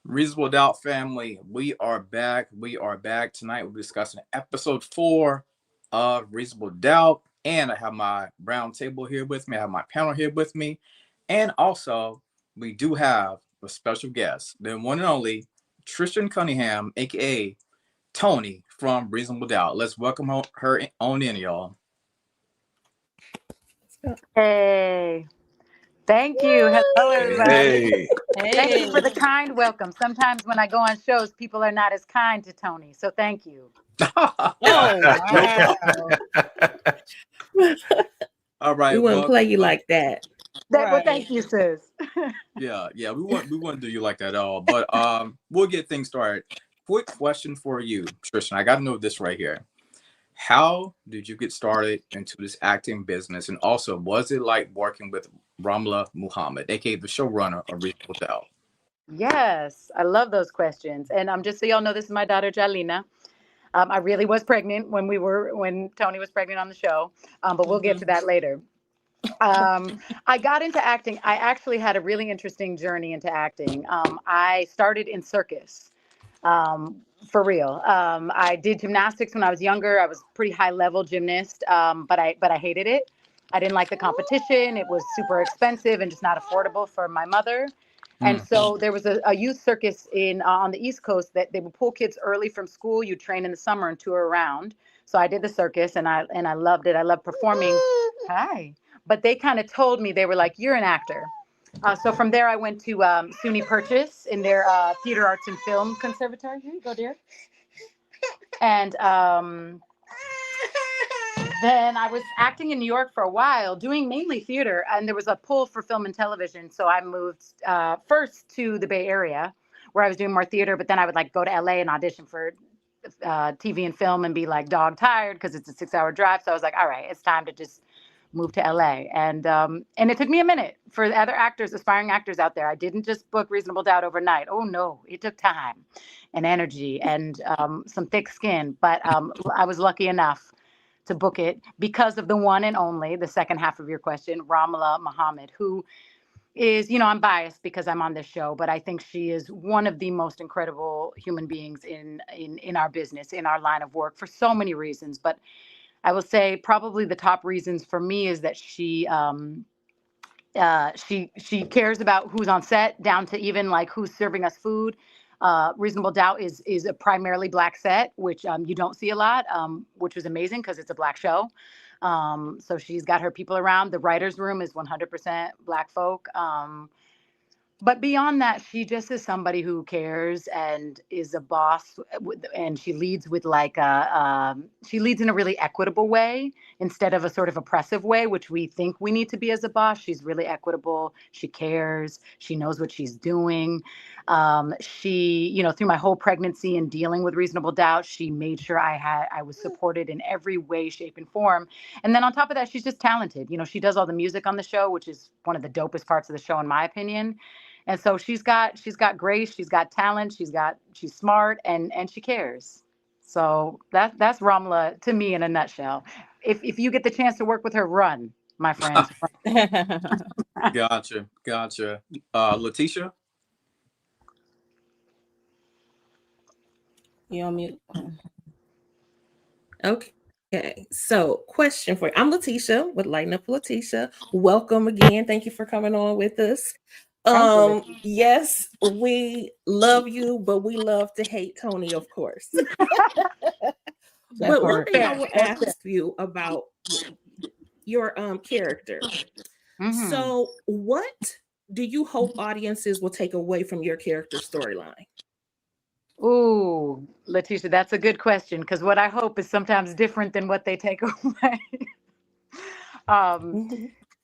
Reasonable Doubt family, we are back. We are back. Tonight we're discussing episode 4 of Reasonable Doubt. And I have my round table here with me. I have my panel here with me. And also, we do have a special guest, the one and only Tristen Cunningham, aka Toni from Reasonable Doubt. Let's welcome her on in, y'all. Hey. Thank you. Hello, everybody. Hey. Thank you for the kind welcome. Sometimes when I go on shows, people are not as kind to Toni. So thank you. Oh, wow. All right. We wouldn't play you like that. Well, thank you, sis. Yeah, we wouldn't do you like that at all. But we'll get things started. Quick question for you, Tristen. I got to know this right here. How did you get started into this acting business? And also, was it like working with Ramla Muhammad, aka the showrunner of Reasonable Doubt? Yes, I love those questions. And just so y'all know, this is my daughter, Jalina. I really was pregnant when Toni was pregnant on the show, but we'll get to that later. I got into acting. I actually had a really interesting journey into acting. I started in circus. For real. I did gymnastics when I was younger. I was pretty high level gymnast, but I hated it. I didn't like the competition. It was super expensive and just not affordable for my mother. And so there was a youth circus on the East Coast that they would pull kids early from school. You train in the summer and tour around. So I did the circus and I loved it. I loved performing. Hi. But they kind of told me, they were like, "You're an actor." So from there, I went to SUNY Purchase in their Theater Arts and Film Conservatory. Here you go, dear. And then I was acting in New York for a while, doing mainly theater. And there was a pull for film and television. So I moved first to the Bay Area, where I was doing more theater. But then I would like go to LA and audition for TV and film and be like dog tired because it's a 6-hour drive. So I was like, all right, it's time to just move to LA. And it took me a minute. For the other actors, aspiring actors out there, I didn't just book Reasonable Doubt overnight. Oh no, it took time and energy and some thick skin. But I was lucky enough to book it because of the one and only, the second half of your question, Ramla Muhammad, who is, I'm biased because I'm on this show, but I think she is one of the most incredible human beings in our business, in our line of work, for so many reasons. But I will say probably the top reasons for me is that she cares about who's on set, down to even like who's serving us food. Reasonable Doubt is a primarily Black set, which you don't see a lot, which was amazing because it's a Black show. So she's got her people around. The writer's room is 100% Black folk. But beyond that, she just is somebody who cares and is a boss, and she leads with she leads in a really equitable way instead of a sort of oppressive way, which we think we need to be as a boss. She's really equitable. She cares. She knows what she's doing. She, through my whole pregnancy and dealing with Reasonable Doubt, she made sure I was supported in every way, shape, and form. And then on top of that, she's just talented. She does all the music on the show, which is one of the dopest parts of the show, in my opinion. And so she's got grace, she's got talent, she's smart, and she cares. So that's Ramla to me in a nutshell. If you get the chance to work with her, run, my friends. Gotcha. Letitia? You on mute? Okay. So question for you. I'm Letitia with Lighten Up Letitia. Welcome again. Thank you for coming on with us. Yes, we love you, but we love to hate Toni, of course. But one thing I will ask you about your character. Mm-hmm. So what do you hope audiences will take away from your character storyline? Ooh, Letitia, that's a good question, because what I hope is sometimes different than what they take away.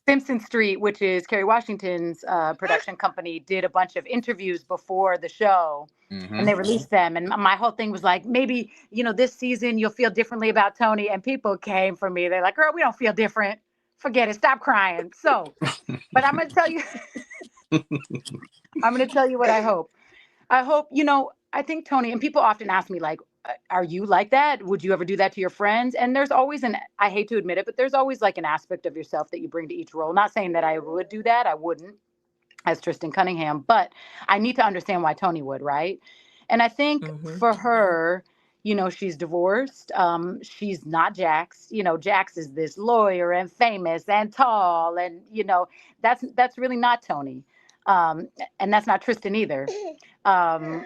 Simpson Street, which is Kerry Washington's production company, did a bunch of interviews before the show, and they released them. And my whole thing was like, maybe, this season you'll feel differently about Toni. And people came for me. They're like, girl, we don't feel different. Forget it. Stop crying. So, but I'm going to tell you, what I hope. I hope, I think Toni, and people often ask me like, are you like that? Would you ever do that to your friends? And there's always I hate to admit it, but there's always like an aspect of yourself that you bring to each role. Not saying that I would do that. I wouldn't. as Tristen Cunningham, but I need to understand why Toni would, right? And I think for her, you know, she's divorced. She's not Jax. You know, Jax is this lawyer and famous and tall, and you know, that's really not Toni, and that's not Tristen either. Um,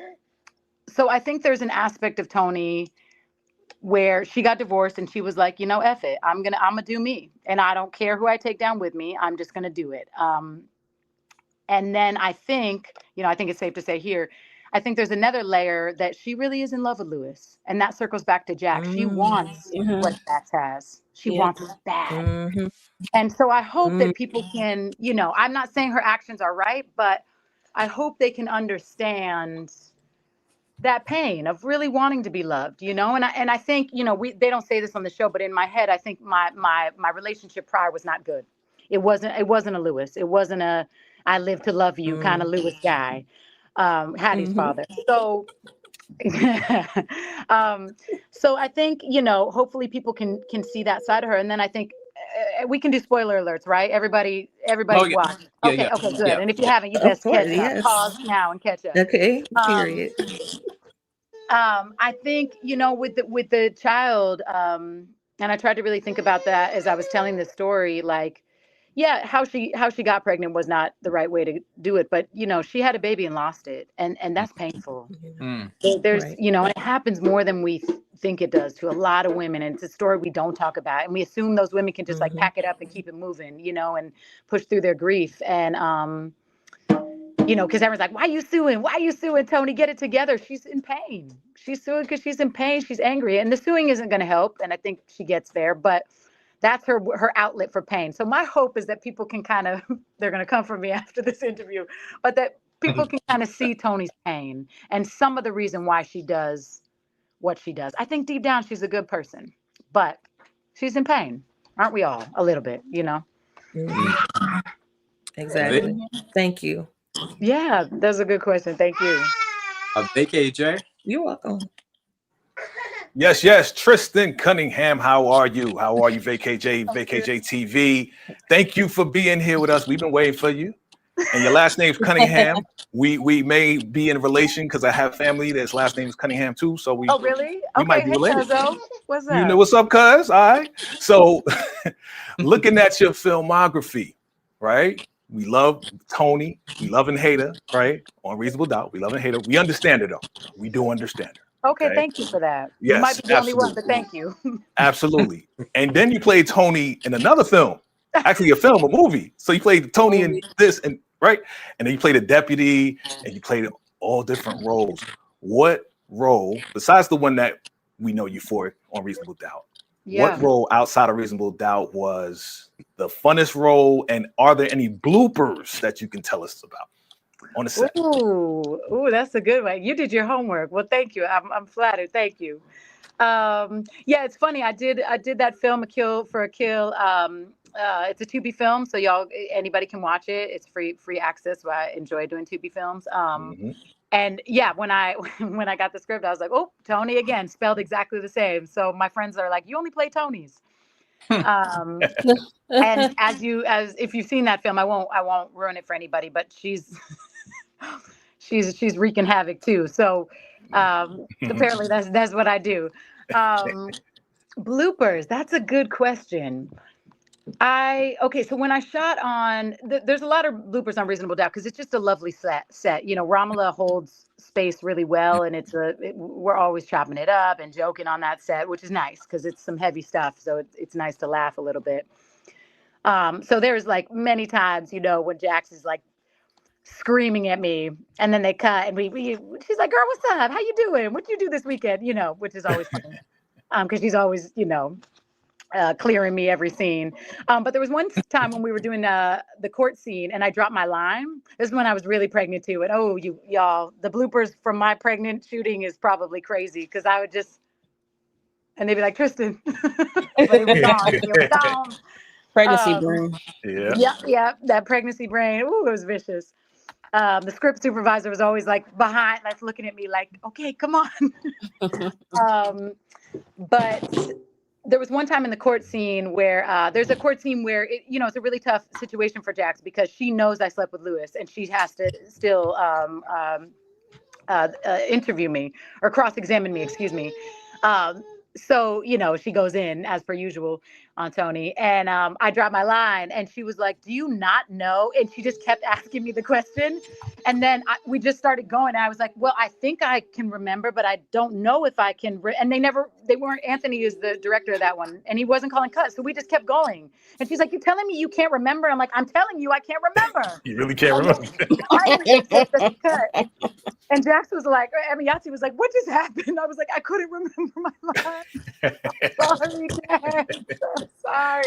so I think there's an aspect of Toni where she got divorced and she was like, you know, F it, I'm gonna do me, and I don't care who I take down with me. I'm just gonna do it. And then I think, you know, I think it's safe to say here, I think there's another layer that she really is in love with Lewis. And that circles back to Jax. She wants what Jax has. She wants it bad. And so I hope that people can, you know, I'm not saying her actions are right, but I hope they can understand that pain of really wanting to be loved, you know. And I think, you know, they don't say this on the show, but in my head, I think my relationship prior was not good. It wasn't a Lewis. It wasn't a I live to love you kind of Lewis guy. Hattie's father. So so I think, you know, hopefully people can see that side of her. And then I think we can do spoiler alerts, right? Everybody watch. Okay, good. Yeah. And if you haven't, you best catch up. Yes. Pause now and catch up. Okay, period. I think, you know, with the child, and I tried to really think about that as I was telling this story, like, yeah, how she got pregnant was not the right way to do it, but you know, she had a baby and lost it, and that's painful. There's you know, and it happens more than we think it does to a lot of women, and it's a story we don't talk about, and we assume those women can just like pack it up and keep it moving, you know, and push through their grief. And you know, because everyone's like, why are you suing Toni? Get it together. She's in pain. She's suing because she's in pain. She's angry, and the suing isn't going to help, and I think she gets there, but that's her outlet for pain. So my hope is that people can kind of, they're going to come for me after this interview, but that people can kind of see Toni's pain and some of the reason why she does what she does. I think deep down she's a good person, but she's in pain. Aren't we all a little bit, you know? Exactly. Thank you. Yeah, that's a good question. Thank you. VACAY-J. You're welcome. Yes, Tristen Cunningham, how are you? VACAY-JTV. Thank you for being here with us. We've been waiting for you. And your last name's Cunningham. We may be in relation because I have family that's last name is Cunningham too. So we really? We might be related. What's up? You know what's up, cuz? All right. So looking at your filmography, right? We love Toni. We love and hate her, right? On Reasonable Doubt. We love and hate her. We understand her though. We do understand her. Okay, thank you for that. Yes, you might be the only one, but thank you. Absolutely. And then you played Toni in another film, actually a film, a movie. So you played Toni in this, and right, and then you played a deputy, and you played all different roles. What role, besides the one that we know you for on Reasonable Doubt, what role outside of Reasonable Doubt was the funnest role, and are there any bloopers that you can tell us about on the set? Ooh, that's a good one. You did your homework. Well, thank you. I'm flattered. Thank you. Yeah, it's funny. I did that film, A Kill for a Kill. It's a Tubi film, so anybody can watch it. It's free access. So I enjoy doing Tubi films. And yeah, when I got the script, I was like, oh, Toni again, spelled exactly the same. So my friends are like, you only play Tonis. And as if you've seen that film, I won't ruin it for anybody, but she's wreaking havoc too. So apparently that's what I do. Bloopers, that's a good question. So when I shot on, there's a lot of bloopers on Reasonable Doubt because it's just a lovely set. You know, Ramala holds space really well, and we're always chopping it up and joking on that set, which is nice because it's some heavy stuff. So it's nice to laugh a little bit. So there's like many times, you know, when Jax is like screaming at me, and then they cut, and she's like, "Girl, what's up? How you doing? What'd you do this weekend?" You know, which is always funny, because she's always, you know, clearing me every scene. But there was one time when we were doing the court scene, and I dropped my lime. This is when I was really pregnant too, and y'all, the bloopers from my pregnant shooting is probably crazy because I would just, and they'd be like, Tristen, but it was gone. Pregnancy brain. Yeah, that pregnancy brain. Ooh, it was vicious. The script supervisor was always like behind, like looking at me like, okay, come on. But there was one time in the court scene where there's a court scene where it's a really tough situation for Jax because she knows I slept with Lewis and she has to still interview me or cross-examine me, excuse me. So, she goes in as per usual on Toni, and I dropped my line and she was like, do you not know? And she just kept asking me the question. And then we just started going. And I was like, well, I think I can remember, but I don't know if I can. And they weren't, Anthony is the director of that one and he wasn't calling cuts. So we just kept going. And she's like, you're telling me you can't remember? I'm like, I'm telling you, I can't remember. You really can't remember. I didn't take this cut. And Jax was like, Yahtzee was like, what just happened? I was like, I couldn't remember my line. Sorry, Jax. I'm sorry.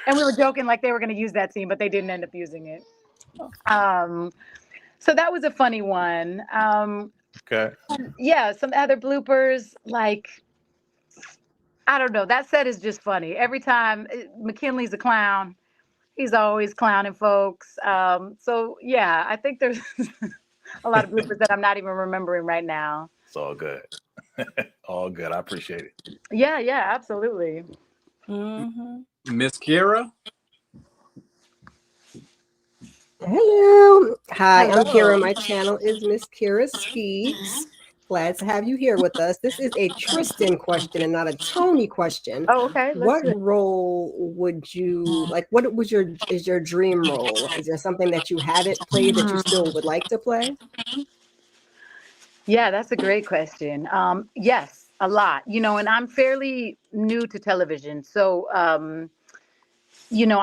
And we were joking like they were going to use that scene, but they didn't end up using it. So that was a funny one. Okay. Yeah, some other bloopers, like, I don't know. That set is just funny. Every time McKinley's a clown, he's always clowning folks. So, yeah, I think there's a lot of bloopers that I'm not even remembering right now. It's all good. All good. I appreciate it. Yeah, absolutely. Miss Kira. Hello. Hi, Hello. I'm Kira. My channel is Miss Kira Speaks. Glad to have you here with us. This is a Tristen question and not a Toni question. Oh, okay. What role would you like? What was your dream role? Is there something that you haven't played that you still would like to play? Yeah, that's a great question. Yes, a lot. And I'm fairly new to television, so I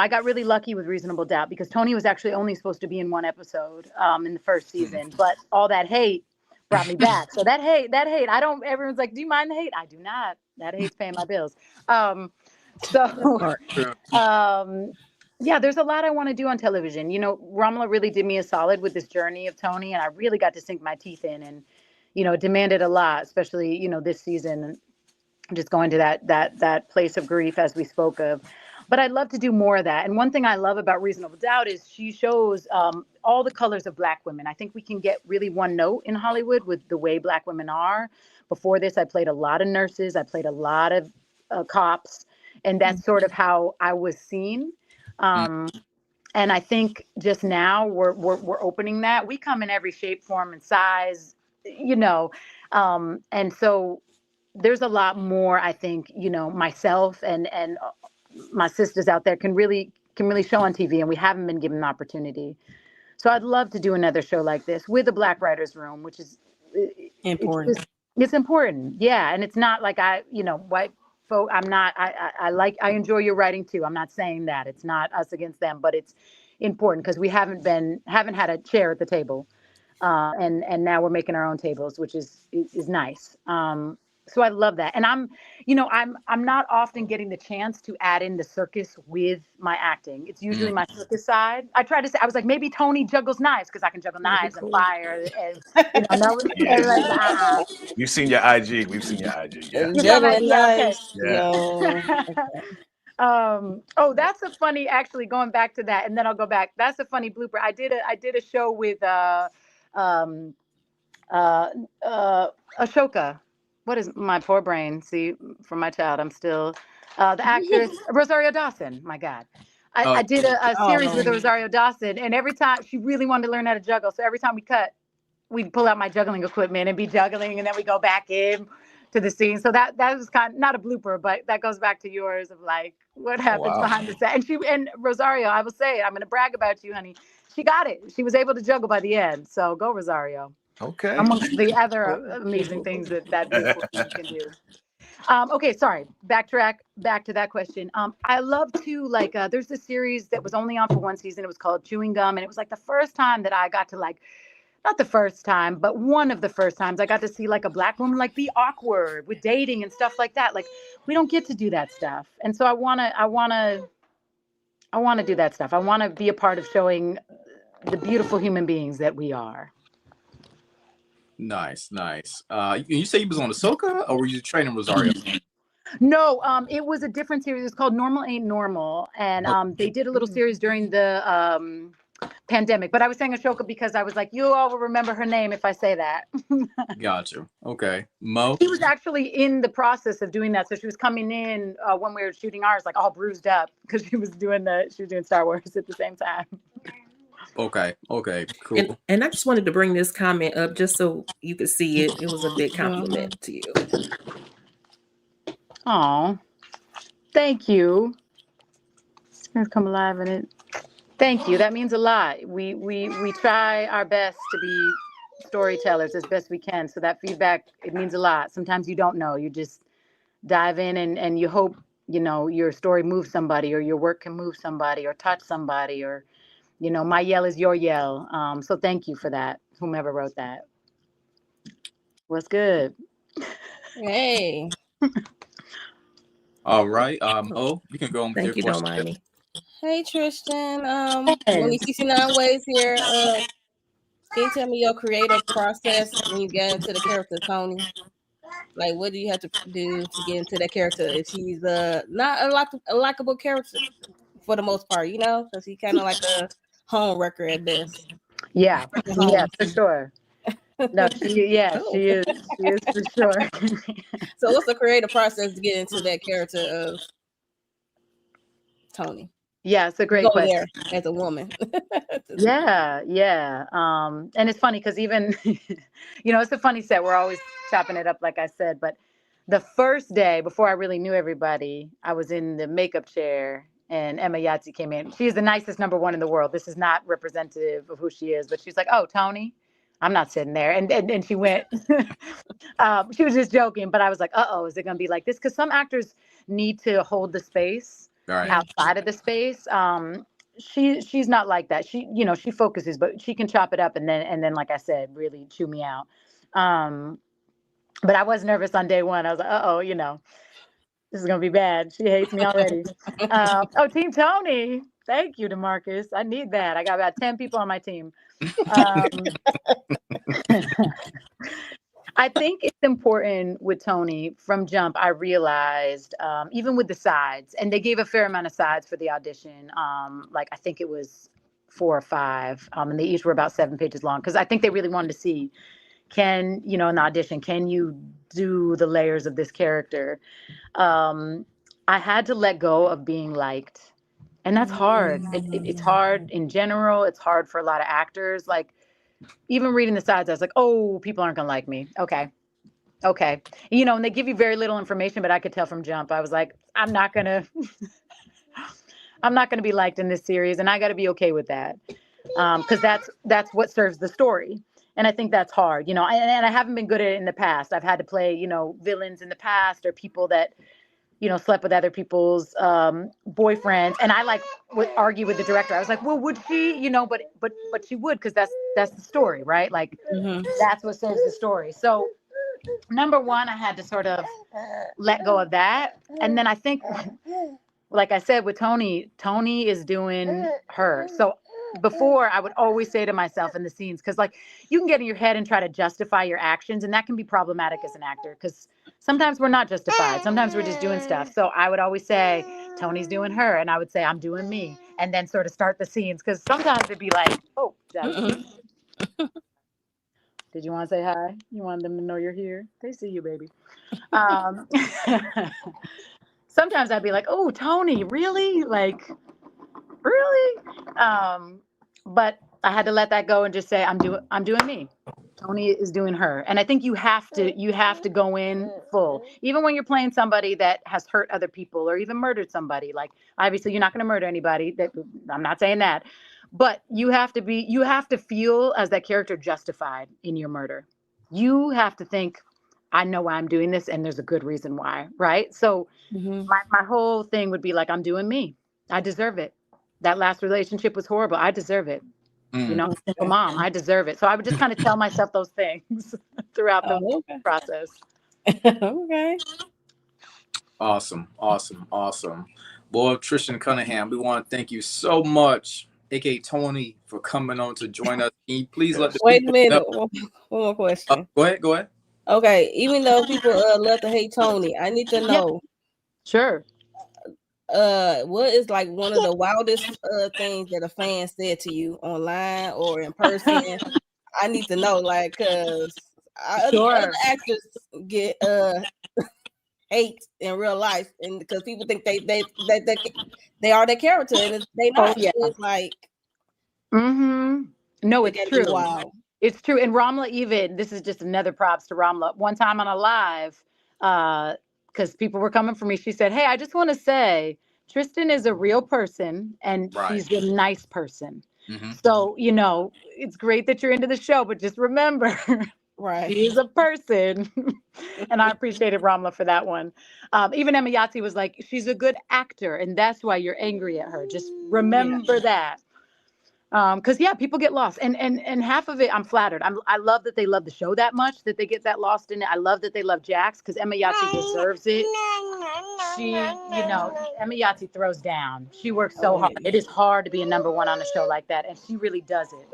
got really lucky with Reasonable Doubt because Toni was actually only supposed to be in one episode in the first season, but all that hate brought me back. So that hate, everyone's like, do you mind the hate? I do not. That hate's paying my bills. Yeah, there's a lot I want to do on television. Ramla really did me a solid with this journey of Toni, and I really got to sink my teeth in and, it demanded a lot, especially, this season, just going to that place of grief as we spoke of. But I'd love to do more of that. And one thing I love about Reasonable Doubt is she shows all the colors of Black women. I think we can get really one note in Hollywood with the way Black women are. Before this, I played a lot of nurses. I played a lot of cops. And that's sort of how I was seen. And I think just now we're opening that. We come in every shape, form, and size, and so there's a lot more, I think, myself and my sisters out there can really show on TV, and we haven't been given the opportunity. So I'd love to do another show like this with a Black Writers Room, which is Important. It's important. Yeah. And it's not like white folk, I enjoy your writing too. I'm not saying that. It's not us against them, but it's important because we haven't had a chair at the table. And now we're making our own tables, which is nice. So I love that. And I'm not often getting the chance to add in the circus with my acting. It's usually my circus side. I was like, maybe Toni juggles knives because I can juggle knives and fire. And, We've seen your IG. We've seen your IG. Yeah. Juggling knives. Yeah. Oh, that's a funny, actually going back to that. And then I'll go back. That's a funny blooper. I did a show with, Ashoka. What is my poor brain? See, from my child, I'm still the actress Rosario Dawson. My God, I did a series with Rosario Dawson, and every time she really wanted to learn how to juggle. So every time we cut, we'd pull out my juggling equipment and be juggling, and then we go back in to the scene. So that was kind of not a blooper, but that goes back to yours of like what happens behind the set. And Rosario, I will say, I'm going to brag about you, honey. She got it. She was able to juggle by the end. So go, Rosario. Okay. Amongst the other amazing things that beautiful team can do. Okay, sorry. Back to that question. I love to there's this series that was only on for one season. It was called Chewing Gum, and it was like the first time that I got to not the first time, but one of the first times I got to see like a Black woman be awkward with dating and stuff like that. Like we don't get to do that stuff, and so I wanna do that stuff. I want to be a part of showing the beautiful human beings that we are. Nice. You say you was on Ahsoka, or were you training Rosario? No, it was a different series. It's called Normal Ain't Normal, and they did a little series during the pandemic. But I was saying Ashoka because I was like, you all will remember her name if I say that. Got you. Okay. Mo? She was actually in the process of doing that. So she was coming in when we were shooting ours, like all bruised up because she was doing Star Wars at the same time. Okay. Okay. Cool. And I just wanted to bring this comment up just so you could see it. It was a big compliment to you. Oh, thank you. It's gonna come alive in it. Thank you. That means a lot. We try our best to be storytellers as best we can. So that feedback, it means a lot. Sometimes you don't know. You just dive in and you hope, your story moves somebody or your work can move somebody or touch somebody or, my yell is your yell. So thank you for that, whomever wrote that. What's good? Hey. All right. Oh, you can go on with your Thank you, question. don't mind me. Hey, Tristen. 2069 Ways here. Can you tell me your creative process when you get into the character Toni? Like, what do you have to do to get into that character if she's not a likable character for the most part, because he's kind of like a home wrecker at best. Yeah, for sure. No, she is. She is for sure. So what's the creative process to get into that character of Toni? Yeah, it's a great question. There as a woman. Yeah. And it's funny because even, it's a funny set. We're always chopping it up, like I said. But the first day before I really knew everybody, I was in the makeup chair and Emma Yahtzee came in. She is the nicest number one in the world. This is not representative of who she is, but she's like, "Oh, Toni, I'm not sitting there." And she went, she was just joking, but I was like, "Uh-oh, is it going to be like this?" Because some actors need to hold the space outside of the space. She's not like that. She focuses, but she can chop it up and then like I said, really chew me out. But I was nervous on day one. I was like, uh-oh, this is gonna be bad. She hates me already. Team Toni. Thank you, DeMarcus. I need that. I got about 10 people on my team. I think it's important with Toni from jump. I realized, even with the sides, and they gave a fair amount of sides for the audition. Like I think it was 4 or 5, and they each were about 7 pages long because I think they really wanted to see, in the audition, can you do the layers of this character? I had to let go of being liked, and that's hard. It's hard in general. It's hard for a lot of actors. Like, even reading the sides, I was like, oh, people aren't gonna like me. Okay. And they give you very little information, but I could tell from jump. I was like, I'm not gonna be liked in this series, and I got to be okay with that, because that's what serves the story. And I think that's hard, and I haven't been good at it in the past. I've had to play, villains in the past or people that, slept with other people's boyfriends. And I would argue with the director. I was like, well, would she, but she would, because that's the story, right? Like, that's what serves the story. So number one, I had to sort of let go of that. And then I think, like I said, with Toni is doing her. So before, I would always say to myself in the scenes, because you can get in your head and try to justify your actions, and that can be problematic as an actor, because sometimes we're not justified. Sometimes we're just doing stuff. So I would always say, Toni's doing her, and I would say, I'm doing me, and then sort of start the scenes, because sometimes it'd be like, oh, did you want to say hi? You want them to know you're here? They see you, baby. Sometimes I'd be like, oh, Toni, really? Really? But I had to let that go and just say, I'm doing me. Toni is doing her. And I think you have to go in full. Even when you're playing somebody that has hurt other people or even murdered somebody. Like, obviously you're not going to murder anybody. I'm not saying that. But you have to feel as that character justified in your murder. You have to think, I know why I'm doing this and there's a good reason why, right? So my whole thing would be like, I'm doing me. I deserve it. That last relationship was horrible. I deserve it. Single mom, I deserve it. So I would just kind of tell myself those things throughout the process. Okay. Awesome. Boy, Tristen Cunningham, we want to thank you so much, aka Toni, for coming on to join us. Can you please let the Wait a people minute. know? One more question. Go ahead. Okay, even though people love to hate Toni, I need to know. Sure. what is like one of the wildest things that a fan said to you online or in person? I need to know, like, cause other actors get hate in real life, and because people think they are their character, and they not. Oh, yeah. So it's like, no, it's true. Wow. It's true. And Ramla, even this is just another props to Ramla. One time on a live, because people were coming for me, she said, "Hey, I just want to say Tristen is a real person, and she's a nice person. So it's great that you're into the show, but just remember." Right. She is a person. And I appreciated Ramla for that one. Even Emma Yahtzee was like, she's a good actor, and that's why you're angry at her. Just remember that. Because people get lost. And half of it, I'm flattered. I love that they love the show that much, that they get that lost in it. I love that they love Jax, because Emma Yahtzee deserves it. She, Emma Yahtzee throws down. She works so hard. It is hard to be a number one on a show like that, and she really does it.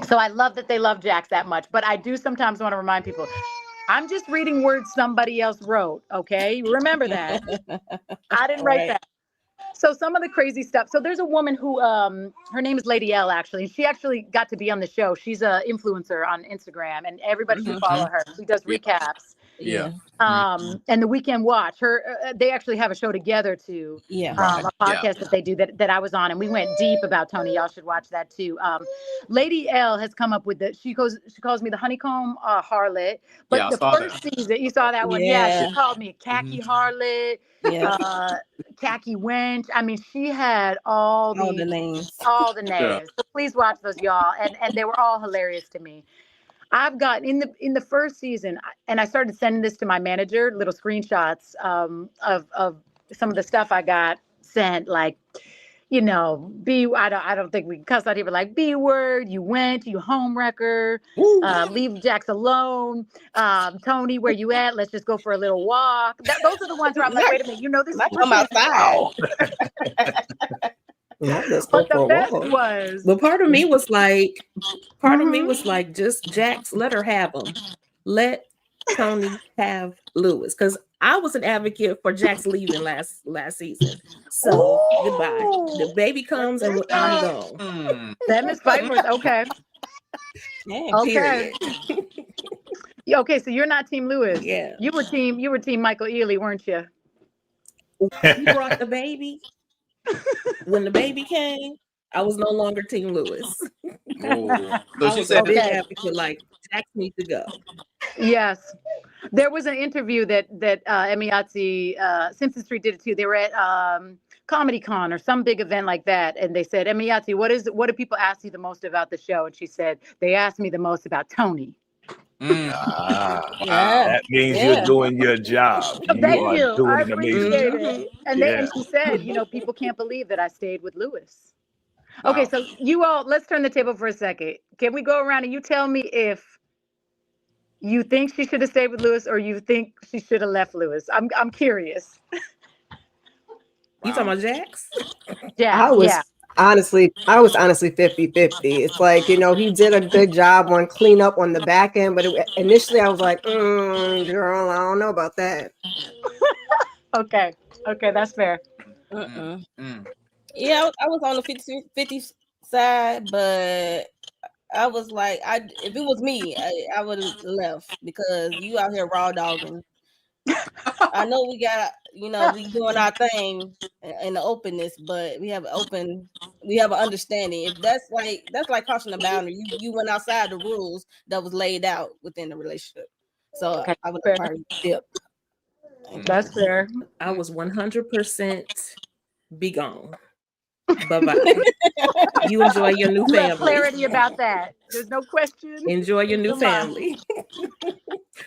So I love that they love Jax that much, but I do sometimes want to remind people, I'm just reading words somebody else wrote, okay? Remember that. I didn't write that. So some of the crazy stuff. So there's a woman who, her name is Lady L, actually. She actually got to be on the show. She's an influencer on Instagram, and everybody should follow her. She does recaps. Yeah. And the Weekend Watch. They actually have a show together too. Yeah. A podcast that they do that I was on, and we went deep about Toni. Y'all should watch that too. Lady L has come up with she calls me the honeycomb harlot. But the first season, you saw that one. Yeah, she called me a khaki harlot. Khaki wench. I mean, she had all the names. All the names. So please watch those, y'all. And they were all hilarious to me. I've got in the first season, and I started sending this to my manager, little screenshots of some of the stuff I got sent, like, I don't think we can cuss out here, but like B word, you went, you home wrecker, leave Jax alone, Toni, where you at? Let's just go for a little walk. Those are the ones where I'm like, wait a minute, this is come outside. But the best was, but part of me was like, just Jax, let her have him. Let Toni have Lewis, because I was an advocate for Jax leaving last season. So goodbye. The baby comes and I'm gone. That Miss Fightworth, okay. Okay. Okay, so you're not Team Lewis. Yeah. You were Team Michael Ealy, weren't you? He brought the baby. When the baby came, I was no longer Team Lewis. So she said, big advocate, like, Jax needs to go. Yes. There was an interview that Emma Yahtzee, Simpson Street did it too. They were at Comedy Con or some big event like that, and they said, Emma Yahtzee, what do people ask you the most about the show? And she said, they asked me the most about Toni. That means you're doing your job. Thank you. Doing I an appreciate amazing it. And she said, people can't believe that I stayed with Lewis. Wow. Okay, so you all, let's turn the table for a second. Can we go around and you tell me if you think she should have stayed with Lewis or you think she should have left Lewis? I'm curious. You talking about Jax? Yeah. I was honestly 50-50. It's like, he did a good job on cleanup on the back end, but initially I was like, girl, I don't know about that. Okay, that's fair. Yeah, I was on the 50 side, but I was like, if it was me, I would have left, because you out here raw dogging. I know we got, we doing our thing in the openness, but we have an understanding. If that's like crossing the boundary. You went outside the rules that was laid out within the relationship. So I would have probably dipped. That's fair. I was 100% be gone. Bye-bye. You enjoy your new family. Clarity about that. There's no question. Enjoy your new family.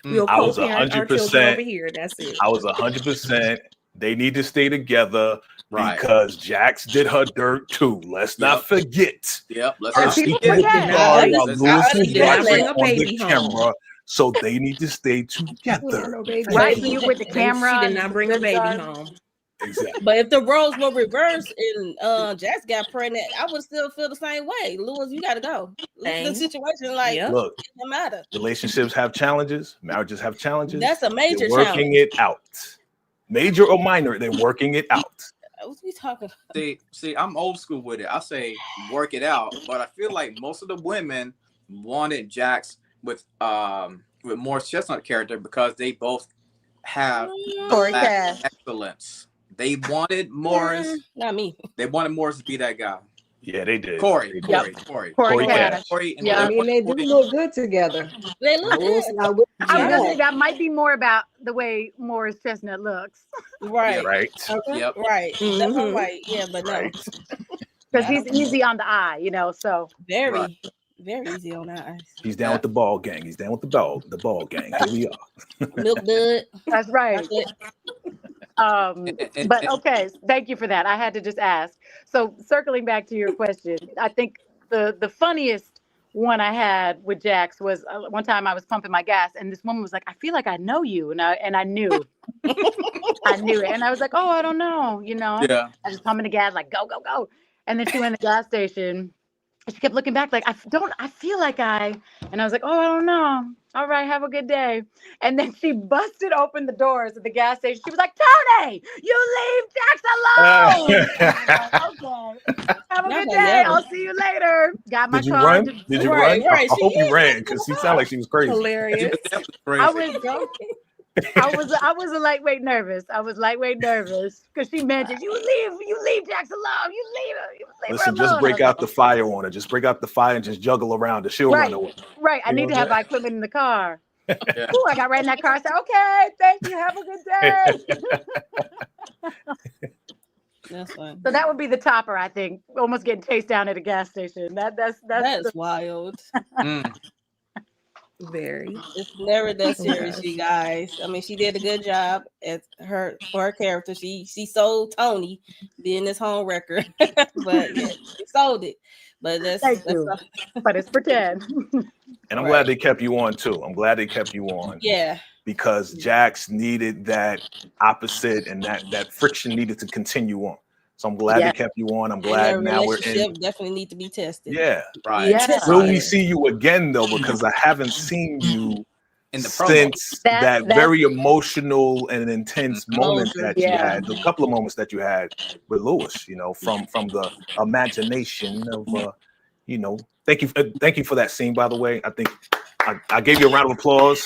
I was 100% over here. That's it. I was 100%. They need to stay together because Jax did her dirt too. Let's not forget. Yep. Let's not forget. So they need to stay together. Right, you with the camera. She did not bring a baby home. Exactly. But if the roles were reversed and Jax got pregnant, I would still feel the same way. Lewis, you got to go. The situation, look, it doesn't matter. Relationships have challenges. Marriages have challenges. That's a major challenge. Working it out. major or minor, they're working it out. What are you talking about? See, I'm old school with it. I say work it out, but I feel like most of the women wanted Jax with Morris Chestnut character because they both have black excellence. They wanted Morris. Not me. They wanted Morris to be that guy. Yeah, they did. Corey. Cash. And I mean, they do look good together. They look good. I was gonna say that might be more about the way Morris Chestnut looks. Right. Right. Okay. Yep. Right. That's all right. Yeah, but no. Because he's easy on the eye, you know. So Very easy on the eyes. He's down with the ball gang. He's down with the ball gang. Here we are. Milk Dud. that's right. That's it. But okay, thank you for that. I had to just ask. So circling back to your question, I think the funniest one I had with Jax was one time I was pumping my gas and this woman was like, "I feel like I know you," and I knew, I knew it, and I was like, "Oh, I don't know," you know. Yeah. I was pumping the gas like go go go, and then she went to the gas station. And she kept looking back like, I feel like and I was like, "Oh, I don't know. All right, have a good day." And then she busted open the doors of the gas station. She was like, "Toni, you leave Jax alone." Okay, have a good day. I'll see you later. Got my Did you car. run? Did you run? Right. I hope you ran because she sounded like she was crazy. Hilarious. I was a lightweight nervous. I was lightweight nervous because she mentioned you leave Jax alone. You leave her. Listen, just break out the fire on her. Just break out the fire and just juggle around her. She'll run away. Right. I need to have my equipment in the car. Yeah. Ooh, I got right in that car. I said, "Okay, thank you. Have a good day." That's fine. So that would be the topper, I think. Almost getting chased down at a gas station. That's wild. Very. It's never that serious, you guys. I mean, she did a good job for her character. She sold Toni being this home wrecker, but yeah, she sold it. But but it's pretend. And I'm glad they kept you on too. I'm glad they kept you on. Yeah. Because Jax needed that opposite and that friction needed to continue on. So I'm glad they kept you on. I'm glad now we're in. Definitely need to be tested. Yeah. Right. Yeah. Will we see you again though? Because I haven't seen you In the since that very emotional and intense moment that you had, the couple of moments that you had with Lewis, you know, from the imagination of you know, thank you for that scene, by the way. I think I gave you a round of applause.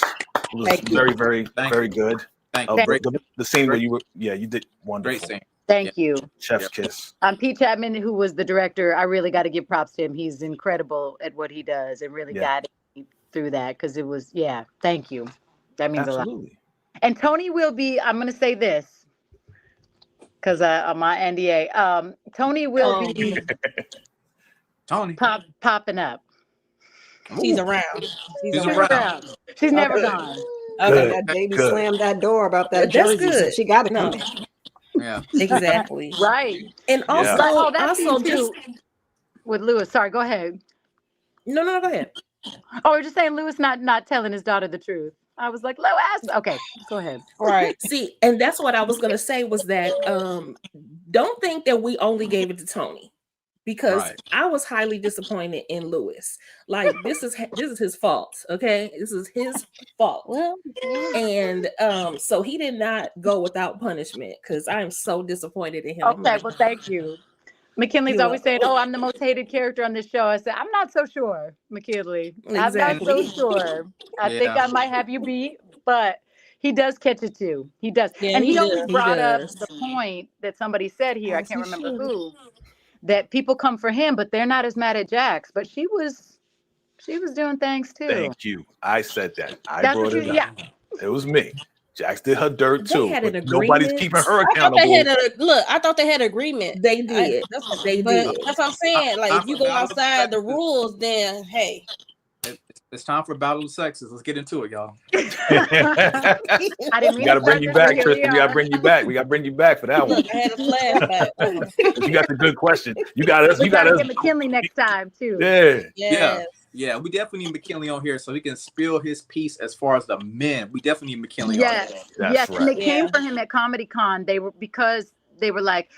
It was very good. Thank you. The scene where you did wonderful. Great scene. Thank you. Chef's kiss. Pete Chapman, who was the director, I really got to give props to him. He's incredible at what he does and really guided me through that because it was, thank you. That means a lot. And Toni will be, I'm going to say this because on my NDA, Toni will be popping up. She's around. She's around. She's never gone. Okay, that baby slammed that door about that jersey. So she got to come back. Yeah, exactly. Right. And also, just with Lewis. Sorry, go ahead. No, go ahead. Oh, we're just saying Lewis not telling his daughter the truth. I was like, Lewis. Okay, go ahead. Right. See, and that's what I was gonna say was that don't think that we only gave it to Toni. Because I was highly disappointed in Lewis. Like this is his fault. Okay, this is his fault. Well, and so he did not go without punishment because I am so disappointed in him. Okay, well, thank you. McKinley's always saying, "Oh, I'm the most hated character on this show." I said, "I'm not so sure, McKinley. Exactly. I'm not so sure. I think I might have you beat, but." He does catch it too. He does, and he always brought up the point that somebody said here. I can't remember who. That people come for him, but they're not as mad at Jax. But she was doing things too. Thank you. I said that. I brought it up. Yeah. It was me. Jax did her dirt too. Nobody's keeping her accountable. I thought they had an agreement. They did. That's what I'm saying. Like if you go outside the rules, then hey. It's time for Battle of the Sexes. Let's get into it, y'all. I didn't mean we got to bring you back, Tristen. We got to bring you back. We got to bring you back for that one. I had a flashback. You got the good question. You got us. You got us. Get McKinley next time too. Yeah. We definitely need McKinley on here so he can spill his piece as far as the men. We definitely need McKinley on here. Yes. Right. And they came for him at Comedy Con. They were like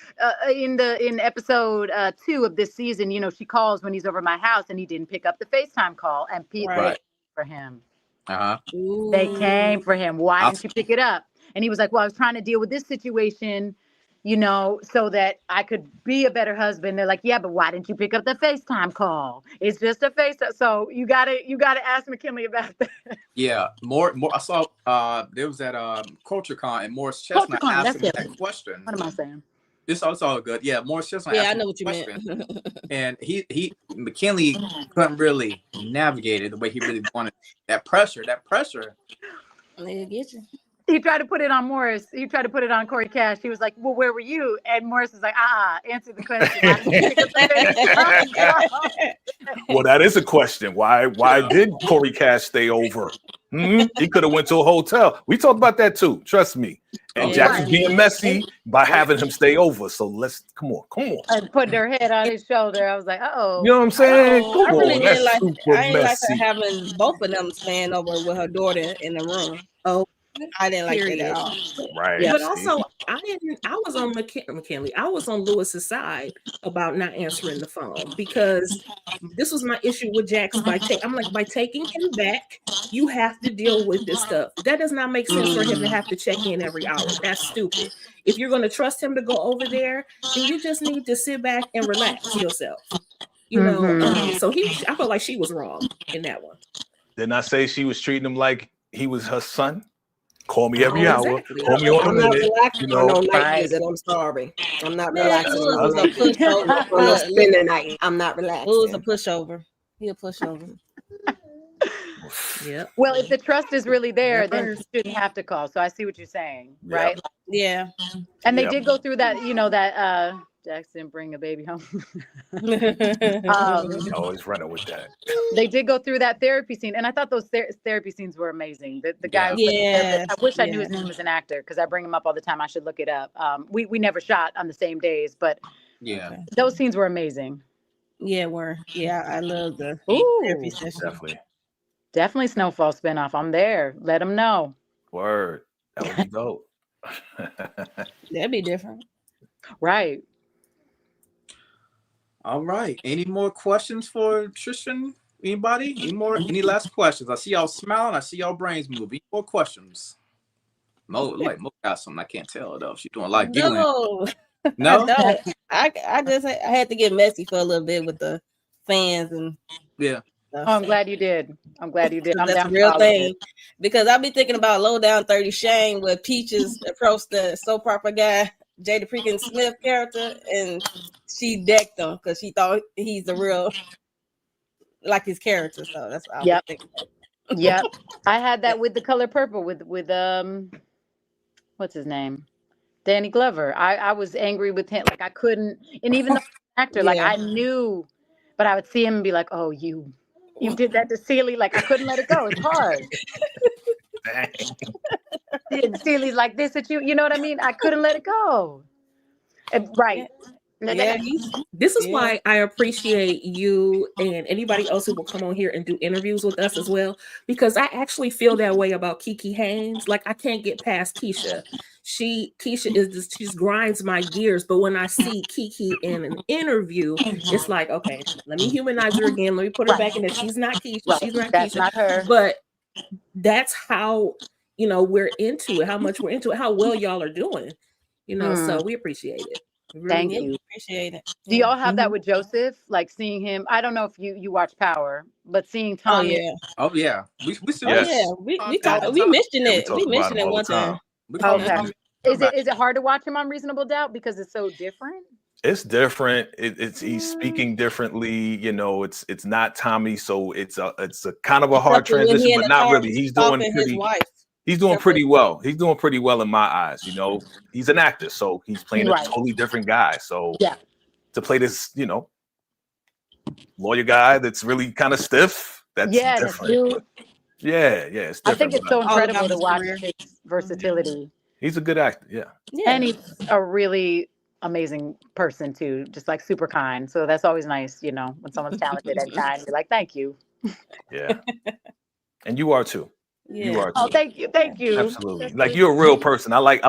in episode 2 of this season, you know, she calls when he's over my house and he didn't pick up the FaceTime call and Pete came for him. They came for him. Why didn't you pick it up? And he was like, well, I was trying to deal with this situation, you know, so that I could be a better husband. They're like, yeah, but why didn't you pick up the FaceTime call? It's just a FaceTime. So you gotta ask McKinley about that. Yeah, more. I saw there was that Culture Con, and Morris Chestnut CultureCon, asked him that's that it. question. What am I saying? It's all good. Yeah, Morris Chestnut Yeah, asked I him know that what you question, meant. and he McKinley couldn't really navigate it the way he really wanted. That pressure. They'll get you. He tried to put it on Morris. He tried to put it on Corey Cash. He was like, well, where were you? And Morris was like, answer the question. Why didn't you pick up the FaceTime? Well, that is a question. Why did Corey Cash stay over? He could have went to a hotel. We talked about that too. Trust me. And Yeah. Jack was being messy by having him stay over. So let's come on. And put her head on his shoulder. I was like, uh-oh. You know what I'm saying? I Come really on, didn't that's like. super I ain't like messy. her having both of them staying over with her daughter in the room. Oh, I didn't like that period. at all. Right. Yeah. But also, I was on McKinley. I was on Lewis's side about not answering the phone because this was my issue with Jax. By taking him back, you have to deal with this stuff. That does not make sense for him to have to check in every hour. That's stupid. If you're going to trust him to go over there, then you just need to sit back and relax yourself. You know. So I felt like she was wrong in that one. Didn't I say she was treating him like he was her son? Call me every hour. Exactly. Call me on I'm a not minute. relaxing You on know, no night Right. visit. I'm sorry. I'm not Man, relaxing Lewis on was no a night visit. pushover. I'm not spend the night. I'm not Lewis a relaxing. pushover. He a pushover. Yeah. Well, if the trust is really there, then First. you shouldn't have to call. So I see what you're saying, Yeah. right? Yeah. And they Yeah. did go through that, you know, that Jackson bring a baby home. Always running with that. They did go through that therapy scene, and I thought those therapy scenes were amazing. The guy, who played the Yeah. therapist, I wish I knew Yeah. his name as an actor because I bring him up all the time. I should look it up. We never shot on the same days, but Yeah, Okay. those scenes were amazing. Yeah, I love the Ooh, therapy session. Definitely. definitely Snowfall spinoff. I'm there. Let them know. Word. That would be dope. That'd be different. Right. All right. Any more questions for Tristen? Anybody? Any last questions? I see y'all smiling. I see y'all brains moving. Any more questions? Mo got something. I can't tell though. She's doing a lot of giggling. No, No? I just had to get messy for a little bit with the fans and Yeah. stuff. Oh, I'm glad you did. I'm glad you did. I'm That's down a for real all of thing it. because I'll be thinking about Low Down 30 Shane with Peaches approached the soap opera guy, Jada Pinkett Smith character, and she decked him because she thought he's the real, like his character. So that's what I was Yep. thinking. Yep. I had that with The Color Purple with what's his name? Danny Glover. I was angry with him. Like I couldn't, and even the actor, like Yeah. I knew, but I would see him and be like, oh, you did that to Celie. Like I couldn't let it go. It's hard. Dang. And Celie's like this at you. You know what I mean? I couldn't let it go. Right. Yeah, This is why I appreciate you and anybody else who will come on here and do interviews with us as well, because I actually feel that way about Kiki Haynes. Like I can't get past Keisha. Keisha is just, she grinds my gears. But when I see Kiki in an interview, it's like, okay, let me humanize her again. Let me put her back in that she's not Keisha. Right. She's not That's Keisha. not her. But that's how, you know, we're into it, how much we're into it, how well y'all are doing. You know, so we appreciate it. Thank yeah, you. appreciate it. Do y'all have that with Joseph? Like seeing him? I don't know if you watch Power, but seeing Oh Tommy. yeah. Oh yeah. We still Yes. Yeah, we all the mentioned Yeah, we it. talk We about mentioned him it all one the time. time. We call Okay. him- Is it hard to watch him on Reasonable Doubt because it's so different? It's different. He's speaking differently. You know, it's not Tommy, so it's a kind of a hard Except for when transition, he in but the not car really. He's doing stalking his pretty. wife. He's doing Except pretty for- well. He's doing pretty well in my eyes. You know, he's an actor, so he's playing Right. a totally different guy. So Yeah. to play this, you know, lawyer guy that's really kind of stiff. That's Yeah, that's different. new. Yeah, it's different. I think it's so but incredible about to his watch career. his versatility. he's a good actor. Yeah. Yeah. And he's a really amazing person too, just like super kind. So that's always nice, you know, when someone's talented and kind. You're like, thank you. Yeah. And you are too. Yeah. You are too. Oh, thank you. Absolutely. Like you're a real person. I like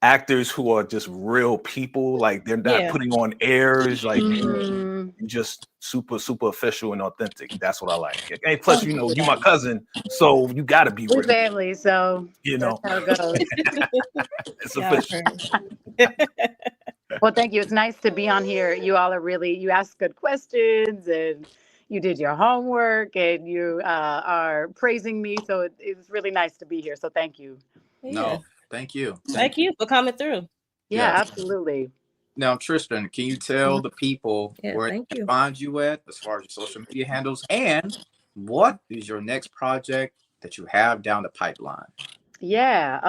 actors who are just real people, like they're not putting on airs, like Mhm. just super official and authentic. That's what I like. And plus, you know, you my cousin, so you got to be We're real. family, so You know, that's how it goes. it's official. Well, thank you. It's nice to be on here. You all are really, you ask good questions and you did your homework and you are praising me. So it was really nice to be here. So thank you. No, thank you. Thank you for coming through. Yeah, Yes. absolutely. Now, Tristen, can you tell the people where they thank can you. find you at as far as your social media handles, and what is your next project that you have down the pipeline? Yeah.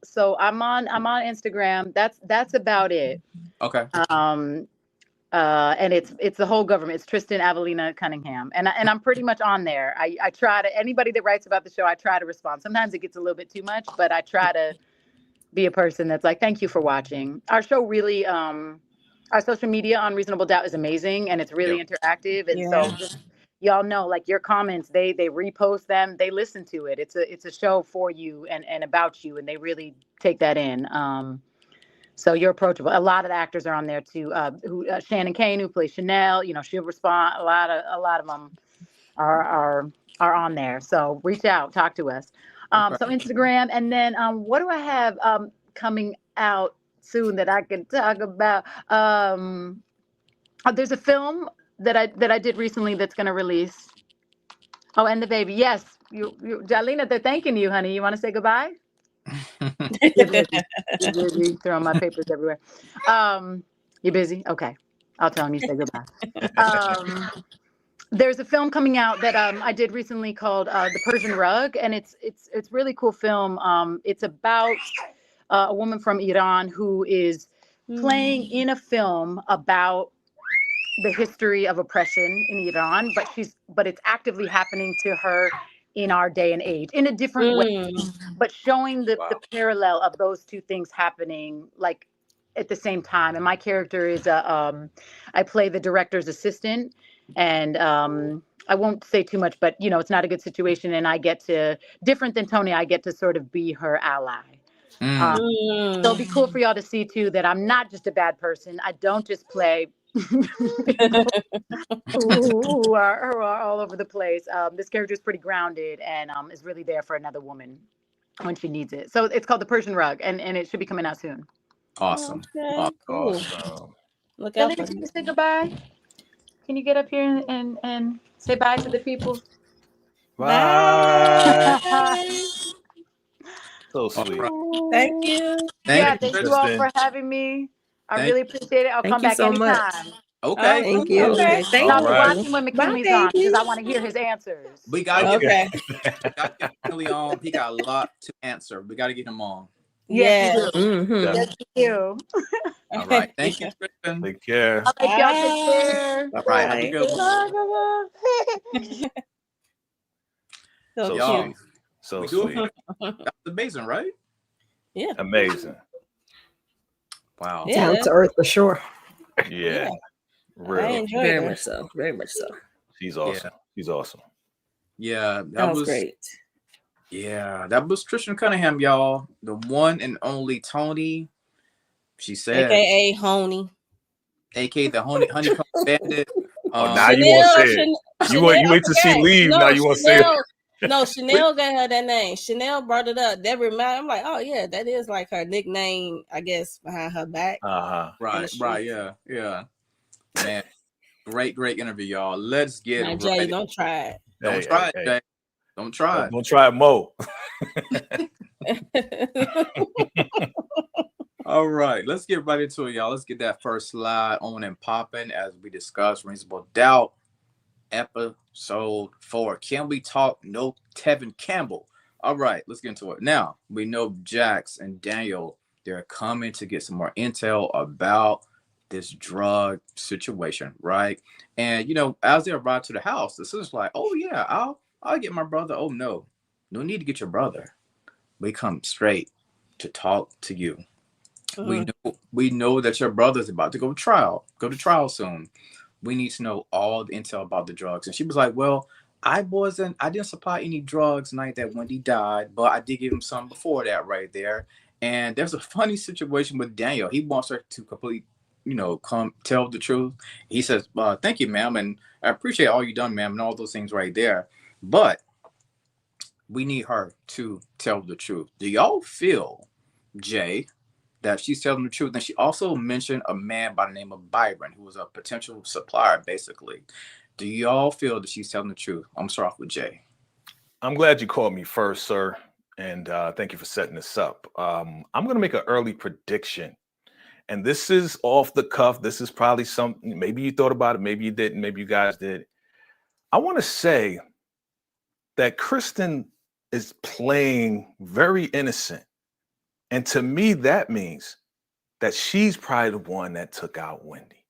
So I'm on Instagram. That's about it. Okay. And it's the whole government. It's Tristen Avelina Cunningham, and I'm pretty much on there. I try to, anybody that writes about the show, I try to respond. Sometimes it gets a little bit too much, but I try to be a person that's like, thank you for watching. Our show really, our social media on Reasonable Doubt is amazing, and it's really interactive. And so just, y'all know, like your comments, they repost them, they listen to it. It's a show for you and about you, and they really take that in. So you're approachable. A lot of the actors are on there too. Shannon Kane, who plays Chanel, you know, she'll respond. A lot of them are on there. So reach out, talk to us. So Instagram, and then what do I have coming out soon that I can talk about? There's a film that I did recently that's going to release. Oh, and the baby. Yes, you Jalina, they're thanking you, honey. You want to say goodbye? You're busy throwing my papers everywhere. You busy? Okay, I'll tell him you say goodbye. There's a film coming out that I did recently called The Persian Rug, and it's really cool film. It's about a woman from Iran who is playing in a film about the history of oppression in Iran, but it's actively happening to her in our day and age in a different way, but showing the parallel of those two things happening like at the same time. And my character is I play the director's assistant, and I won't say too much, but you know, it's not a good situation, and I get to, different than Toni, I get to sort of be her ally. So it'll be cool for y'all to see too that I'm not just a bad person. I don't just play people who are all over the place. This character is pretty grounded and is really there for another woman when she needs it. So it's called The Persian Rug, and it should be coming out soon. Awesome. Cool. Awesome. Look out for Can you say goodbye? Can you get up here and say bye to the people? Bye. Bye. So sweet. Thank you. Thank you all for having me. I really appreciate it. I'll come back anytime. Okay. Thank you. Okay. Thank I'll you. be watching when McKinley's on because I want to hear his answers. We gotta get Okay. on. He got a lot to answer. We gotta get him on. Yes, you do. Mhm. Yes, you do. All right. Thank you, Tristen. Take care. All right, y'all take care. All right. Have a good one. So Y'all, cute. So we do sweet. it. That's amazing, right? Yeah. Amazing. Wow. Yeah. Down to earth for sure. Yeah. I Real. enjoyed Very it. much so. Very much so. She's awesome. She's awesome. Yeah, That was great. Yeah, that was Tristen Cunningham, y'all. The one and only Toni. She said, AKA Honey. aka the honeycomb bandit. Now you want to say it. You wait till she leave. No, now you want to say it. No, Chanel gave her that name. Chanel brought it up. That I'm like, oh yeah, that is like her nickname, I guess, behind her back. Right, yeah. Man, great interview, y'all. Let's get Now, right. Jay, don't try it. Don't try it, Jay. Don't try it. Don't try it, Mo. All right, let's get right into it, y'all. Let's get that first slide on and popping as we discuss Reasonable Doubt, episode 4. Can we talk no Tevin Campbell? All right, let's get into it. Now, we know Jax and Daniel, they're coming to get some more intel about this drug situation, right? And, you know, as they arrive to the house, the sister's like, oh, yeah, I'll get my brother. Oh, no need to get your brother. We come straight to talk to you. We know that your brother's about to go to trial soon. We need to know all the intel about the drugs. And she was like, well, I didn't supply any drugs the night that Wendy died, but I did give him some before that right there. And there's a funny situation with Daniel. He wants her to completely, come tell the truth. He says, "Thank you, ma'am, and I appreciate all you done, ma'am, and all those things right there. But we need her to tell the truth." Do y'all feel, Jay, that she's telling the truth? And she also mentioned a man by the name of Byron, who was a potential supplier, basically. Do y'all feel that she's telling the truth? I'm starting off with Jay. I'm glad you called me first, sir. And thank you for setting this up. I'm going to make an early prediction. And this is off the cuff. This is probably something, maybe you thought about it, maybe you didn't, maybe you guys did. I want to say that Tristen is playing very innocent. And to me, that means that she's probably the one that took out Wendy.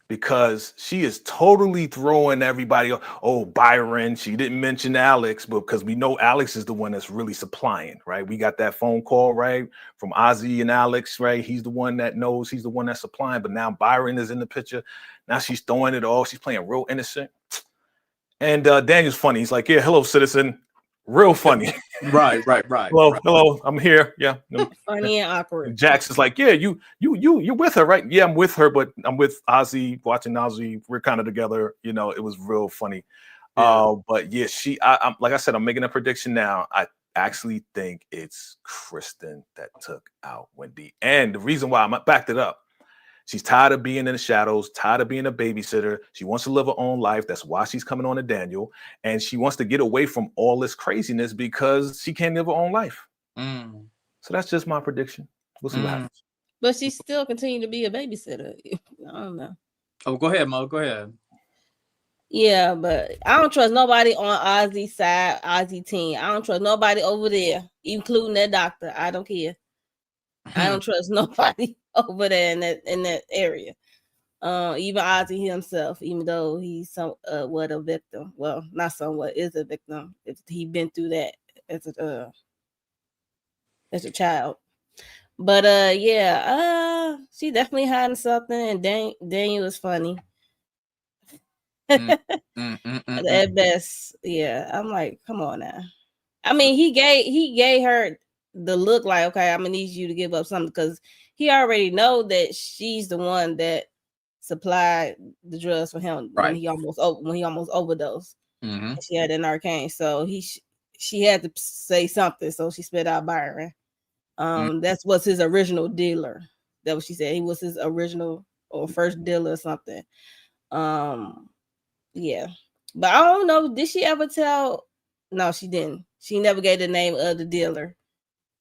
Because she is totally throwing everybody, oh, Byron, she didn't mention Alex, but because we know Alex is the one that's really supplying, right? We got that phone call, right, from Ozzy and Alex, right? He's the one that knows, he's the one that's supplying, but now Byron is in the picture. Now she's throwing it all. She's playing real innocent. And Daniel's funny. He's like, yeah, hello, citizen. Real funny. Right. Hello, I'm here. Yeah. Funny and awkward. Jax is like, yeah, you're with her, right? Yeah, I'm with her, but I'm with Ozzy, watching Ozzy. We're kind of together. It was real funny. Yeah. But yeah, I'm like I said, I'm making a prediction now. I actually think it's Tristen that took out Wendy. And the reason why I backed it up, she's tired of being in the shadows, tired of being a babysitter. She wants to live her own life. That's why she's coming on to Daniel. And she wants to get away from all this craziness because she can't live her own life. So that's just my prediction. We'll see what happens. But she still continued to be a babysitter. I don't know. Oh, go ahead, Mo. Go ahead. Yeah, but I don't trust nobody on Ozzy's side, Ozzy team. I don't trust nobody over there, including that doctor. I don't care. I don't trust nobody over there in that area. Even Ozzy himself, even though he's somewhat a victim. Well, not somewhat, is a victim. If he been through that as a child. But she definitely hiding something, and Daniel was funny. At best, yeah. I'm like, come on now. I mean, he gave her the look like, okay, I'm gonna need you to give up something, because he already know that she's the one that supplied the drugs for him, right, when he almost overdosed. She had an arcane, so she had to say something, so she spit out Byron. That was his original dealer. That what she said. He was his original or first dealer or something. Yeah, but I don't know. Did she ever tell? No, she didn't. She never gave the name of the dealer.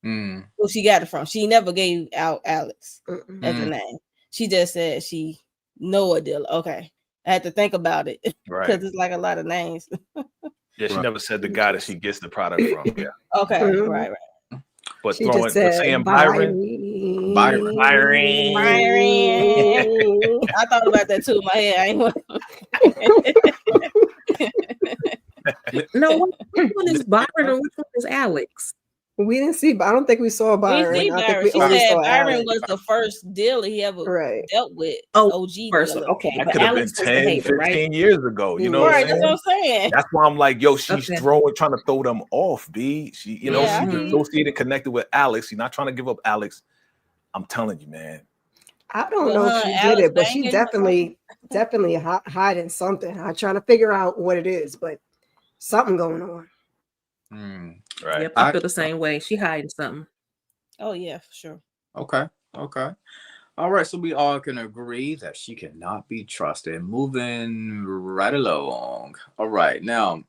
Who she got it from? She never gave out Alex as a name. She just said she know a dealer. Okay, I had to think about it because it's like a lot of names. Yeah, she never said the guy that she gets the product from. Yeah. Okay, right. But saying Byron. I thought about that too in my head. No, which one is Byron and which one is Alex? We didn't see. I don't think we saw Byron. We she said Byron was the first dealer he ever dealt with. OG person. Okay, that could have been 10, 15 years ago. You know, right? That's what I'm saying. That's why I'm like, yo, she's trying to throw them off. B, she's associated, connected with Alex. She's not trying to give up Alex. I'm telling you, man. I don't know if she did it, but she definitely hiding something. I'm trying to figure out what it is, but something going on. Right. Yep, I feel the same way. She hiding something. Oh yeah, for sure. Okay. All right, so we all can agree that she cannot be trusted. Moving right along. All right, now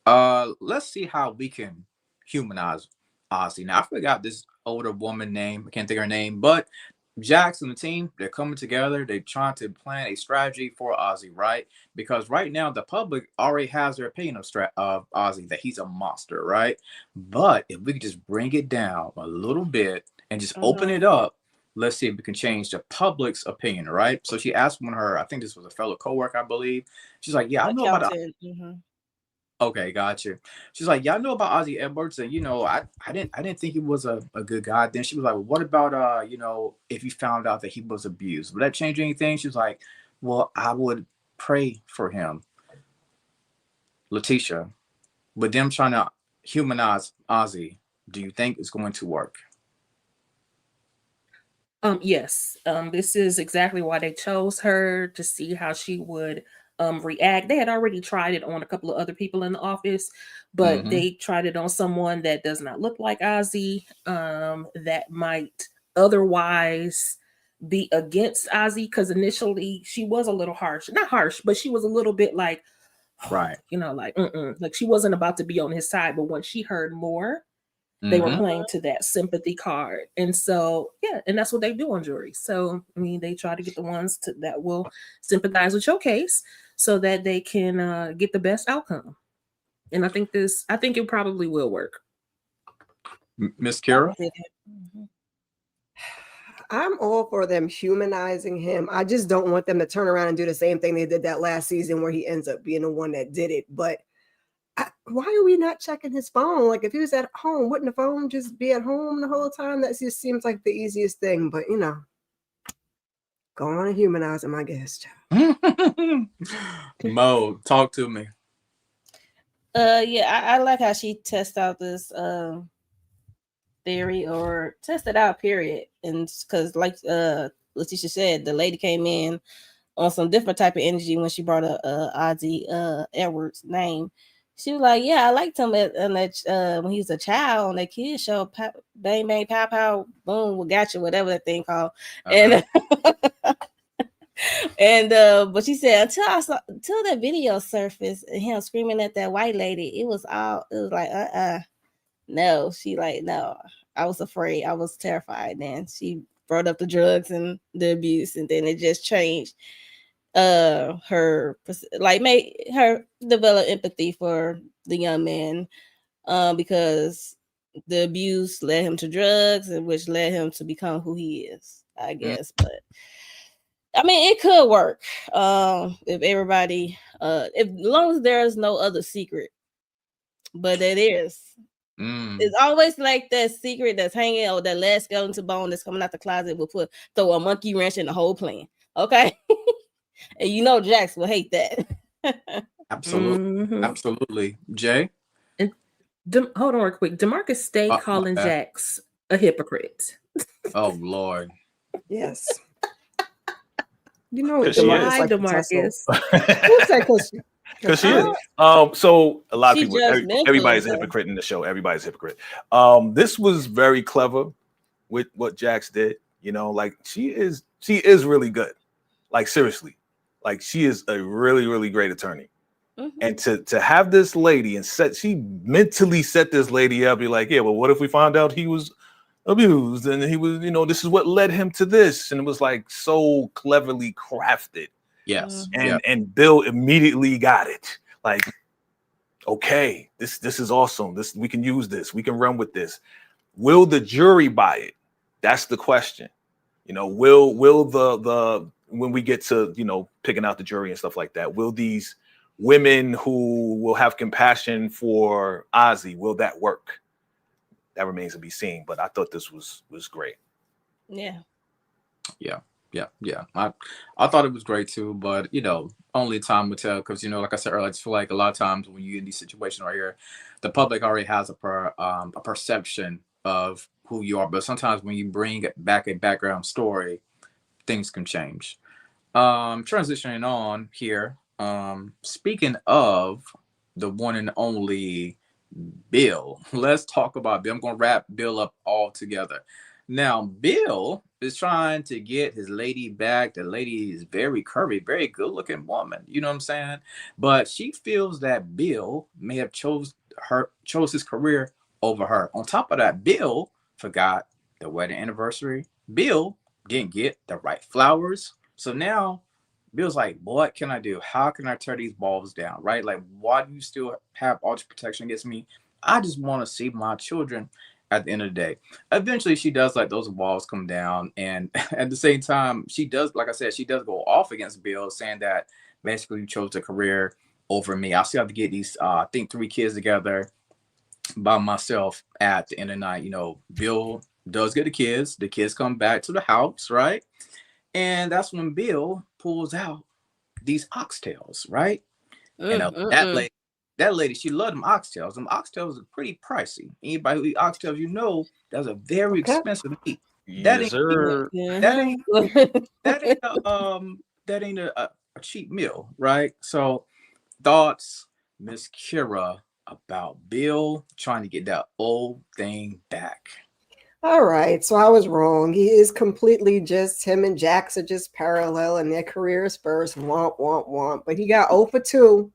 let's see how we can humanize Ozzy. Now I forgot this older woman name. I can't think of her name, but Jax and the team, they're coming together. They're trying to plan a strategy for Ozzy, right? Because right now the public already has their opinion of Ozzy, that he's a monster, right? But if we could just bring it down a little bit and just open it up, let's see if we can change the public's opinion, right? So she asked one of her, I think this was a fellow coworker, I believe. She's like, yeah, I know about Okay, gotcha. She's like, yeah, I know about Ozzy Edwards, and I didn't think he was a good guy. Then she was like, well, what about if you found out that he was abused, would that change anything? She was like, well, I would pray for him. Letitia, with them trying to humanize Ozzy, do you think it's going to work? Yes. This is exactly why they chose her, to see how she would react. They had already tried it on a couple of other people in the office, but they tried it on someone that does not look like Ozzy, that might otherwise be against Ozzy, because initially she was a little harsh. Not harsh, but she was a little bit like, Right. you know, like she wasn't about to be on his side. But when she heard more, they were playing to that sympathy card. And so, yeah, and that's what they do on jury. So, I mean, they try to get the ones that will sympathize with your case so that they can get the best outcome. And I think it probably will work. Miss Kira? I'm all for them humanizing him. I just don't want them to turn around and do the same thing they did that last season where he ends up being the one that did it. But why are we not checking his phone? Like, if he was at home, wouldn't the phone just be at home the whole time? That just seems like the easiest thing. But, you know, go on and humanize him, I guess. Mo, talk to me. Yeah, I like how she tests out this theory, or test it out, period. And because, like Letitia said, the lady came in on some different type of energy when she brought up Ozzy Edwards' name. She was like, "Yeah, I liked him when he was a child on that kids show, Bang Bang Pow Pow Boom, we got you, whatever that thing called." And but she said until that video surfaced, him screaming at that white lady, it was like no. She like, no, I was afraid, I was terrified. Then she brought up the drugs and the abuse, and then it just changed her, like, made her develop empathy for the young man, because the abuse led him to drugs, and which led him to become who he is, I guess. But I mean, it could work if everybody, as long as there is no other secret. But it is. It's always like that secret that's hanging, or that last skeleton bone that's coming out the closet will throw a monkey wrench in the whole plan. Okay. And you know Jax will hate that. Absolutely. Absolutely. Jay? And hold on real quick. DeMarcus stay calling Jax a hypocrite. Oh, Lord. Yes. You know what DeMarcus, like DeMarcus. Who said because she is. So a lot of people, everybody's a hypocrite in the show. Everybody's a hypocrite. This was very clever with what Jax did. You know, like she is really good. Like, seriously, like she is a really, really great attorney. And to have this lady and she mentally set this lady up, be like, yeah, well, what if we found out he was abused and he was, you know, this is what led him to this, and it was like so cleverly crafted. Yes. And Bill immediately got it. Like, okay, this is awesome. This, we can use this. We can run with this. Will the jury buy it? That's the question. You know, will the when we get to, you know, picking out the jury and stuff like that, will these women who will have compassion for Ozzy, will that work? That remains to be seen. But I thought this was great. Yeah. I thought it was great too, but you know, only time will tell. Because, you know, like I said earlier, I just feel like a lot of times when you're in these situations right here, the public already has a perception of who you are. But sometimes when you bring back a background story, things can change. Transitioning on here. Speaking of the one and only Bill, let's talk about Bill. I'm going to wrap Bill up all together. Now, Bill is trying to get his lady back. The lady is very curvy, very good looking woman. You know what I'm saying? But she feels that Bill may have chose his career over her. On top of that, Bill forgot the wedding anniversary. Bill didn't get the right flowers. So now Bill's like, what can I do? How can I tear these balls down? Right? Like, why do you still have all this protection against me? I just want to see my children at the end of the day. Eventually, she does let those walls come down. And at the same time, she does, like I said, she does go off against Bill, saying that basically you chose a career over me. I still have to get these, I think, 3 kids together by myself at the end of the night. You know, Bill does get the kids. The kids come back to the house, right? And that's when Bill pulls out these oxtails, right? And that that lady, she loved them oxtails. Them oxtails are pretty pricey. Anybody who eat oxtails, you know that's a very expensive meat. That Yes, ain't sir. that ain't a cheap meal, right? So thoughts, Miss Kira, about Bill trying to get that old thing back. All right, so I was wrong. He is completely just him and Jax are just parallel in their careers first. Womp, womp, womp. But he got 0 for 2.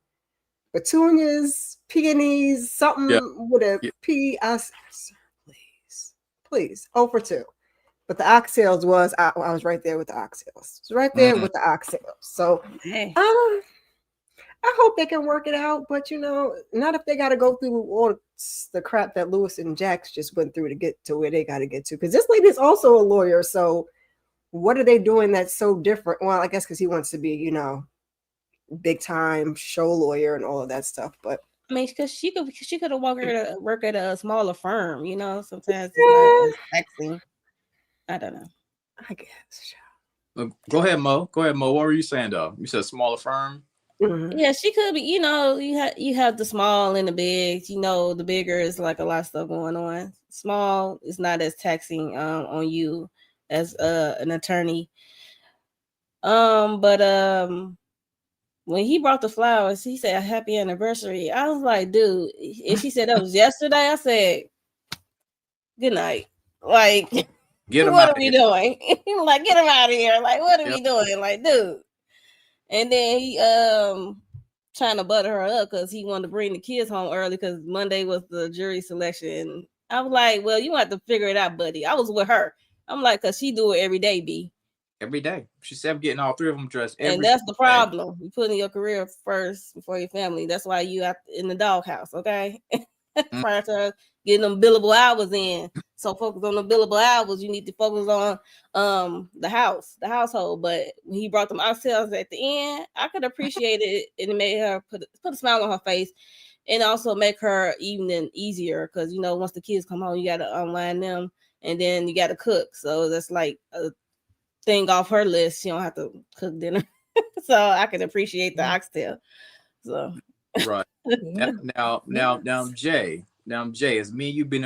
Petunias, peonies, something Yeah. with a Yeah. P. Please, 0 for 2. But the oxtails was, I was right there with the oxtails. It was right there with the oxtails. So, I hope they can work it out, but not if they got to go through all the crap that Lewis and Jax just went through to get to where they got to get to. Because this lady is also a lawyer, so what are they doing that's so different? Well, I guess because he wants to be, big time show lawyer and all of that stuff. But I mean, because she could have work at a smaller firm. Sometimes it's not as taxing. I don't know. I guess. Go ahead, Mo. What were you saying though? You said smaller firm. Mm-hmm. Yeah, she could be. You have the small and the big. The bigger is like a lot of stuff going on. Small is not as taxing on you as an attorney. But when he brought the flowers, he said happy anniversary. I was like, dude, if she said that was yesterday, I said good night. Like, what are we doing? Like, get him out of here. Like, what are we doing? Like, dude. And then he trying to butter her up because he wanted to bring the kids home early because Monday was the jury selection. I was like, well, you have to figure it out, buddy. I was with her. I'm like, because she do it every day, B. Every day. She said getting all 3 of them dressed every day. And that's the problem. You putting your career first before your family. That's why you out in the doghouse, okay? Prior to getting them billable hours in. So focus on the billable hours. You need to focus on the household. But when he brought them ourselves at the end, I could appreciate it. And it made her put a smile on her face and also make her evening easier. Because, once the kids come home, you got to unwind them and then you got to cook. So that's like a thing off her list. She don't have to cook dinner. So I can appreciate the oxtail. So right. Now, Jay, as me and you being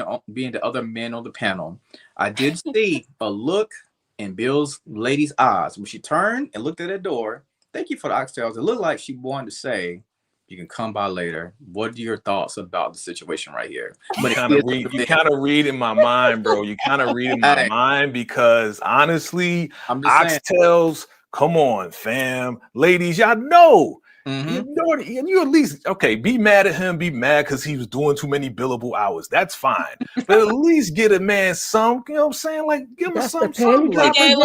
the other men on the panel, I did see a look in Bill's lady's eyes when she turned and looked at the door. Thank you for the oxtails. It looked like she wanted to say, "You can come by later." What are your thoughts about the situation right here? You kind of read in my mind, bro. You kind of read in my mind because honestly, oxtails. Come on, fam, ladies, y'all know. You know it, and you at least be mad at him, be mad because he was doing too many billable hours. That's fine, but at least get a man some. You know what I'm saying? Like give him something. Like, get to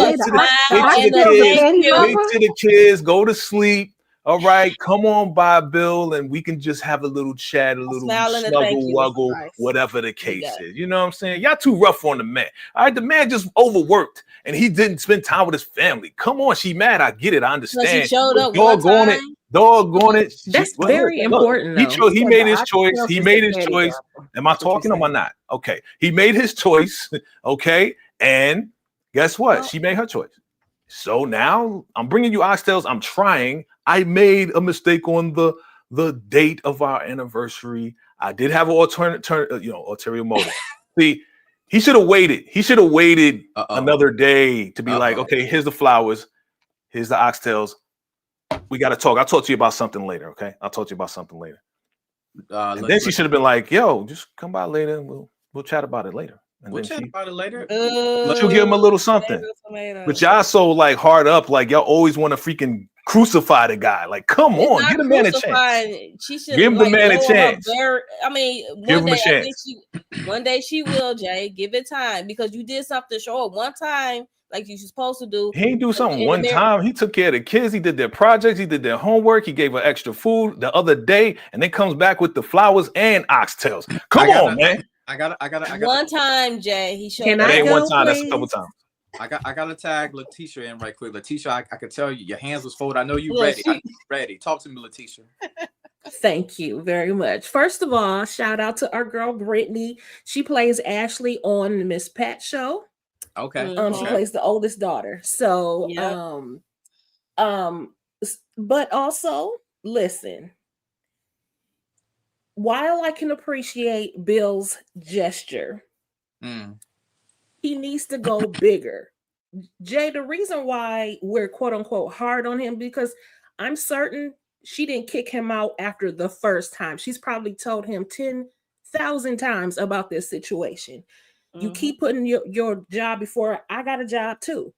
the kids, go to sleep. All right, come on by, Bill, and we can just have a little chat, a little snuggle, wuggle, whatever the case is. You know what I'm saying? Y'all too rough on the man. All right, the man just overworked, and he didn't spend time with his family. Come on, she mad. I get it. I understand. She showed up Doggone it. That's very important. He made his choice. He made his choice. Am I talking or am I not? Okay. He made his choice. Okay. And guess what? She made her choice. So now I'm bringing you oxtails. I'm trying. I made a mistake on the date of our anniversary. I did have an ulterior motive. See, he should have waited. He should have waited another day to be like, okay, here's the flowers. Here's the oxtails. We got to talk. I'll talk to you about something later. Okay. I'll talk to you about something later. And then she should have been like, yo, just come by later and we'll chat about it later. And we'll chat about it later. She'll give him a little something. But y'all so like hard up, like y'all always want to freaking crucify the guy. Like, come on, give the man a chance. Give him the man a chance. Give him a chance. One day she will, Jay. Give it time because you did something short one time, like you're supposed to do. He ain't do something one time. He took care of the kids. He did their projects. He did their homework. He gave her extra food the other day, and then comes back with the flowers and oxtails. Come on, man. I got one time, Jay. He showed. It ain't one time. That's a couple times. I got to tag Letitia in right quick. Letitia, I could tell you your hands was folded. I know you ready. Ready. Talk to me, Letitia. Thank you very much. First of all, shout out to our girl Brittany. She plays Ashley on the Miss Pat show. Okay. She plays the oldest daughter. So but also listen. while I can appreciate Bill's gesture, he needs to go bigger. Jay, the reason why we're quote unquote hard on him, because I'm certain she didn't kick him out after the first time. She's probably told him 10,000 times about this situation. You keep putting your job before I got a job too.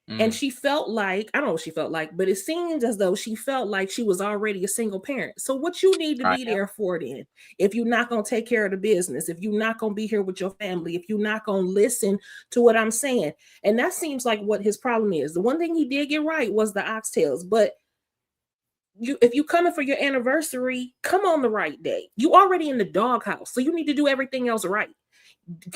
And she felt like, I don't know what she felt like, but it seems as though she felt like she was already a single parent. So what you need to be there for then, if you're not going to take care of the business, if you're not going to be here with your family, if you're not going to listen to what I'm saying. And that seems like what his problem is. The one thing he did get right was the oxtails, but if you coming for your anniversary, come on the right day. You already in the doghouse, so you need to do everything else right.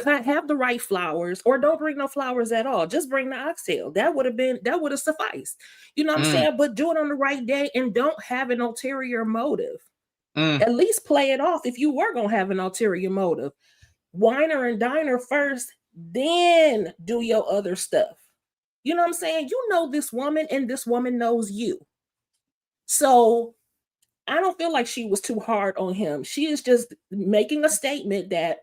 Have the right flowers, or don't bring no flowers at all. Just bring the oxtail. That would have sufficed. You know what I'm saying? But do it on the right day and don't have an ulterior motive. At least play it off if you were gonna have an ulterior motive. Wine her and dine her first, then do your other stuff. You know what I'm saying? You know this woman, and this woman knows you. So I don't feel like she was too hard on him. She is just making a statement that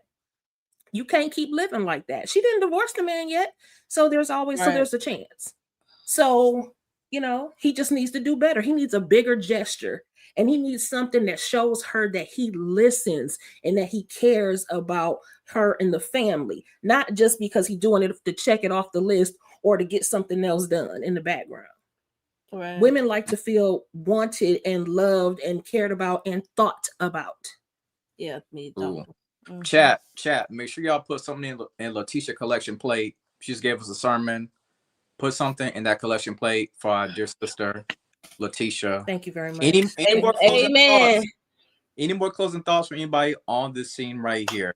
you can't keep living like that. She didn't divorce the man yet. So there's always, so there's a chance. So, you know, he just needs to do better. He needs a bigger gesture, and he needs something that shows her that he listens and that he cares about her and the family, not just because he's doing it to check it off the list or to get something else done in the background. Right. Women like to feel wanted and loved and cared about and thought about. Yeah, me too. Chat. Make sure y'all put something in Letitia collection plate. She just gave us a sermon. Put something in that collection plate for our dear sister, Letitia. Thank you very much. Any more closing thoughts from anybody on this scene right here?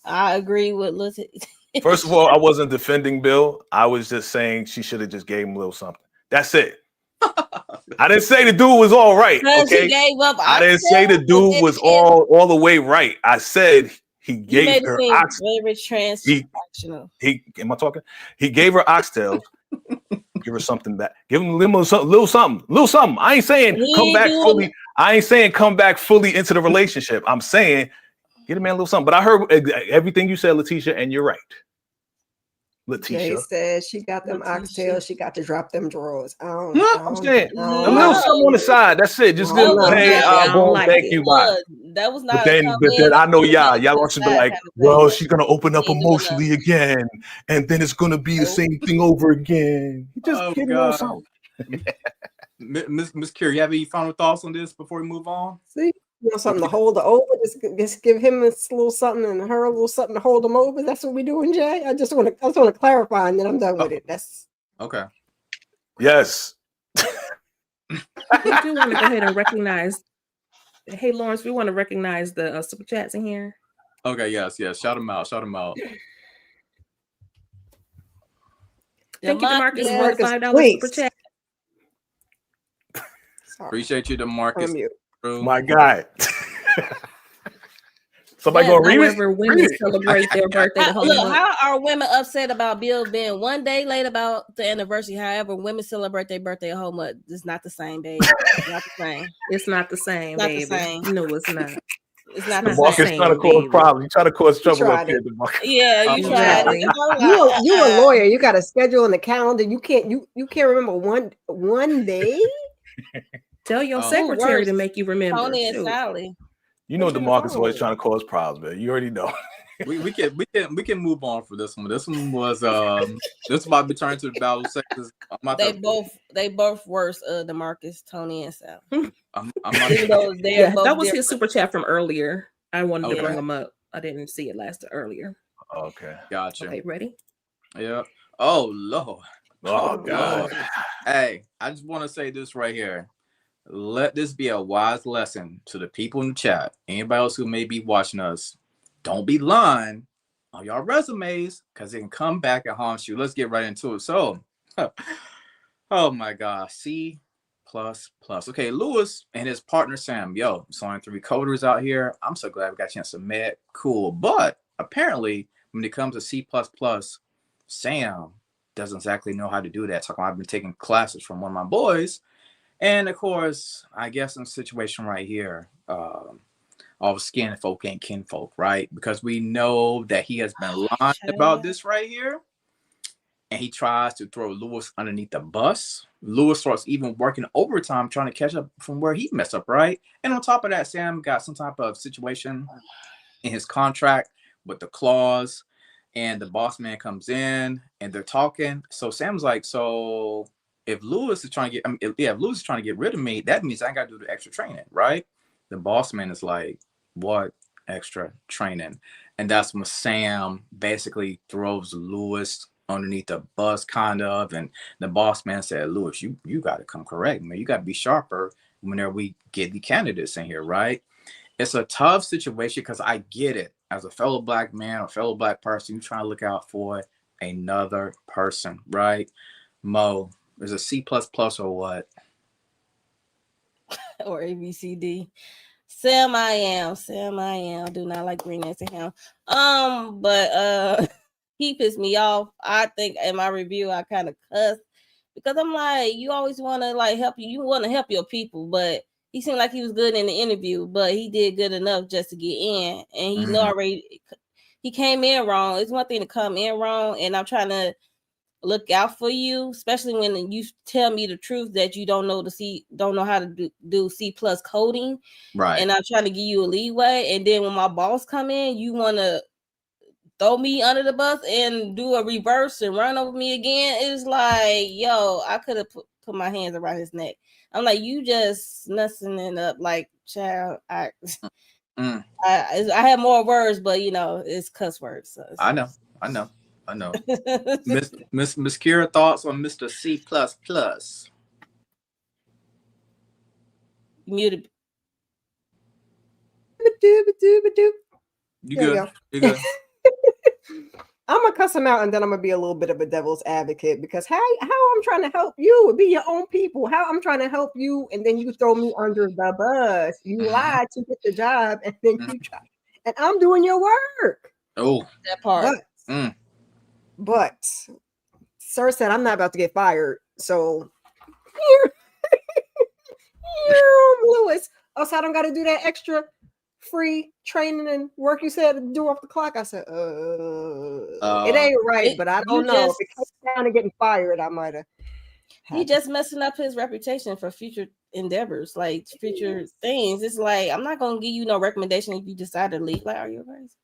I agree with Letitia. First of all, I wasn't defending Bill. I was just saying she should have just gave him a little something. That's it. I didn't say the dude was all right. Okay, I didn't say the dude was all the way right. I said he gave her oxtails. Am I talking? He gave her oxtails. Give her something back. Give him a little something. I ain't saying come back fully. I ain't saying come back fully into the relationship. I'm saying get a man a little something. But I heard everything you said, Letitia, and you're right. Letitia said she got them oxtails. She got to drop them drawers. I'm saying a little something on the side. That's it. Just good. Hey, thank you. Bye. That was not. But then I know y'all want to be like, well, she's gonna open up emotionally again, and then it's gonna be the same thing over again. Just kidding on something. Miss Curie, you have any final thoughts on this before we move on? See. You know, something to hold her over. Just give him a little something and her a little something to hold him over. That's what we're doing, Jay. I just want to clarify, and then I'm done with it. That's okay. Yes. We do want to go ahead and recognize. Hey, Lawrence, we want to recognize the super chats in here. Okay. Yes. Shout them out. Thank you, Demarcus, for the $5 super chat. Appreciate you, Demarcus. My God. Somebody gonna read it? Women celebrate their birthday. How are women upset about Bill being one day late about the anniversary? However, women celebrate their birthday a whole month. It's not the same, baby. It's not the same. It's not the same, baby. No, it's not. It's not the same. Trying to cause problems. You try to cause trouble up here, Yeah, you tried it. You a lawyer. You got a schedule in the calendar. You can't remember one day. Tell your secretary to make you remember. Toni and Sally. You know DeMarcus always trying to cause problems, man. You already know. we can move on for this one. This one was this about to be turned to the battle sectors. They both worse, DeMarcus, Toni and Sally. That was his super chat from earlier. I wanted to bring him up. I didn't see it earlier. Okay. Gotcha. Okay, ready? Yeah. Oh Lord. Oh God. Hey, I just want to say this right here. Let this be a wise lesson to the people in the chat. Anybody else who may be watching us, don't be lying on your resumes because it can come back and haunt you. Let's get right into it. So, oh my God, C++. Okay, Lewis and his partner Sam. Yo, it's only 3 coders out here. I'm so glad we got a chance to meet. Cool. But apparently, when it comes to C++, Sam doesn't exactly know how to do that. I've been taking classes from one of my boys. And of course, I guess in the situation right here, of skin folk and kinfolk, right? Because we know that he has been lying about this right here. And he tries to throw Lewis underneath the bus. Lewis starts even working overtime trying to catch up from where he messed up, right? And on top of that, Sam got some type of situation in his contract with the clause, and the boss man comes in and they're talking. So Sam's like, so if Lewis is trying to get, if Lewis is trying to get rid of me, that means I got to do the extra training, right? The boss man is like, what extra training? And that's when Sam basically throws Lewis underneath the bus, kind of, and the boss man said, Lewis, you got to come correct, man. You got to be sharper whenever we get the candidates in here, right? It's a tough situation because I get it. As a fellow black man or fellow black person, you're trying to look out for another person, right? Mo, is it C++ or what? Or ABCD. Sam, I am. Do not like green eggs and ham. But he pissed me off. I think in my review I kind of cussed because I'm like, you always want to like help you want to help your people, but he seemed like he was good in the interview, but he did good enough just to get in, and he know already he came in wrong. It's one thing to come in wrong, and I'm trying to look out for you, especially when you tell me the truth that you don't know how to do C+ coding, right? And I'm trying to give you a leeway, and then when my boss come in, you want to throw me under the bus and do a reverse and run over me again. It's like, yo, I could have put my hands around his neck. I'm like, you just messing it up, like, child. I have more words, but you know, it's cuss words. So I know. Miss Kira, thoughts on Mr. C++? Muted. You good? You good? I'm gonna cuss him out, and then I'm gonna be a little bit of a devil's advocate, because how I'm trying to help you would be your own people. How I'm trying to help you, and then you throw me under the bus. You lied to get the job, and then you try, and I'm doing your work. Oh, that part. But sir said I'm not about to get fired, so Lewis. So I don't got to do that extra free training and work you said to do off the clock. I said, it ain't right, but I don't know. If it comes down to getting fired, I might have. He just messing up his reputation for future endeavors, like future things. It's like, I'm not gonna give you no recommendation if you decide to leave. Like, are you crazy?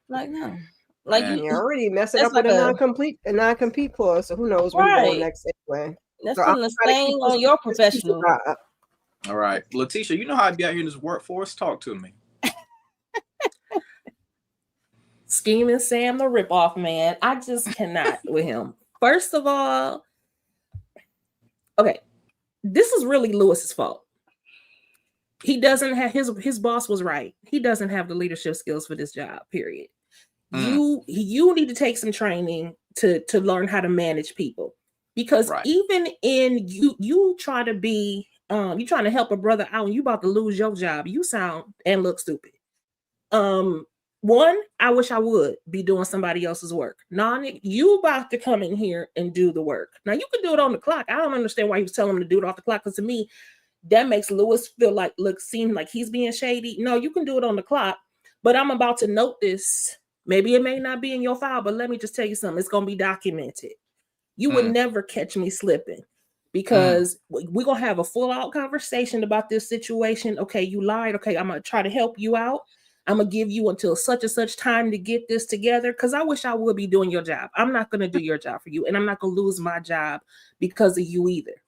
Like, no. Like, you already messed it up with a non-compete clause, so who knows where you're going next anyway. That's putting a stain on your professional. All right, Letitia, you know how I be out here in this workforce. Talk to me. Scheming Sam the ripoff, man. I just cannot with him. First of all, okay, this is really Lewis's fault. He doesn't have his boss was right. He doesn't have the leadership skills for this job, period. You need to take some training to learn how to manage people, because even in you try to be you trying to help a brother out and you about to lose your job, you sound and look stupid. One, I wish I would be doing somebody else's work. Nah, Nick, you about to come in here and do the work. Now you can do it on the clock. I don't understand why he was telling him to do it off the clock, because to me that makes Lewis seem like he's being shady. No, you can do it on the clock, but I'm about to note this. Maybe it may not be in your file, but let me just tell you something. It's going to be documented. You would never catch me slipping, because we're going to have a full out conversation about this situation. Okay, you lied. Okay, I'm going to try to help you out. I'm going to give you until such and such time to get this together, because I wish I would be doing your job. I'm not going to do your job for you, and I'm not going to lose my job because of you either.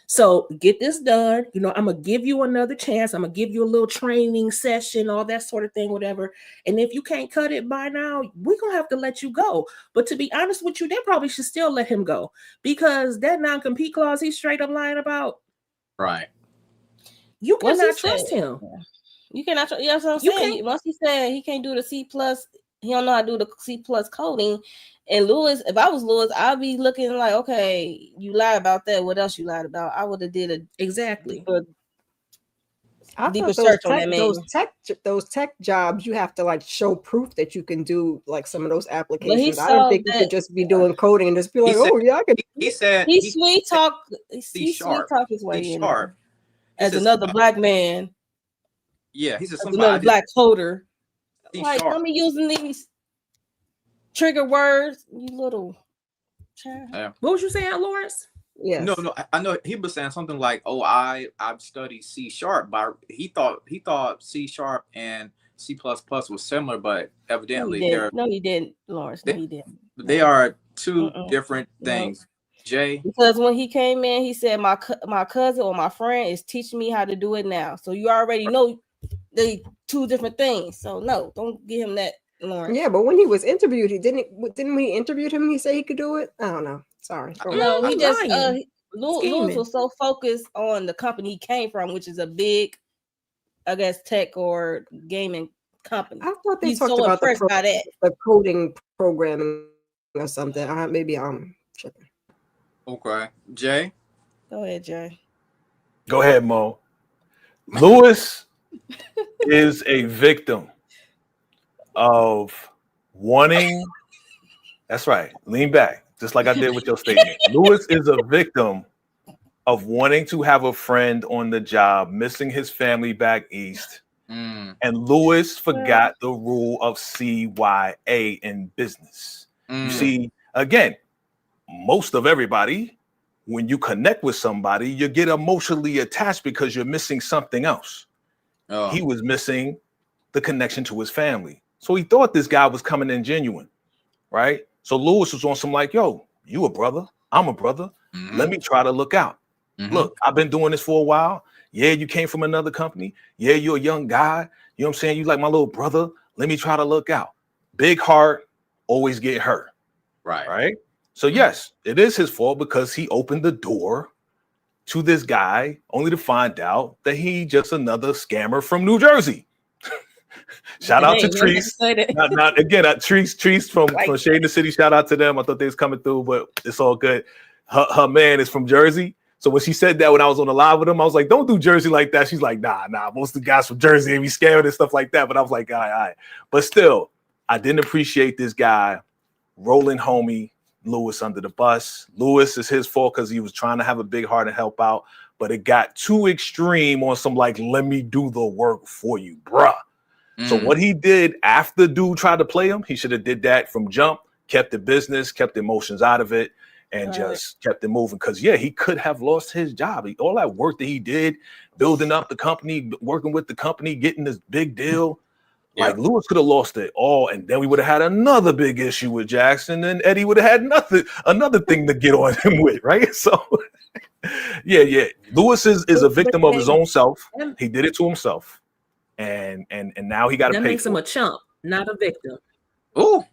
So get this done. You know, I'm going to give you another chance. I'm going to give you a little training session, all that sort of thing, whatever. And if you can't cut it by now, we're going to have to let you go. But to be honest with you, they probably should still let him go, because that non-compete clause he's straight up lying about. Right. You cannot trust him. You cannot trust. Yeah, that's what I'm saying. Once he said he can't do the C+, he don't know how to do the C+ coding. And Lewis, if I was Lewis, I'd be looking like, okay, you lied about that. What else you lied about? I would have did a deeper search on that man. Those tech jobs, you have to like show proof that you can do like some of those applications. I don't think you could just be doing coding and just be like, I can. He said he sweet talk his way in. As another black man. Yeah, he said That's something another about black coder. C Like, sharp. don't be using these trigger words, you little child. Yeah. What was you saying, Lawrence? Yes. No, I know he was saying something like, "Oh, I've studied C sharp," but he thought C sharp and C++ was similar, but evidently No, he didn't, Lawrence. No, he didn't. they are two different No. things. Jay, Because when he came in, he said, my cousin or my friend is teaching me how to do it now. So you already know they two different things. So no, don't give him that, Lawrence. Yeah, but when he was interviewed, didn't we interviewed him? He said he could do it. I don't know. Sorry. No, he just Lewis Scheming. was so focused on the company he came from, which is a big, I guess, tech or gaming company. I thought they He's talked so about impressed by that. the coding programming or something. Maybe I'm tripping. okay, Jay. Go ahead, Jay. Go ahead, Mo. Lewis is a victim of wanting. That's right. Lean back, just like I did with your statement. Lewis is a victim of wanting to have a friend on the job, missing his family back east. And Lewis forgot the rule of CYA in business. You see, again, most of everybody, when you connect with somebody, you get emotionally attached because you're missing something else. He was missing the connection to his family. So he thought this guy was coming in genuine, right? So Lewis was on some like, yo, you a brother, I'm a brother. Let me try to look out. Look, I've been doing this for a while. Yeah, you came from another company. Yeah, you're a young guy. You know what I'm saying? You like my little brother. Let me try to look out. Big heart, always get hurt. Right? So yes, it is his fault because he opened the door to this guy only to find out that he just another scammer from New Jersey. Shout out to Triste. Not again, Triste from Shade in the City. Shout out to them. I thought they was coming through, but it's all good. Her man is from Jersey. So when she said that when I was on the live with him, I was like, don't do Jersey like that. She's like, nah. Most of the guys from Jersey and be scared and stuff like that. But I was like, all right. But still, I didn't appreciate this guy rolling homie Lewis under the bus. Lewis is his fault because he was trying to have a big heart and help out. But it got too extreme on some like, let me do the work for you, bruh. So what he did after dude tried to play him, he should have did that from jump, kept the business, kept the emotions out of it, and just kept it moving. Because, yeah, he could have lost his job. All that work that he did, building up the company, working with the company, getting this big deal. Like, Lewis could have lost it all, and then we would have had another big issue with Jackson, and Eddie would have had another thing to get on him with, right? So, yeah. Lewis is a victim of his own self. He did it to himself. And now he got to pay. That makes him a chump, not a victim. Oh,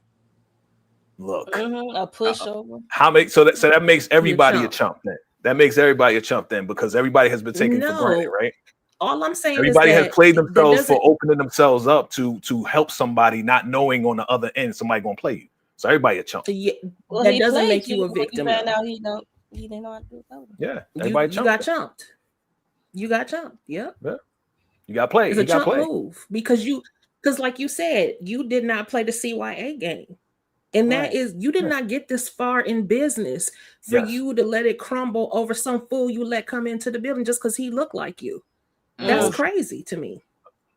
look, a pushover. So that makes everybody a chump then. That makes everybody a chump then because everybody has been taken for granted, right? All I'm saying everybody is has played themselves for opening themselves up to help somebody, not knowing on the other end somebody gonna play you. So everybody a chump. Yeah, that doesn't make you a victim. You found out he didn't know how to do it. Yeah, everybody you got chumped. You got chumped. Yep. Yeah. You got played. It's a chump move because like you said, you did not play the CYA game. And that is, you did not get this far in business for you to let it crumble over some fool you let come into the building just because he looked like you. That's crazy to me.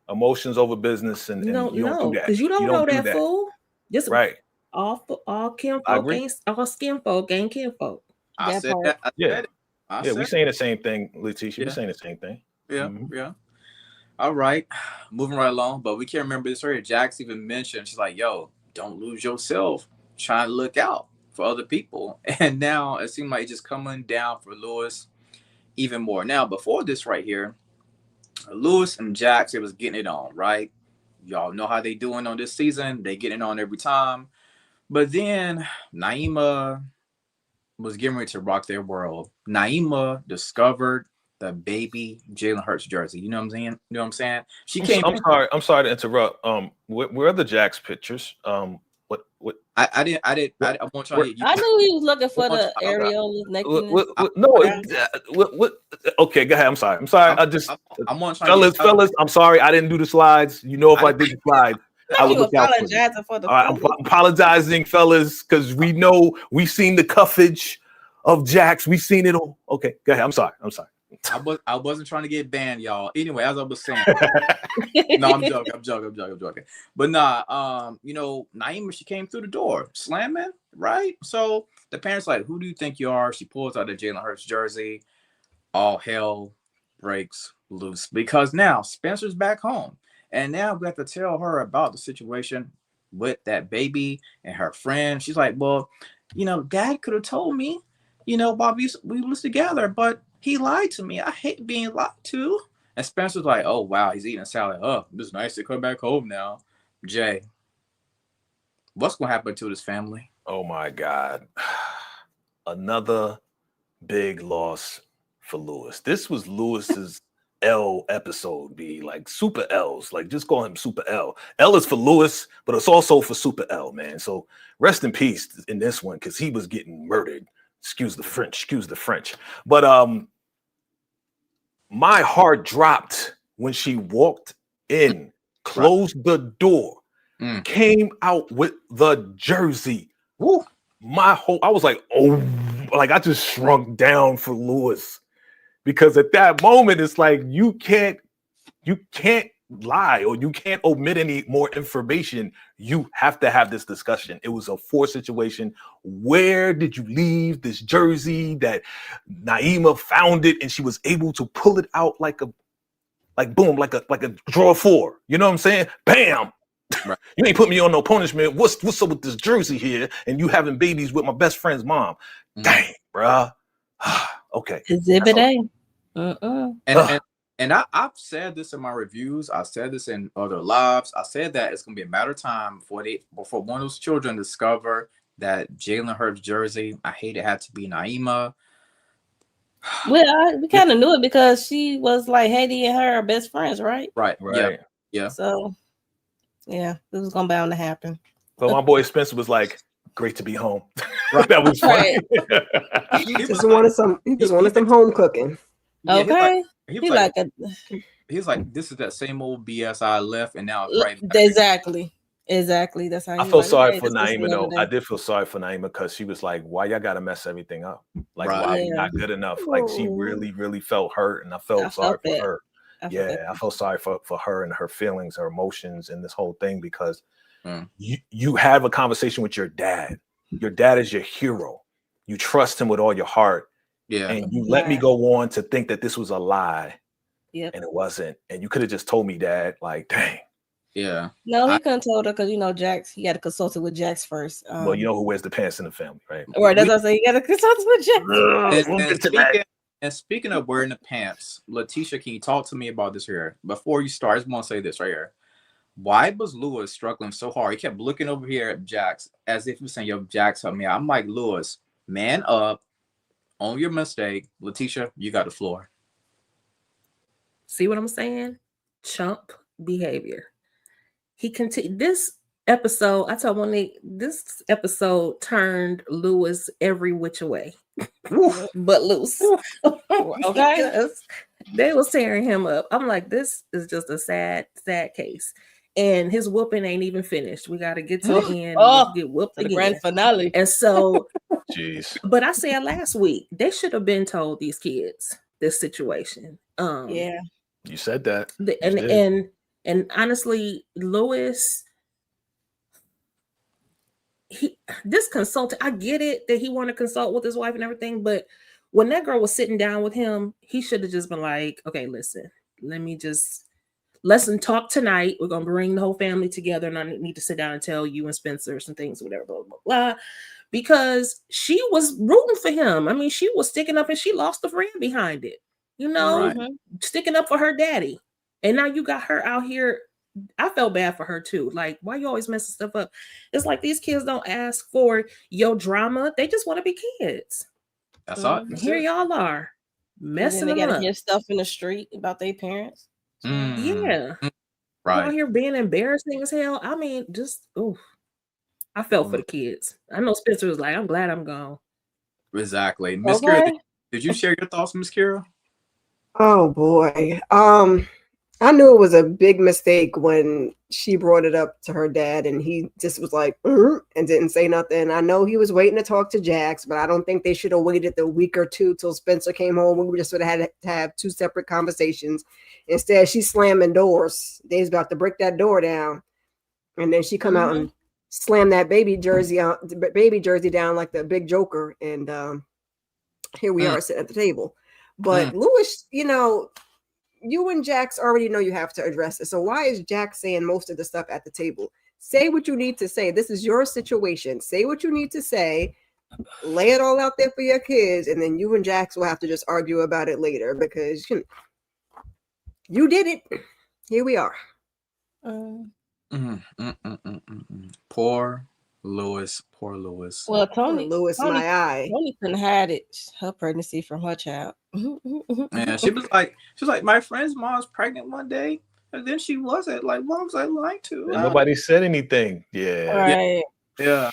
Emotions over business, and you don't do that because you don't know that fool. Just right. All kinfolk ain't all skin folk ain't kinfolk. I said that. We saying the same thing, Letitia. We saying the same thing. Yeah. All right, moving right along, but we can't remember this earlier. Jax even mentioned, she's like, yo, don't lose yourself trying to look out for other people. And now it seems like it's just coming down for Lewis even more. Now, before this right here, Lewis and Jax, it was getting it on, right? Y'all know how they doing on this season. They getting it on every time. But then Naima was getting ready to rock their world. Naima discovered the baby Jalen Hurts jersey. You know what I'm saying? You know what I'm saying? She came. I'm sorry to interrupt. Where are the Jax pictures? What? I didn't. I want y'all. I knew he was looking for the areolas nakedness. Okay, go ahead. I'm sorry. I'm fellas. I'm sorry. I didn't do the slides. You know, if I did the slides, I would look out for you. I'm apologizing, fellas, because we've seen the cuffage of Jax. We've seen it all. Okay, go ahead. I'm sorry. I wasn't trying to get banned, y'all. Anyway, as I was saying, no, I'm joking. But nah, you know, Naima, she came through the door slamming, right? So the parents like, who do you think you are? She pulls out the Jalen Hurts jersey. All hell breaks loose because now Spencer's back home, and now we have to tell her about the situation with that baby and her friend. She's like, well, you know, Dad could have told me, you know, while we was together, but he lied to me. I hate being lied to. And Spencer's like, oh wow, he's eating a salad. Oh, it's nice to come back home now. Jay, what's gonna happen to this family? Oh my God. Another big loss for Lewis. This was Lewis's L episode, be like super L's. Like just call him Super L. L is for Lewis, but it's also for Super L, man. So rest in peace in this one, because he was getting murdered. Excuse the French. But my heart dropped when she walked in, closed the door, came out with the jersey. Woo. I was like, oh, like I just shrunk down for Lewis, because at that moment it's like you can't lie or you can't omit any more information. You have to have this discussion. It was a forced situation. Where did you leave this jersey that Naima found it and she was able to pull it out like a drawer four? You know what I'm saying? Bam. Right. You ain't put me on no punishment. What's up with this jersey here? And you having babies with my best friend's mom. Dang, bruh. Okay. Exhibit A. And I've said this in my reviews. I said this in other lives. I said that it's gonna be a matter of time before one of those children discover that Jalen Hurts jersey. I hate it had to be Naima. Well, we kind of knew it because she was like Haiti and her are best friends, right? Right. Yeah. So, yeah, this was gonna bound to happen. So my boy Spencer was like, "Great to be home." Right. That was funny. He just wanted some home cooking. Okay. He's like, this is that same old BS I left, and now it's right. Exactly. That's how I feel sorry for Naima though. I did feel sorry for Naima because she was like, "Why y'all gotta mess everything up? Like, why we not good enough?" Like, she really felt hurt, and I felt sorry for her. I felt sorry for her and her feelings, her emotions, and this whole thing, because you have a conversation with your dad. Your dad is your hero. You trust him with all your heart. Yeah. And you let me go on to think that this was a lie. Yep. And it wasn't. And you could have just told me, Dad, like, dang. Yeah. No, he couldn't told her because, you know, Jax, he had to consult it with Jax first. Well, you know who wears the pants in the family, right? Right, that's what I say. You got to consult it with Jax. And speaking of wearing the pants, Letitia, can you talk to me about this here? Before you start, I just want to say this right here. Why was Lewis struggling so hard? He kept looking over here at Jax as if he was saying, yo, Jax, help me out. I'm like, Lewis, man up. Own your mistake. Letitia, you got the floor. See what I'm saying? Chump behavior. He continued this episode. I told this episode turned Lewis every which way, but loose. Okay, they was tearing him up. I'm like, this is just a sad case. And his whooping ain't even finished. We got to get to the end. Get whooped again. The grand finale. And so, jeez. But I said last week they should have been told these kids this situation. Yeah, you said that. And honestly, Lewis, this consultant, I get it that he wanted to consult with his wife and everything, but when that girl was sitting down with him, he should have just been like, okay, listen, let's talk tonight. We're going to bring the whole family together, and I need to sit down and tell you and Spencer some things, whatever, blah, blah, blah. Because she was rooting for him. I mean, she was sticking up and she lost a friend behind it, you know, sticking up for her daddy. And now you got her out here. I felt bad for her too. Like, why you always messing stuff up? It's like these kids don't ask for your drama. They just want to be kids. That's all. Here y'all are messing them up. Hear stuff in the street about their parents. Yeah. Right. Out here being embarrassing as hell. I mean, just I felt for the kids. I know Spencer was like, I'm glad I'm gone. Exactly. Miss Kira, did you share your thoughts, Miss Kira? Oh boy. I knew it was a big mistake when she brought it up to her dad and he just was like, and didn't say nothing. I know he was waiting to talk to Jax, but I don't think they should have waited the week or two till Spencer came home. We just would have had to have two separate conversations. Instead, she's slamming doors. Dave's about to break that door down. And then she come out and slam that baby jersey down like the big Joker. And here we are sitting at the table. But Lewis, you know, you and Jax already know you have to address it. So why is Jax saying most of the stuff at the table? Say what you need to say. This is your situation. Say what you need to say. Lay it all out there for your kids, and then you and Jax will have to just argue about it later because you did it. Here we are. Poor Lewis. Poor Lewis. Well, Toni, my eye. Toni couldn't hide it, her pregnancy from her child. And she was like, my friend's mom's pregnant one day, and then she wasn't. Like, what was I lying to? And nobody said anything. Yeah. Right. Yeah.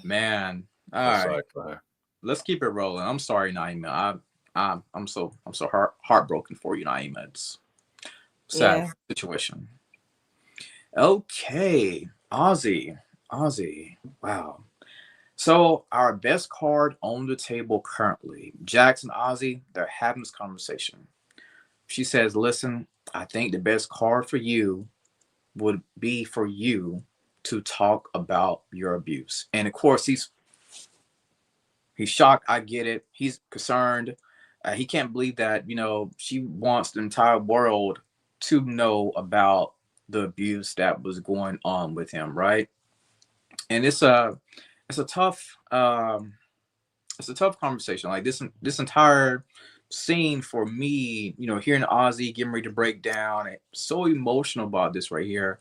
Man. All right. Sorry, Claire. Let's keep it rolling. I'm sorry, Naima. I'm so heartbroken for you, Naima. It's sad situation. Okay, Ozzy. Wow. So our best card on the table currently, Jax and Ozzy, they're having this conversation. She says, listen, I think the best card for you would be for you to talk about your abuse. And of course, he's shocked. I get it. He's concerned. He can't believe that, you know, she wants the entire world to know about the abuse that was going on with him, right? And it's a tough conversation. Like this entire scene for me, you know, hearing Ozzy getting ready to break down, and so emotional about this right here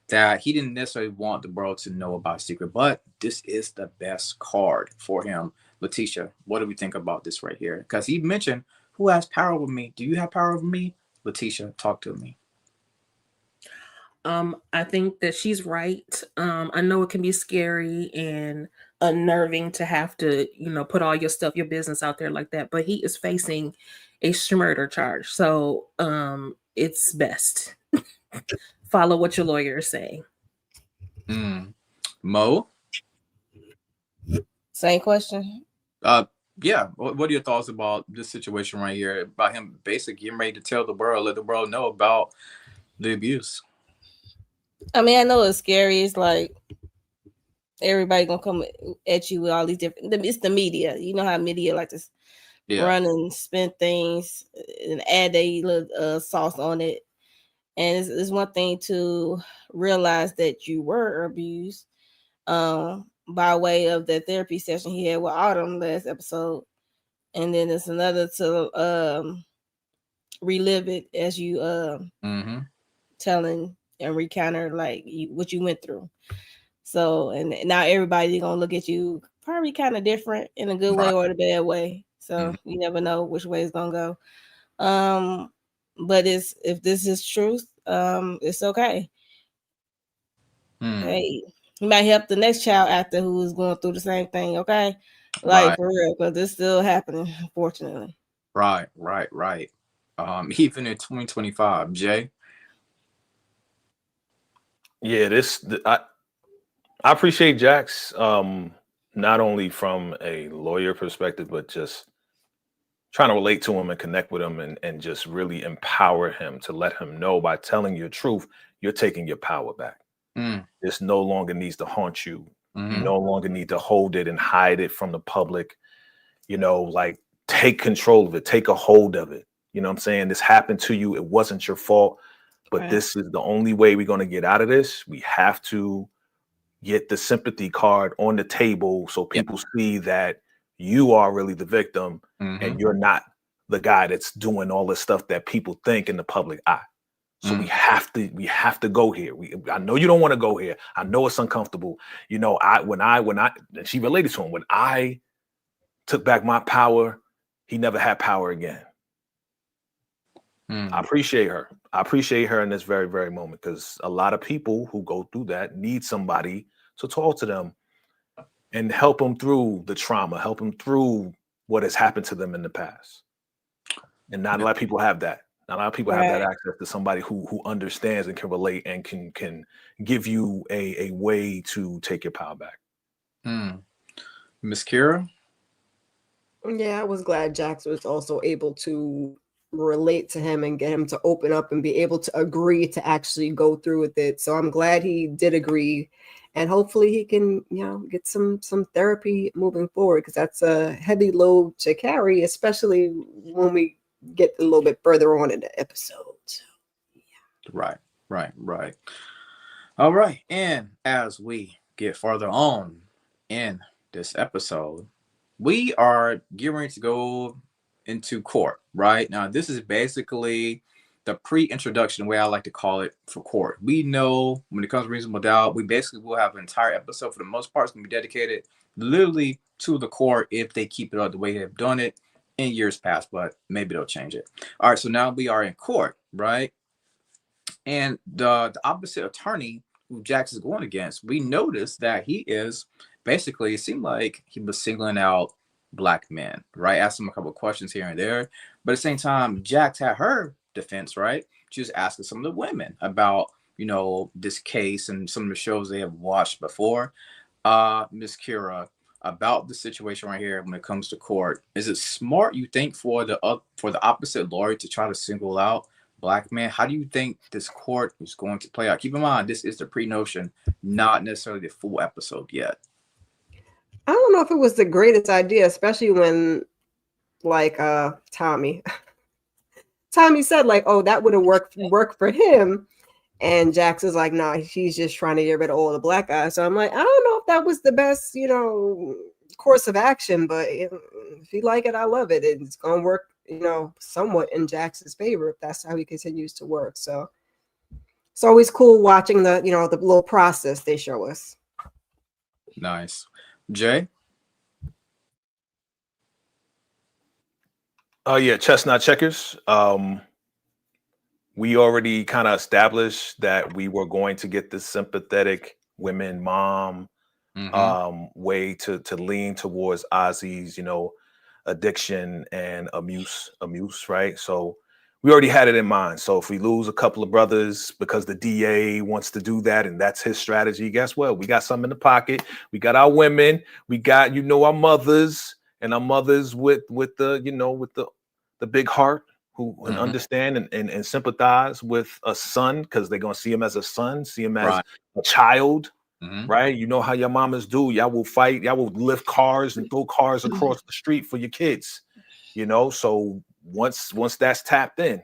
that he didn't necessarily want the world to know about secret, but this is the best card for him. Letitia, what do we think about this right here? Because he mentioned, who has power over me? Do you have power over me? Letitia, talk to me. I think that she's right. I know it can be scary and unnerving to have to, you know, put all your stuff, your business out there like that, but he is facing a murder charge. So it's best. Follow what your lawyer is saying. Mo? Same question. Yeah. What are your thoughts about this situation right here? About him basically getting ready to tell the world, let the world know about the abuse. I mean, I know it's scary. It's like everybody gonna come at you with all these different. It's the media. You know how media like to run and spin things and add a little sauce on it. And it's one thing to realize that you were abused by way of the therapy session he had with Autumn last episode. And then it's another to relive it as you telling and recounter like what you went through. So, and now everybody's gonna look at you probably kind of different in a good way or the bad way. So you never know which way it's gonna go. But if this is truth, it's okay. Hey, you might help the next child after who is going through the same thing. Okay, like for real, because it's still happening, unfortunately. Right. Even in 2025, Jay. Yeah, I appreciate Jax, not only from a lawyer perspective, but just trying to relate to him and connect with him and just really empower him to let him know by telling your truth, you're taking your power back. This no longer needs to haunt you. You no longer need to hold it and hide it from the public. You know, like take control of it, take a hold of it. You know what I'm saying? This happened to you. It wasn't your fault. But this is the only way we're going to get out of this. We have to get the sympathy card on the table so people see that you are really the victim and you're not the guy that's doing all the stuff that people think in the public eye. So we have to go here. I know you don't want to go here. I know it's uncomfortable. You know, when she related to him, when I took back my power, he never had power again. I appreciate her. I appreciate her in this very, very moment because a lot of people who go through that need somebody to talk to them and help them through the trauma, help them through what has happened to them in the past. And not a lot of people have that. Not a lot of people have that access to somebody who understands and can relate and can give you a way to take your power back. Miss Kira? Yeah, I was glad Jax was also able to relate to him and get him to open up and be able to agree to actually go through with it. So I'm glad he did agree, and hopefully he can, get some therapy moving forward, because that's a heavy load to carry, especially when we get a little bit further on in the episode. Right. All right. And as we get farther on in this episode, we are getting ready to go into court, right? Now, this is basically the pre-introduction, the way I like to call it, for court. We know when it comes to reasonable doubt, we basically will have an entire episode, for the most part, it's going to be dedicated literally to the court if they keep it up the way they've done it in years past, but maybe they'll change it. All right, so now we are in court, right? And the opposite attorney who Jax is going against, we noticed that he is basically, it seemed like he was singling out black men, right? Asked him a couple of questions here and there. But at the same time, Jax had her defense, right? She was asking some of the women about, this case and some of the shows they have watched before. Miss Kira, about the situation right here when it comes to court, is it smart, you think, for the opposite lawyer to try to single out black men? How do you think this court is going to play out? Keep in mind, this is the pre-notion, not necessarily the full episode yet. I don't know if it was the greatest idea, especially when, like, Tommy said, like, oh, that would have worked for him. And Jax is like, nah, she's just trying to get rid of all the black guys. So I'm like, I don't know if that was the best, course of action, but if you like it, I love it. It's going to work, somewhat in Jax's favor if that's how he continues to work. So it's always cool watching the little process they show us. Nice. Jay? Oh yeah, chestnut checkers. We already kind of established that we were going to get this sympathetic women mom way to lean towards Ozzy's, addiction and abuse, right? So we already had it in mind. So if we lose a couple of brothers because the DA wants to do that and that's his strategy, guess what? We got something in the pocket. We got our women. We got, our mothers, and our mothers with the big heart who understand and sympathize with a son, because they're going to see him as a son, see him as a child. Right? You know how your mamas do. Y'all will fight. Y'all will lift cars and throw cars across the street for your kids. So once that's tapped in,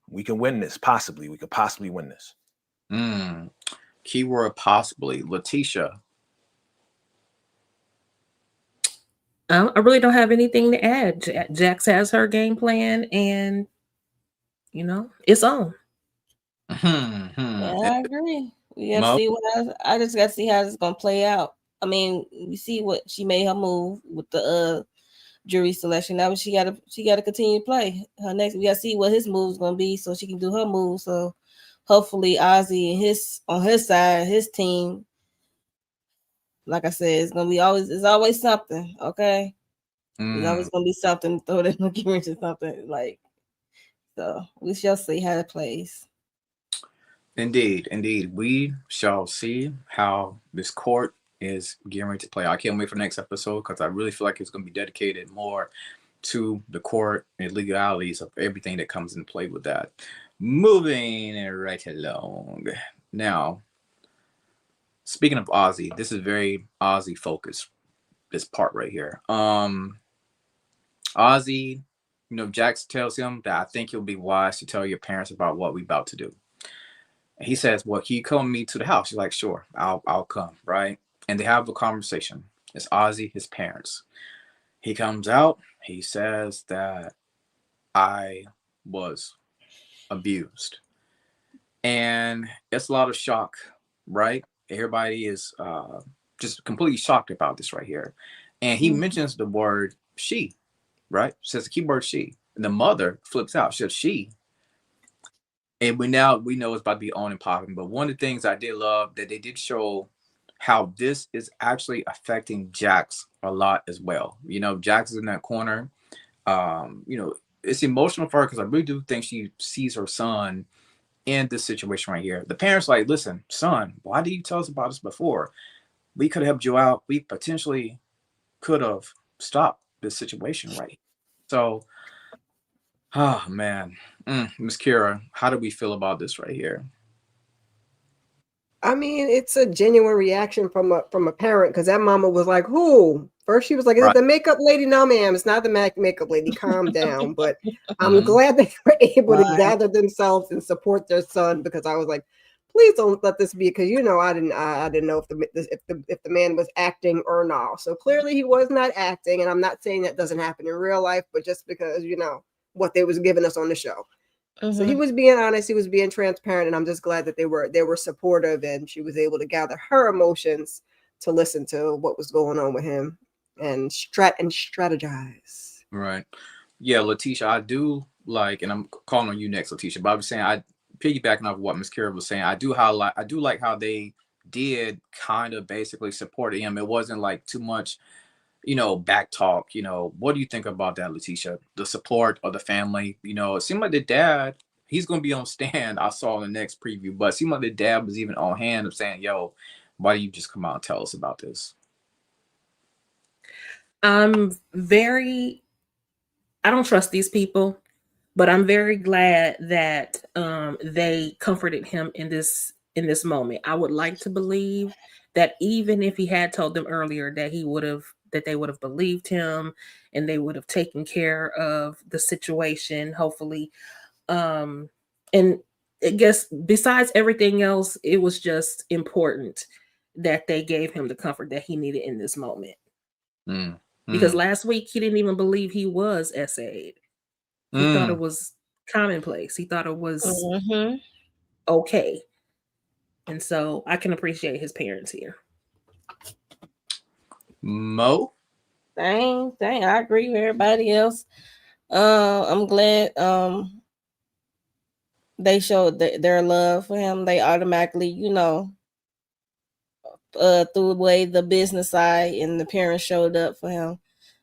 we can win this. Possibly. We could possibly win this. Keyword possibly. Letitia. I really don't have anything to add. Jax has her game plan, and it's on. Yeah, I agree. We have to see I just got to see how it's gonna play out. I mean, we see what she made her move with the jury selection. Now she gotta continue to play her next. We gotta see what his move's gonna be so she can do her move. So hopefully Ozzy and on his side, his team, like I said, it's always something. Okay, it's always gonna be something. Throw them into something like. So we shall see how it plays. Indeed. We shall see how this court is getting ready to play. I can't wait for the next episode, because I really feel like it's going to be dedicated more to the court and legalities of everything that comes in play with that. Moving right along. Now, speaking of Ozzy, this is very Ozzy focused, this part right here. Ozzy, Jax tells him that I think it'll be wise to tell your parents about what we're about to do. He says, well, can you come with me to the house? She's like, sure, I'll come, right? And they have a conversation. It's Ozzy, his parents. He comes out. He says that I was abused. And it's a lot of shock, right? Everybody is just completely shocked about this right here. And he mentions the word she, right? Says the keyword she. And the mother flips out. She says she. And we know it's about to be on and popping. But one of the things I did love that they did show how this is actually affecting Jax a lot as well. Jax is in that corner. it's emotional for her because I really do think she sees her son in this situation right here. The parents like, listen, son, why did you tell us about this before? We could have helped you out. We potentially could have stopped this situation right here. So, oh man, Miss Kira, how do we feel about this right here? I mean, it's a genuine reaction from a parent, because that mama was like, "Who?" First, she was like, "Is it the makeup lady?" No, ma'am, it's not the makeup lady. Calm down. But I'm glad they were able to gather themselves and support their son, because I was like, please don't let this be, because I didn't know if the man was acting or not. So clearly he was not acting, and I'm not saying that doesn't happen in real life, but just because what they was giving us on the show. So he was being honest, he was being transparent, and I'm just glad that they were supportive, and she was able to gather her emotions to listen to what was going on with him and strategize. Right. Yeah, Letitia, I do like, and I'm calling on you next, Letitia, but I was saying, I piggybacking off what Miss Kira was saying, I do like how they did kind of basically support him. It wasn't like too much, back talk. What do you think about that, Letitia? The support of the family. It seemed like the dad, he's gonna be on stand. I saw in the next preview, but it seemed like the dad was even on hand of saying, yo, why do you just come out and tell us about this? I don't trust these people, but I'm very glad that they comforted him in this moment. I would like to believe that even if he had told them earlier that they would have believed him and they would have taken care of the situation, hopefully. And I guess besides everything else, it was just important that they gave him the comfort that he needed in this moment. Because last week he didn't even believe he was SA'd. He thought it was commonplace. He thought it was okay. And so I can appreciate his parents here. Mo? Dang, I agree with everybody else. I'm glad they showed their love for him. They automatically, threw away the business side, and the parents showed up for him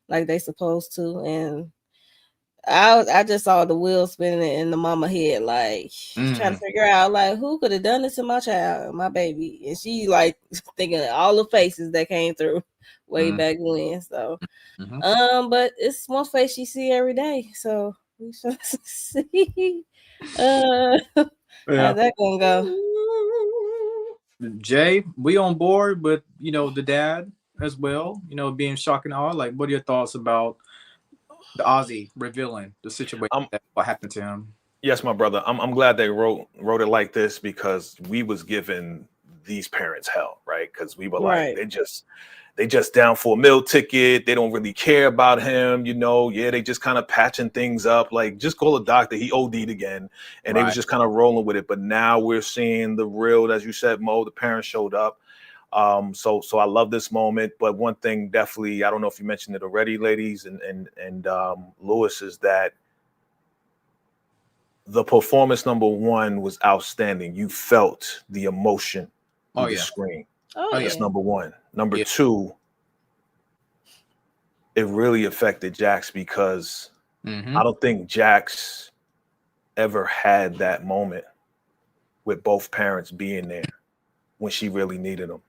like they supposed to. And I just saw the wheels spinning in the mama head, like trying to figure out like who could have done this to my child, my baby. And she like thinking of all the faces that came through way back when. So but it's one face she see every day. So we shall see how that gonna go. Jay, we on board with the dad as well, being shocked and awe. Like, what are your thoughts about the Aussie revealing the situation that what happened to him? Yes, my brother. I'm glad they wrote it like this, because we was giving these parents hell, right? Because we were like, they just down for a meal ticket. They don't really care about him, Yeah, they just kind of patching things up. Like, just call a doctor. He OD'd again, and they was just kind of rolling with it. But now we're seeing the real, as you said, Mo. The parents showed up. So I love this moment. But one thing definitely, I don't know if you mentioned it already, ladies and Lewis, is that the performance number one was outstanding. You felt the emotion through the screen. That's number one. Number two, it really affected Jax, because I don't think Jax ever had that moment with both parents being there when she really needed them.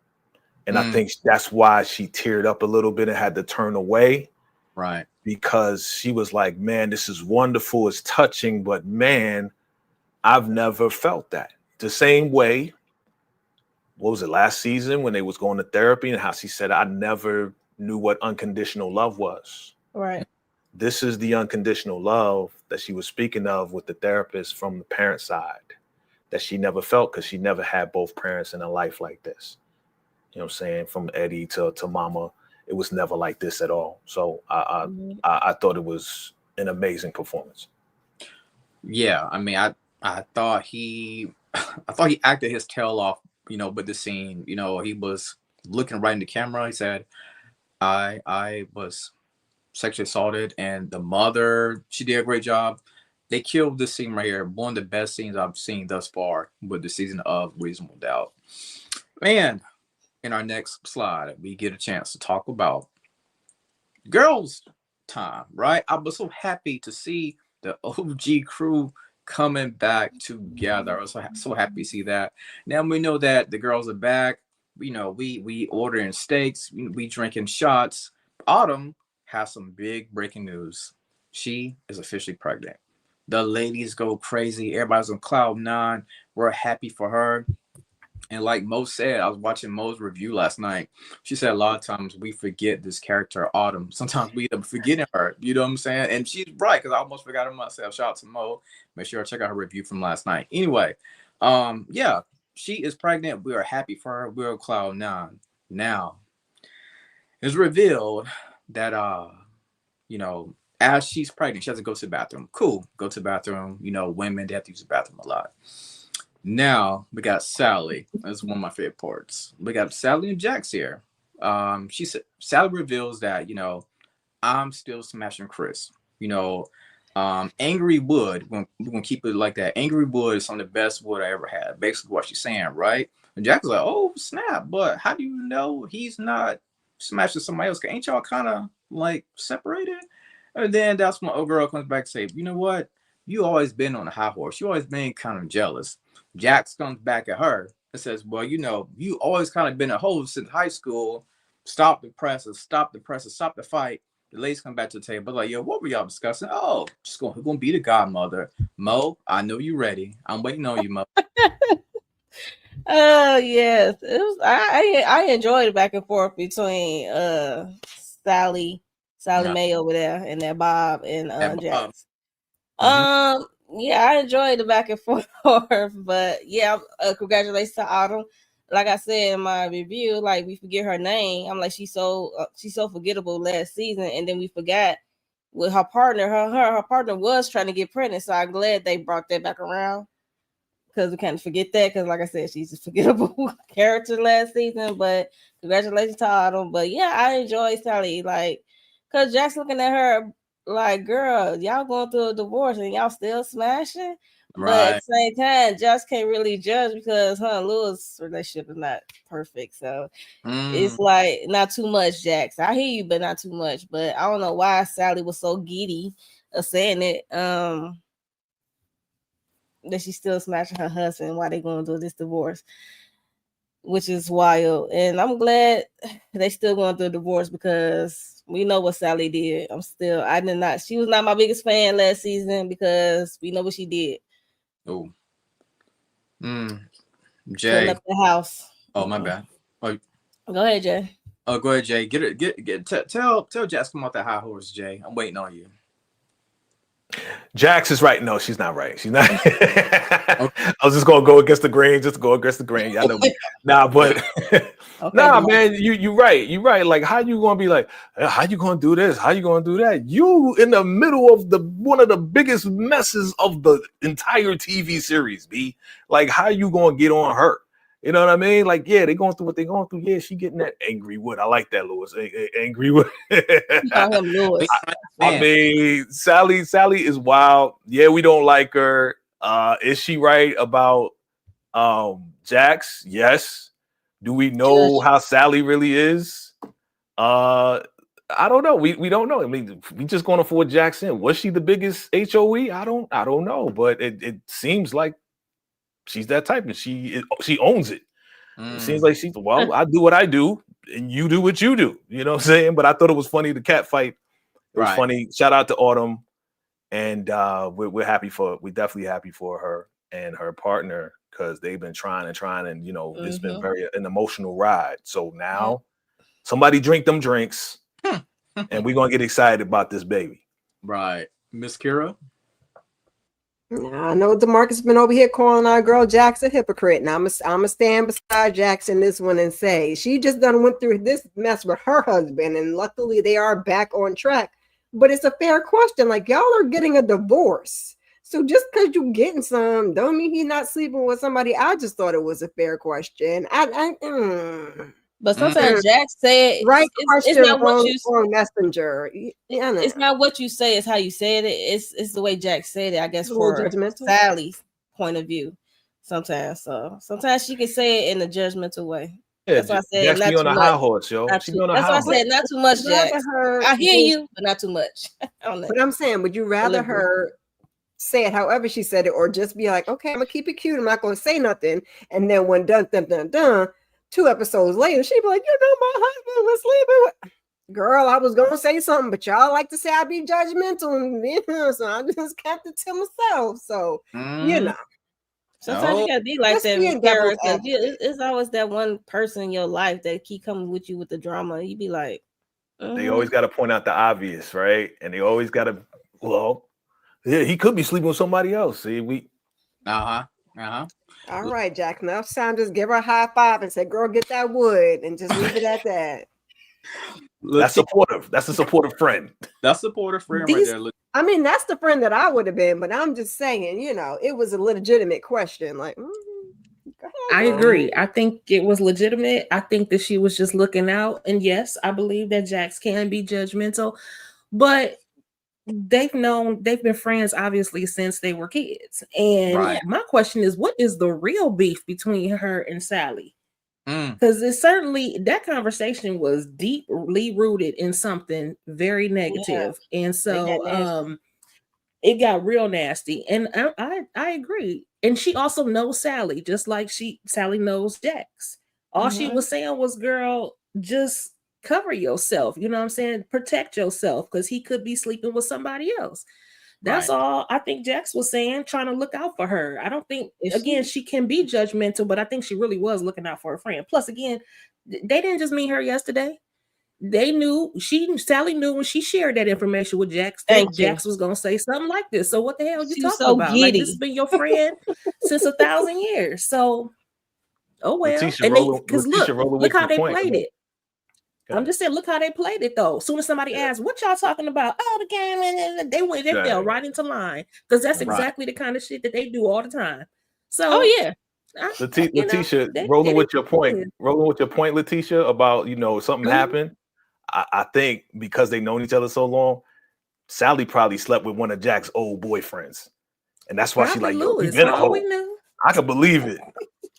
And I think that's why she teared up a little bit and had to turn away. Right. Because she was like, man, this is wonderful. It's touching, but man, I've never felt that. The same way, what was it, last season when they was going to therapy, and how she said, I never knew what unconditional love was. Right. This is the unconditional love that she was speaking of with the therapist from the parent side that she never felt, because she never had both parents in a life like this. You know what I'm saying? From Eddie to mama, it was never like this at all. So I thought it was an amazing performance. Yeah, I mean, I thought he acted his tail off, with the scene. He was looking right in the camera. He said, I was sexually assaulted, and the mother, she did a great job. They killed this scene right here. One of the best scenes I've seen thus far with the season of Reasonable Doubt. And in our next slide, we get a chance to talk about girls' time, right? I was so happy to see the OG crew coming back together. I was so happy to see that. Now we know that the girls are back. You know, we ordering steaks, we drinking shots. Autumn has some big breaking news. She is officially pregnant. The ladies go crazy. Everybody's on cloud nine. We're happy for her. And like Mo said, I was watching Mo's review last night. She said a lot of times we forget this character, Autumn. Sometimes we end up forgetting her. You know what I'm saying? And she's right, because I almost forgot her myself. Shout out to Mo. Make sure I check out her review from last night. Anyway, yeah, she is pregnant. We are happy for her. We're on cloud nine. Now, it's revealed that you know, as she's pregnant, she has to go to the bathroom. Cool, go to the bathroom. You know, women, they have to use the bathroom a lot. Now we got Sally. That's one of my favorite parts. We got Sally and Jax here. She said Sally reveals that, you know, I'm still smashing Chris. You know, angry wood. We're gonna keep it like that. Angry wood is some of the best wood I ever had. Basically, what she's saying, right? And Jax is like, oh snap! But how do you know he's not smashing somebody else? 'Cause ain't y'all kind of like separated? And then that's when old girl comes back and say, you know what? You always been on a high horse. You always been kind of jealous. Jax comes back at her and says, well, you know, you always kind of been a hoe since high school. Stop the presses, stop the presses, stop the fight. The ladies come back to the table like, yo, what were y'all discussing? Oh, just gonna be the godmother. Mo, I know you ready. I'm waiting on you, Mo. Oh yes, it was. I enjoyed the back and forth between Sally Mae over there and that Bob and Jax. Yeah, I enjoyed the back and forth, but yeah, congratulations to Autumn. Like I said in my review, like we forget her name. I'm like, she's so forgettable last season, and then we forgot with her partner. Her partner was trying to get pregnant, so I'm glad they brought that back around, because we can't forget that. Because like I said, she's a forgettable character last season. But congratulations to Autumn. But yeah, I enjoy Sally, like, because Jack's looking at her like, girl, y'all going through a divorce and y'all still smashing. Right. But at the same time, Josh can't really judge because her and Louis' relationship is not perfect. So it's like not too much, Jax. I hear you, but not too much. But I don't know why Sally was so giddy of saying it. That she's still smashing her husband while they going through this divorce, which is wild. And I'm glad they still going through a divorce, because we know what Sally did. She was not my biggest fan last season, because we know what she did. Oh. Jay. Setting up the house. Oh, my bad. Oh. Go ahead, Jay. Oh, go ahead, Jay. Tell Jax come off that high horse, Jay. I'm waiting on you. Jax is right. No, she's not right. She's not. I was just gonna go against the grain, I know. But man, you're right. You're right. Like, how you gonna be like, how you gonna do this? How you gonna do that? You in the middle of one of the biggest messes of the entire TV series, B. Like, how you gonna get on her? You know what I mean? Like, yeah, they going through what they going through. Yeah, she getting that angry wood. I like that, Louis. Angry wood. Louis. I mean, Sally is wild. Yeah, we don't like her. Is she right about Jax? Yes. Do we know how Sally really is? I don't know. We don't know. I mean, we just going to afford Jax in. Was she the biggest HOE? I don't know. But it seems like she's that type, and she owns it. It seems like I do what I do, and you do what you do. You know what I'm saying? But I thought it was funny, the cat fight. It was funny. Shout out to Autumn, and we're definitely happy for her and her partner, because they've been trying, and you know, it's been an emotional ride. So now somebody drink them drinks, and we're gonna get excited about this baby. Right, Miss Kira. I know DeMarcus been over here calling our girl Jax a hypocrite, and I'm gonna stand beside Jax in this one and say she just went through this mess with her husband, and luckily they are back on track. But it's a fair question. Like, y'all are getting a divorce, so just because you getting some don't mean he's not sleeping with somebody. I just thought it was a fair question. But sometimes Jax said right question, it's not wrong messenger. Yeah, it's not what you say, it's how you said it. It's the way Jax said it, I guess, for Sally's point of view. Sometimes she can say it in a judgmental way. Yeah, that's why I said Jax not be on a high horse, yo. That's why I said not too much, Jax. I hear you, but not too much. But I'm saying, would you rather her say it however she said it, or just be like, okay, I'm gonna keep it cute. I'm not gonna say nothing. And then when done, 2 episodes later, she'd be like, my husband was sleeping with. Girl, I was gonna say something, but y'all like to say I be judgmental, and so I just kept it to myself. So sometimes you gotta be like just that being with devil's characters. advocate. It's always that one person in your life that keep coming with you with the drama. You be like, They always got to point out the obvious, right? And they always got to, yeah, he could be sleeping with somebody else. See, All right, Jack. Now it's time to just give her a high five and say, "Girl, get that wood," and just leave it at that. That's supportive. That's a supportive friend. That's a supportive friend right there. I mean, that's the friend that I would have been, but I'm just saying, it was a legitimate question. Like, go ahead, I agree. I think it was legitimate. I think that she was just looking out. And yes, I believe that Jax can be judgmental, but they've been friends obviously since they were kids. And my question is, what is the real beef between her and Sally? Because it's certainly, that conversation was deeply rooted in something very negative. And so it got real nasty. And I agree. And she also knows Sally, just like Sally knows Jax. All she was saying was, girl, just cover yourself. You know what I'm saying? Protect yourself, because he could be sleeping with somebody else. That's all I think Jax was saying, trying to look out for her. I don't think, again, she can be judgmental, but I think she really was looking out for her friend. Plus, again, they didn't just meet her yesterday. They knew, Sally knew when she shared that information with Jax that Jax was going to say something like this. So what the hell are you talking about? Giddy. Like, this has been your friend since 1,000 years. So, oh well. Letitia, And because look how they played it. Okay. I'm just saying, look how they played it though. As soon as somebody asked, what y'all talking about? Oh, the game, and they fell right into line, because that's exactly the kind of shit that they do all the time. So, Letitia, rolling with your point, Letitia, about something happened. I think because they've known each other so long, Sally probably slept with one of Jack's old boyfriends, and that's why she's like, "Yo, we been a hoe." I can believe it.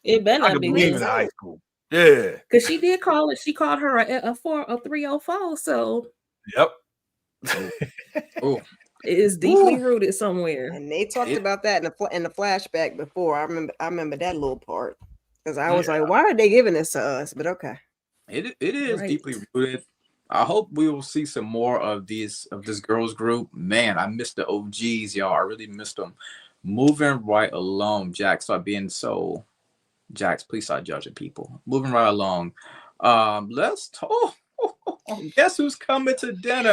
It better I can believe it in high school. Yeah, because she did call it. She called her a 304. So, yep. It is deeply rooted somewhere. And they talked about that in the flashback before. I remember that little part, because I was like, why are they giving this to us? But okay, it is deeply rooted. I hope we will see some more of this girls group. Man, I missed the OGs, y'all. I really missed them. Moving right along, Jax, start being so. Jax, please start judging people. Moving right along. Let's talk. Guess who's coming to dinner?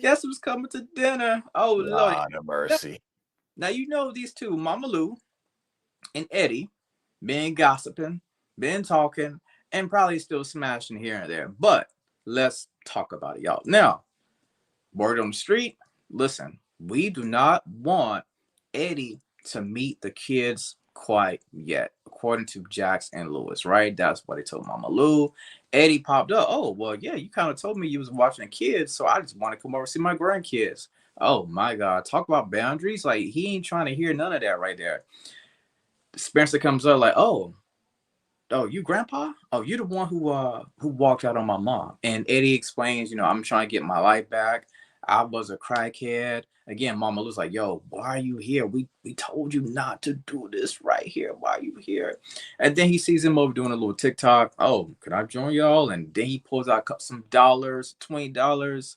Guess who's coming to dinner? Oh, Lord of mercy. Now, these two, Mama Lou and Eddie, been gossiping, been talking, and probably still smashing here and there. But let's talk about it, y'all. Now, word on the street, listen, we do not want Eddie to meet the kids quite yet, according to Jax and Lewis, right? That's what they told Mama Lou. Eddie popped up. Oh, well, yeah, you kind of told me you was watching the kids, so I just want to come over and see my grandkids. Oh, my God. Talk about boundaries. Like, he ain't trying to hear none of that right there. Spencer comes up like, oh, you grandpa? Oh, you the one who walked out on my mom. And Eddie explains, I'm trying to get my life back. I was a crackhead. Again, Mama Lou's like, yo, why are you here? We told you not to do this right here. Why are you here? And then he sees him over doing a little TikTok. Oh, can I join y'all? And then he pulls out some dollars, $20.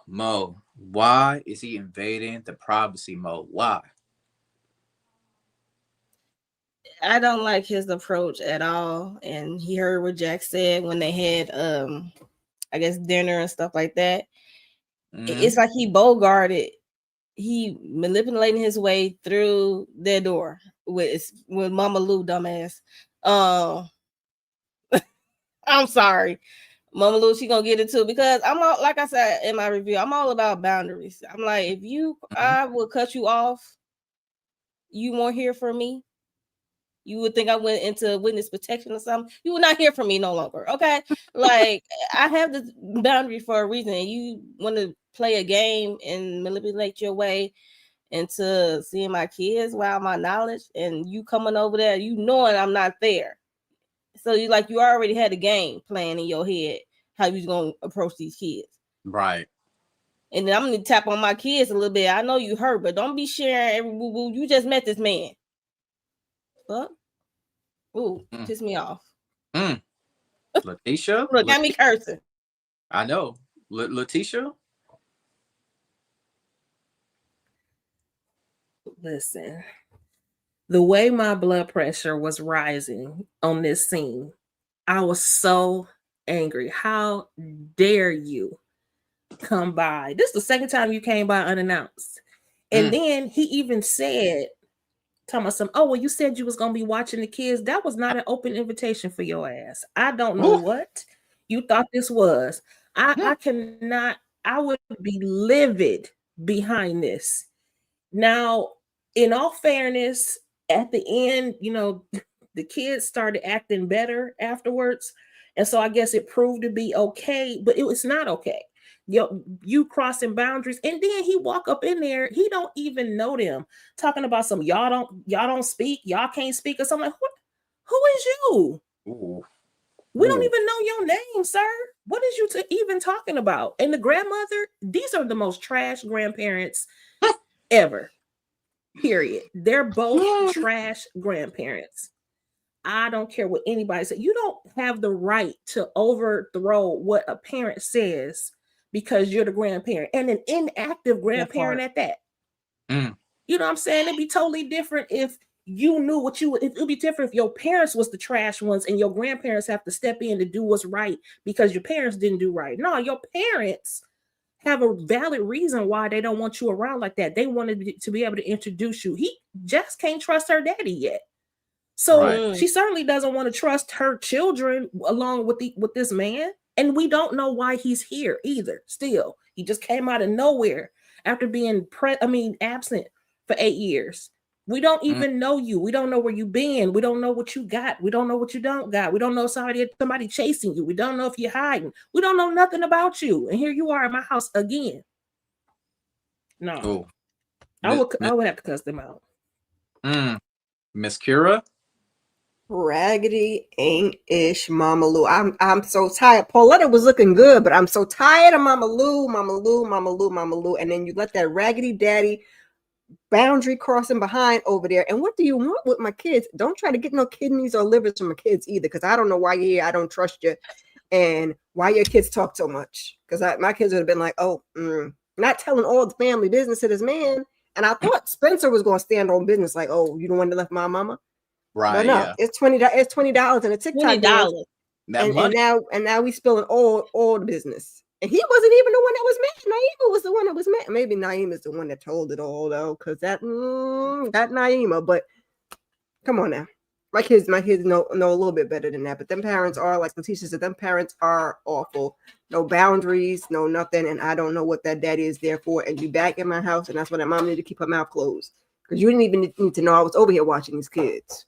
Mo, why is he invading the privacy mode? Why? I don't like his approach at all. And he heard what Jack said when they had I guess dinner and stuff like that. It's like he bogarted, he manipulating his way through their door with Mama Lou, dumbass. I'm sorry, Mama Lou, she gonna get it too, because I'm all, like I said in my review, I'm all about boundaries. I'm like, if I will cut you off, you won't hear from me. You would think I went into witness protection or something. You will not hear from me no longer. Okay. Like, I have the boundary for a reason. And you want to play a game and manipulate your way into seeing my kids without my knowledge, and you coming over there, you knowing I'm not there. So you already had a game plan in your head how you was gonna approach these kids. Right. And then I'm gonna tap on my kids a little bit. I know you hurt, but don't be sharing every boo boo. You just met this man. Fuck. Ooh, piss me off. Letitia? Look, got me cursing. I know. Letitia? Listen, the way my blood pressure was rising on this scene, I was so angry. How dare you come by? This is the second time you came by unannounced. And then he even said, talking about some, oh, well, you said you was going to be watching the kids. That was not an open invitation for your ass. I don't know what you thought this was. I cannot, I would be livid behind this. Now, in all fairness, at the end, you know, the kids started acting better afterwards. And so I guess it proved to be okay, but it was not okay. You crossing boundaries, and then he walk up in there, he don't even know them, talking about some y'all don't speak, y'all can't speak, or something. Like, who is you? Ooh. We don't even know your name, sir. What is you even talking about? And the grandmother, these are the most trash grandparents ever. Period. They're both trash grandparents. I don't care what anybody says. You don't have the right to overthrow what a parent says because you're the grandparent, and an inactive grandparent at that. You know what I'm saying? It'd be totally different if you knew what you would. It would be different if your parents was the trash ones and your grandparents have to step in to do what's right because your parents didn't do right. No, your parents have a valid reason why they don't want you around like that. They wanted to be able to introduce you. He just can't trust her daddy yet. So she certainly doesn't want to trust her children along with this man. And we don't know why he's here either. Still, he just came out of nowhere after being absent for 8 years. We don't even know you. We don't know where you've been. We don't know what you got. We don't know what you don't got. We don't know somebody chasing you. We don't know if you're hiding. We don't know nothing about you. And here you are at my house again. No. I would have to cuss them out. Miss Kira? Raggedy ain't-ish Mama Lou. I'm so tired. Pauletta was looking good, but I'm so tired of Mama Lou. And then you let that raggedy daddy boundary crossing behind over there. And what do you want with my kids? Don't try to get no kidneys or livers from my kids either, because I don't know why you're here. I don't trust you. And why your kids talk so much. Because my kids would have been like, not telling all the family business to this man. And I thought Spencer was going to stand on business like, oh, you the one that left my mama? Right. But no, it's $20 in a TikTok $20. And now we spilling all the business. And he wasn't even the one that was mad. Naima was the one that was mad. Maybe Naima is the one that told it all though, because that Naima. But come on now, my kids know a little bit better than that. But them parents are, like Letitia said, them parents are awful. No boundaries, no nothing. And I don't know what that daddy is there for. And be back in my house, and that's why that mom needed to keep her mouth closed, because you didn't even need to know I was over here watching these kids.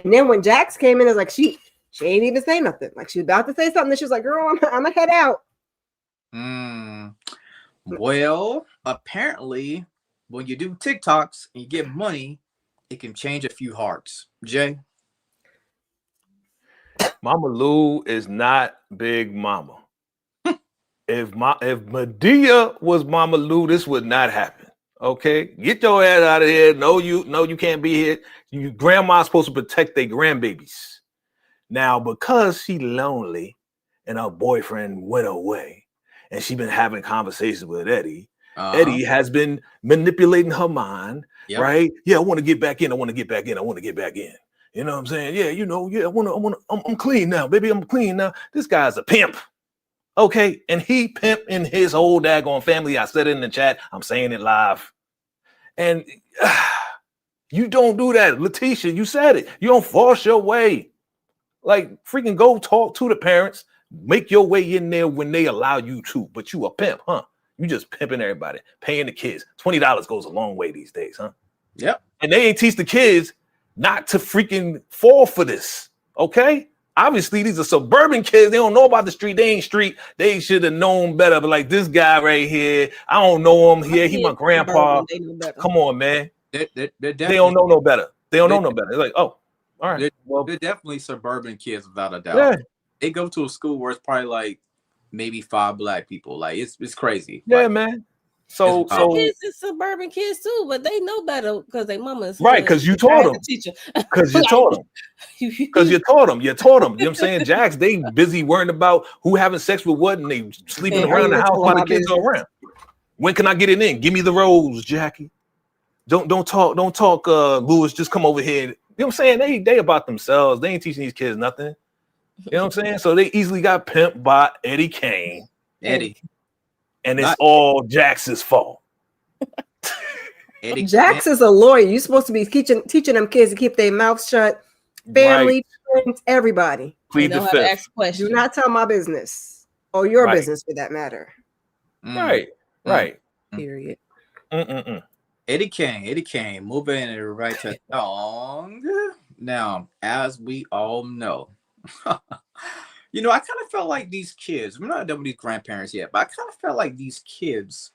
And then when Jax came in, it was like she ain't even say nothing. Like she was about to say something, and she was like, "Girl, I'm gonna head out." Well, apparently, when you do TikToks and you get money, it can change a few hearts. Jay? Mama Lou is not Big Mama. If Medea was Mama Lou, this would not happen. Okay, get your ass out of here. No, you can't be here. Your grandma's supposed to protect their grandbabies. Now, because she lonely and her boyfriend went away, and she been having conversations with Eddie. Eddie has been manipulating her mind, right? Yeah, I want to get back in. I want to get back in. You know what I'm saying? Yeah, I'm clean now, baby. I'm clean now. This guy's a pimp. Okay, and he pimping his whole daggone family. I said it in the chat. I'm saying it live. And you don't do that. Letitia, you said it. You don't force your way. Like, freaking go talk to the parents. Make your way in there when they allow you to. But you a pimp, huh? You just pimping everybody. Paying the kids. $20 goes a long way these days, huh? Yep. And they ain't teach the kids not to freaking fall for this, okay? Obviously, these are suburban kids. They don't know about the street. They ain't street. They should have known better. But like this guy right here, I don't know him. Yeah, he my grandpa. Come on, man. They don't know no better. They don't know no better. They're like, oh, all right. They're definitely suburban kids without a doubt. Yeah. They go to a school where it's probably like maybe 5 black people. Like it's crazy. Yeah, like, man. So It's wild. Kids is suburban kids too, but they know better because their mama is right, hood. because you I taught had them. to teach them. Because you Like, taught them. Because you taught them. You taught them. You know what I'm saying? Jacks, they busy worrying about who having sex with what, and they sleeping How around you the house telling while the my kids are business? around. When can I get it in? Give me the rose, Jackie. Don't talk, Lewis, just come over here. You know what I'm saying? They about themselves. They ain't teaching these kids nothing. You know what I'm saying? So they easily got pimped by Eddie Kane. Eddie. And it's Not all Jax's fault. Eddie. Jax is a lawyer. You're supposed to be teaching them kids to keep their mouths shut. Family, friends, everybody. They Plead the know how to fifth. ask questions. Do not tell my business or your Right. business for that matter. Right. Period. Eddie Kane, moving in the right to song. Now, as we all know, you know, I kind of felt like these kids, we're not done with these grandparents yet, but I kind of felt like these kids,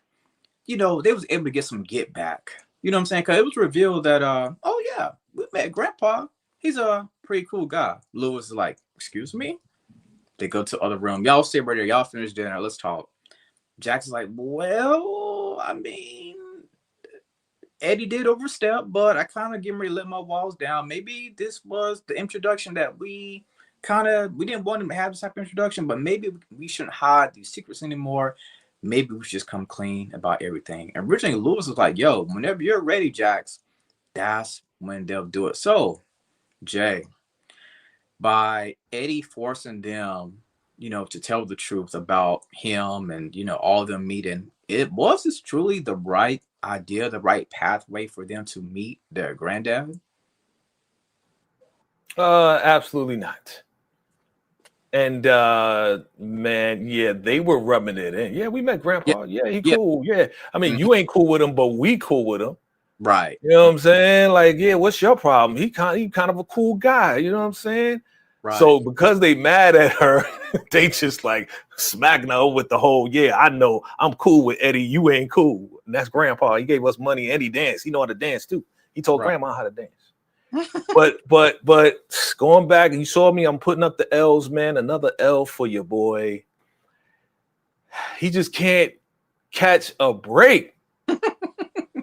you know, they was able to get some get back. You know what I'm saying? Because it was revealed that, oh yeah, we met Grandpa. He's a pretty cool guy. Lewis is like, excuse me? They go to the other room. Y'all stay right there. Y'all finish dinner. Let's talk. Jackson's like, well, I mean, Eddie did overstep, but I kind of getting ready to let my walls down. Maybe this was the introduction that we didn't want him to have this type of introduction, but maybe we shouldn't hide these secrets anymore. Maybe we should just come clean about everything. And originally Lewis was like, yo, whenever you're ready, Jax, that's when they'll do it. So, Jay, by Eddie forcing them, you know, to tell the truth about him and, you know, all of them meeting, was this truly the right idea, the right pathway for them to meet their granddad? Absolutely not. And man, yeah, they were rubbing it in. Yeah, we met Grandpa. Yeah, he cool. Yeah. I mean, you ain't cool with him, but we cool with him. Right. You know what I'm saying? Like, yeah, what's your problem? He kind of a cool guy. You know what I'm saying? Right. So because they mad at her, they just like smacking her with the whole, yeah, I know I'm cool with Eddie. You ain't cool. And that's Grandpa. He gave us money and he danced. He know how to dance too. He told Grandma how to dance. but going back, and you saw me, I'm putting up the L's, man. Another L for your boy. He just can't catch a break.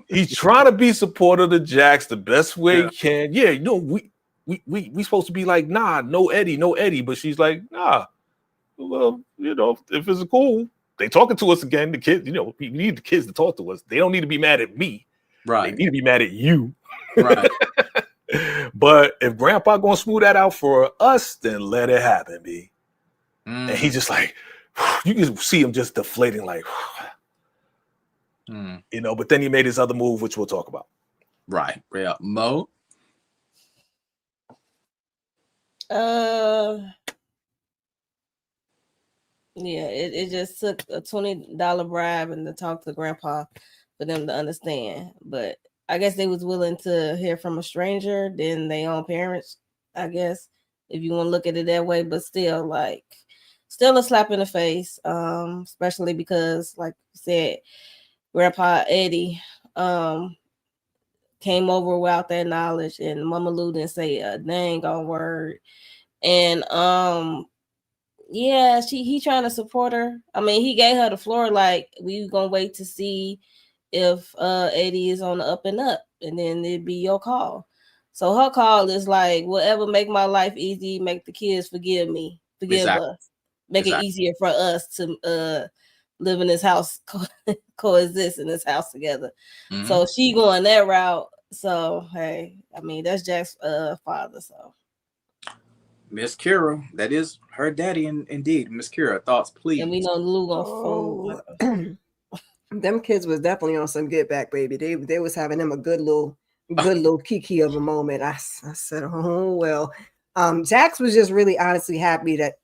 He's trying to be supportive of Jax the best way he can. Yeah, you know, we supposed to be like, nah, no Eddie. But she's like, nah. Well, you know, if it's cool, they talking to us again. The kids, you know, we need the kids to talk to us. They don't need to be mad at me. Right. They need to be mad at you. Right. But if Grandpa gonna smooth that out for us, then let it happen, B. And he's just like, you can see him just deflating, like, you know. But then he made his other move, which we'll talk about. Right. Yeah. Mo. Yeah, it just took a $20 bribe and to talk to Grandpa for them to understand. But I guess they was willing to hear from a stranger than their own parents, I guess, if you want to look at it that way. But still, like, still a slap in the face, especially because, like you said, Grandpa Eddie came over without that knowledge, and Mama Lou didn't say a dang on word. And yeah, he trying to support her. I mean, he gave her the floor, like, we gonna wait to see if Eddie is on the up and up, and then it'd be your call. So her call is like, whatever make my life easy, make the kids forgive us, make it easier for us to live in this house, coexist in this house together. So she going that route. So hey, I mean, that's Jack's father. So Miss Kira, that is her daddy, indeed. Miss Kira, thoughts, please. and we know Lou gonna fold. Them kids was definitely on some get back, baby. They was having them a good little kiki of a moment. I said, oh well. Jax was just really honestly happy that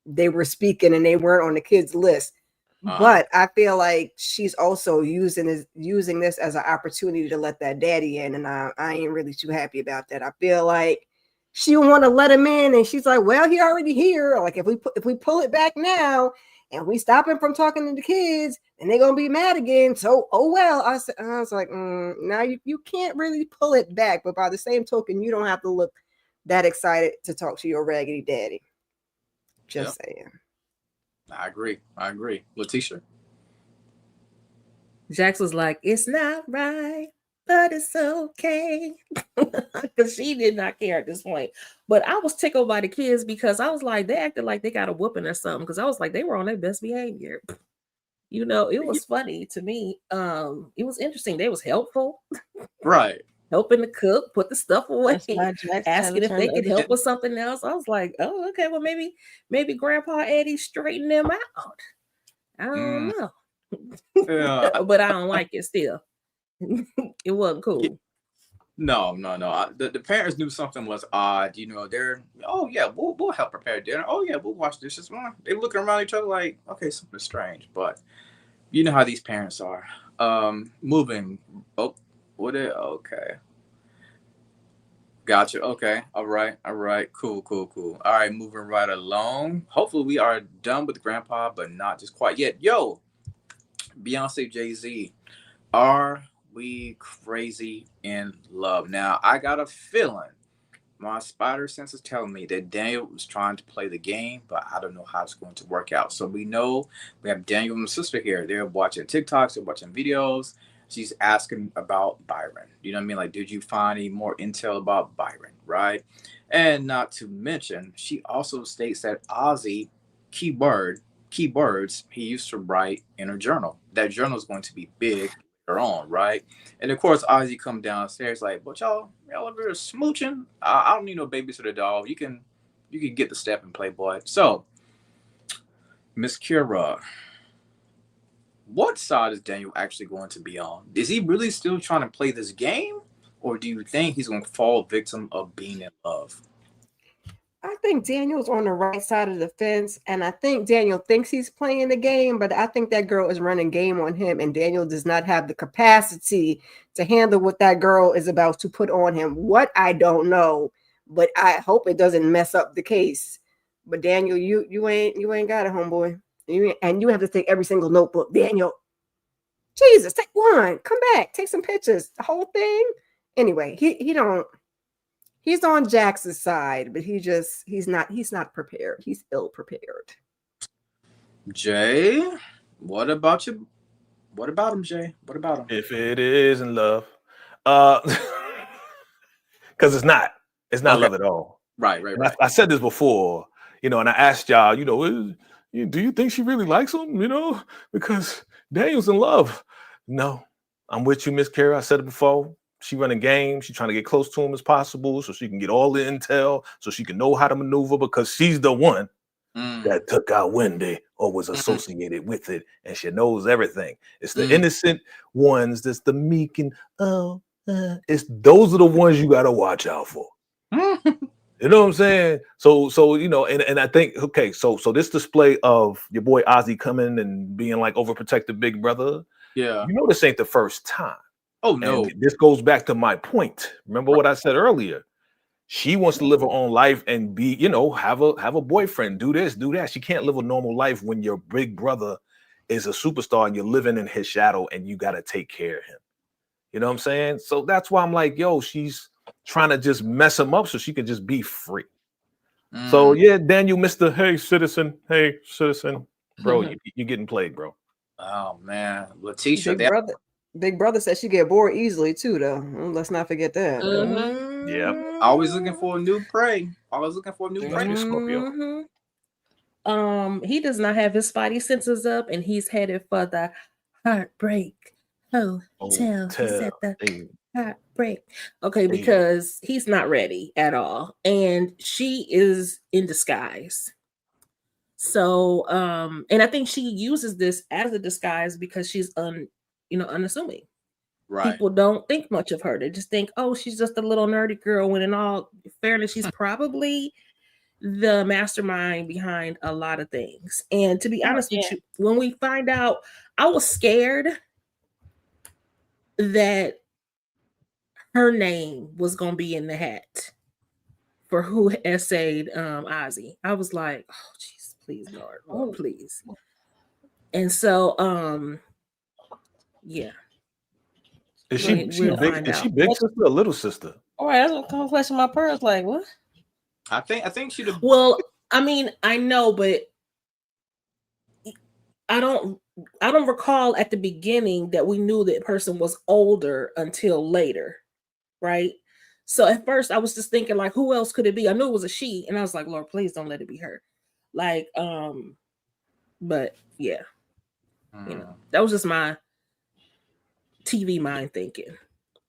they were speaking and they weren't on the kids list. But I feel like she's also using this as an opportunity to let that daddy in, and I ain't really too happy about that. I feel like she want to let him in, and she's like, "Well, he already here. Like if we pull it back now, and we stop him from talking to the kids, and they're gonna be mad again. So, oh well." I was like, now you can't really pull it back, but by the same token, you don't have to look that excited to talk to your raggedy daddy. Just saying. I agree. Letitia. Jax was like, it's not right, but it's okay. Because she did not care at this point. But I was tickled by the kids because I was like, they acted like they got a whooping or something. Because I was like, they were on their best behavior. You know, it was funny to me. It was interesting. They was helpful. Right. Helping to cook, put the stuff away, That's why Jax asking if kinda they turned could the other help with something else. I was like, oh, okay, well, maybe Grandpa Eddie straightened them out. I don't know. Yeah. But I don't like it still. It wasn't cool. No. The parents knew something was odd. You know, they're, oh yeah, we'll help prepare dinner. Oh yeah, we'll wash dishes. They looking around each other like, okay, something's strange. But you know how these parents are. Moving. Oh, okay. Gotcha. Okay. All right. Cool. All right. Moving right along. Hopefully we are done with Grandpa, but not just quite yet. Yo, Beyonce, Jay-Z, are we crazy in love? Now, I got a feeling my spider sense is telling me that Daniel was trying to play the game, but I don't know how it's going to work out. So we know we have Daniel and his sister here. They're watching TikToks, they're watching videos. She's asking about Byron. You know what I mean? Like, did you find any more intel about Byron, right? And not to mention, she also states that Ozzy, keywords, he used to write in a journal. That journal is going to be big later on, right? And of course, Ozzy come downstairs like, but y'all over here smooching. I don't need no babysitter dog. You can get the step and play, boy. So, Miss Kira, what side is Daniel actually going to be on? Is he really still trying to play this game, or do you think he's going to fall victim of being in love? I think Daniel's on the right side of the fence, and I think Daniel thinks he's playing the game, but I think that girl is running game on him, and Daniel does not have the capacity to handle what that girl is about to put on him. What, I don't know, but I hope it doesn't mess up the case. But Daniel, you ain't got it, homeboy. And you have to take every single notebook, Daniel. Jesus, take one. Come back, take some pictures. The whole thing. Anyway, he don't. He's on Jax's side, but he's not prepared. He's ill prepared. Jay, what about you? What about him, Jay? What about him? If it is in love, because it's not Okay. love at all. Right. I said this before, you know, and I asked y'all, you know, do you think she really likes him? You know, because Daniel's in love. No, I'm with you, Miss Kara. I said it before. She running game. She's trying to get close to him as possible so she can get all the intel, so she can know how to maneuver, because she's the one that took out Wendy or was associated with it, and she knows everything. It's the innocent ones. That's the meek and it's those are the ones you got to watch out for. You know what I'm saying? So you know, and I think, okay, so this display of your boy Ozzy coming and being like overprotective big brother. Yeah. You know, this ain't the first time. Oh no. And this goes back to my point. Remember what I said earlier? She wants to live her own life and be, you know, have a boyfriend, do this, do that. She can't live a normal life when your big brother is a superstar and you're living in his shadow and you got to take care of him. You know what I'm saying? So that's why I'm like, yo, she's trying to just mess him up so she can just be free. So yeah, Daniel, Mr. Hey citizen, bro, you're getting played, bro. Oh man, Letitia, Big brother said she get bored easily too, though. Let's not forget that. Yeah, always looking for a new prey. He does not have his spidey senses up, and he's headed for the heartbreak hotel. He's at the heartbreak. Okay, because he's not ready at all, and she is in disguise. So, and I think she uses this as a disguise because she's unassuming. Right. People don't think much of her. They just think, oh, she's just a little nerdy girl. When in all fairness, she's probably the mastermind behind a lot of things. And to be honest with you, when we find out, I was scared that her name was going to be in the hat for who essayed Ozzy. I was like, oh, jeez, please, Lord, please. And so, yeah. Is she big sister or little sister? All right, that's what come flashing my purse. Like what? I think she. Well, I mean, I know, but I don't recall at the beginning that we knew that person was older until later, right? So at first I was just thinking like, who else could it be? I knew it was a she, and I was like, Lord, please don't let it be her. Like, but yeah, that was just my TV mind thinking.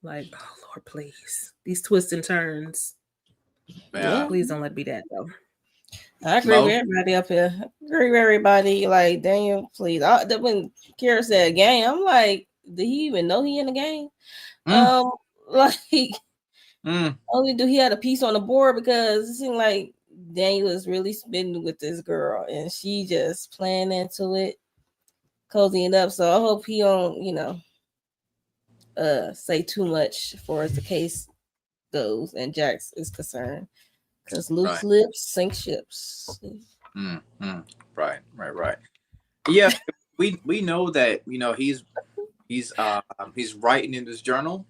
Like, oh Lord, please, these twists and turns. Yeah. Please don't let it be that though. I agree with everybody up here. I agree with everybody. Like, Daniel, please. When Kara said game, I'm like, did he even know he in the game? Only do he had a piece on the board because it seemed like Daniel was really spending with this girl and she just playing into it, cozying up. So I hope he don't, say too much for as the case goes and Jax is concerned. Because loose lips sink ships. Right. Yeah, we know that he's writing in this journal.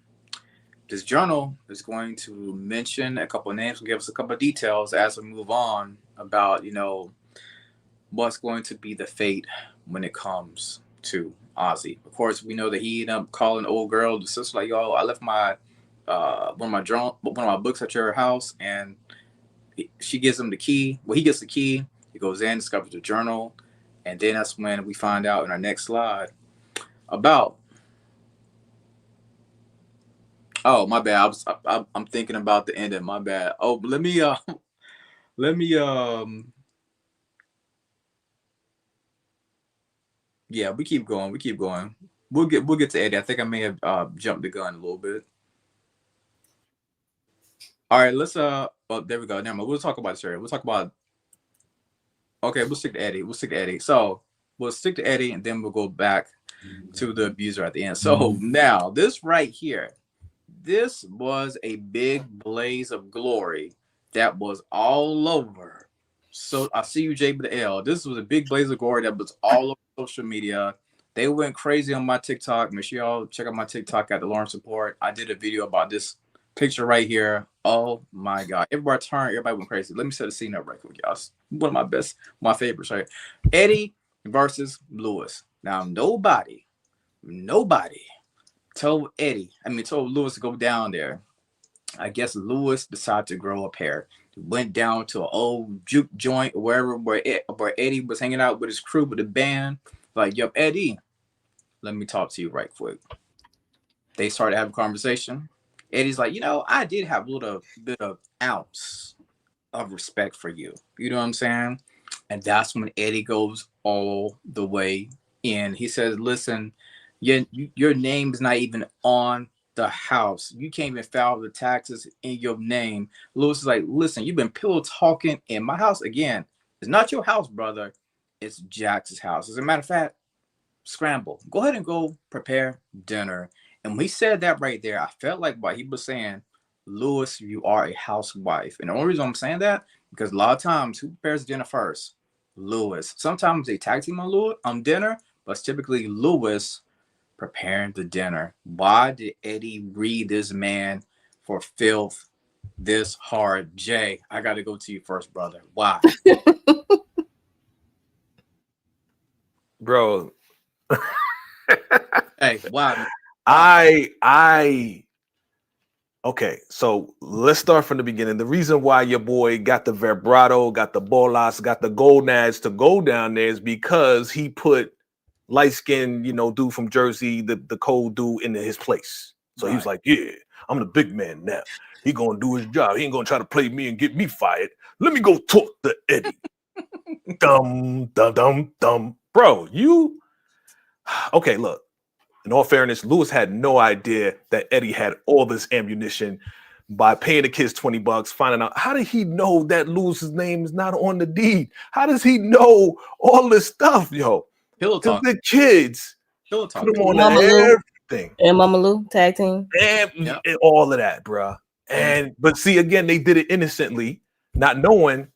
This journal is going to mention a couple of names and give us a couple of details as we move on about what's going to be the fate when it comes to Ozzy. Of course, we know that he ended up calling old girl, the sister, like, yo, I left my one of my books at your house, and she gives him the key. Well, he gets the key. He goes in, discovers the journal, and then that's when we find out in our next slide about. Oh, my bad. I'm thinking about the ending. My bad. Oh, let me. Yeah, we keep going. We'll get to Eddie. I think I may have jumped the gun a little bit. All right, let's oh, there we go. Never mind. We'll talk about this area. We'll talk about. Okay, we'll stick to Eddie. So we'll stick to Eddie, and then we'll go back to the abuser at the end. So now this right here, this was a big blaze of glory that was all over. So I see you, JBL. This was a big blaze of glory that was all over social media. They went crazy on my TikTok. Make sure y'all check out my TikTok at the Lawrence Report. I did a video about this picture right here. Oh my God. Everybody went crazy. Let me set the scene up right quick, y'all. One of my favorites, right? Eddie versus Lewis. Now, nobody told Lewis to go down there. I guess Lewis decided to grow up hair. Went down to an old juke joint where Eddie was hanging out with his crew, with the band. Like, yo, Eddie, let me talk to you right quick. They started having a conversation. Eddie's like, I did have a little bit of ounce of respect for you. You know what I'm saying? And that's when Eddie goes all the way in. He says, listen, your name is not even on the house. You can't even file the taxes in your name. Lewis is like, listen, you've been pillow talking in my house. Again, it's not your house, brother. It's Jax's house. As a matter of fact, scramble. Go ahead and go prepare dinner. And when he said that right there, I felt like what he was saying, Lewis, you are a housewife. And the only reason I'm saying that, because a lot of times, who prepares dinner first? Lewis. Sometimes they tag team on dinner, but it's typically Lewis preparing the dinner. Why did Eddie read this man for filth this hard? Jay, I got to go to you first, brother. Why? Bro. Hey, why? Okay, so let's start from the beginning. The reason why your boy got the vibrato, got the bolas, got the gonads to go down there is because he put light-skinned, dude from Jersey, the cold dude, into his place. So he was like, yeah, I'm the big man now. He gonna do his job. He ain't gonna try to play me and get me fired. Let me go talk to Eddie. Dum. Bro, okay, look. In all fairness, Lewis had no idea that Eddie had all this ammunition by paying the kids $20, finding out. How did he know that Lewis's name is not on the deed? How does he know all this stuff, yo? Because the kids put them on everything. And Mama Lou, tag team. And all of that, bro. But see, again, they did it innocently, not knowing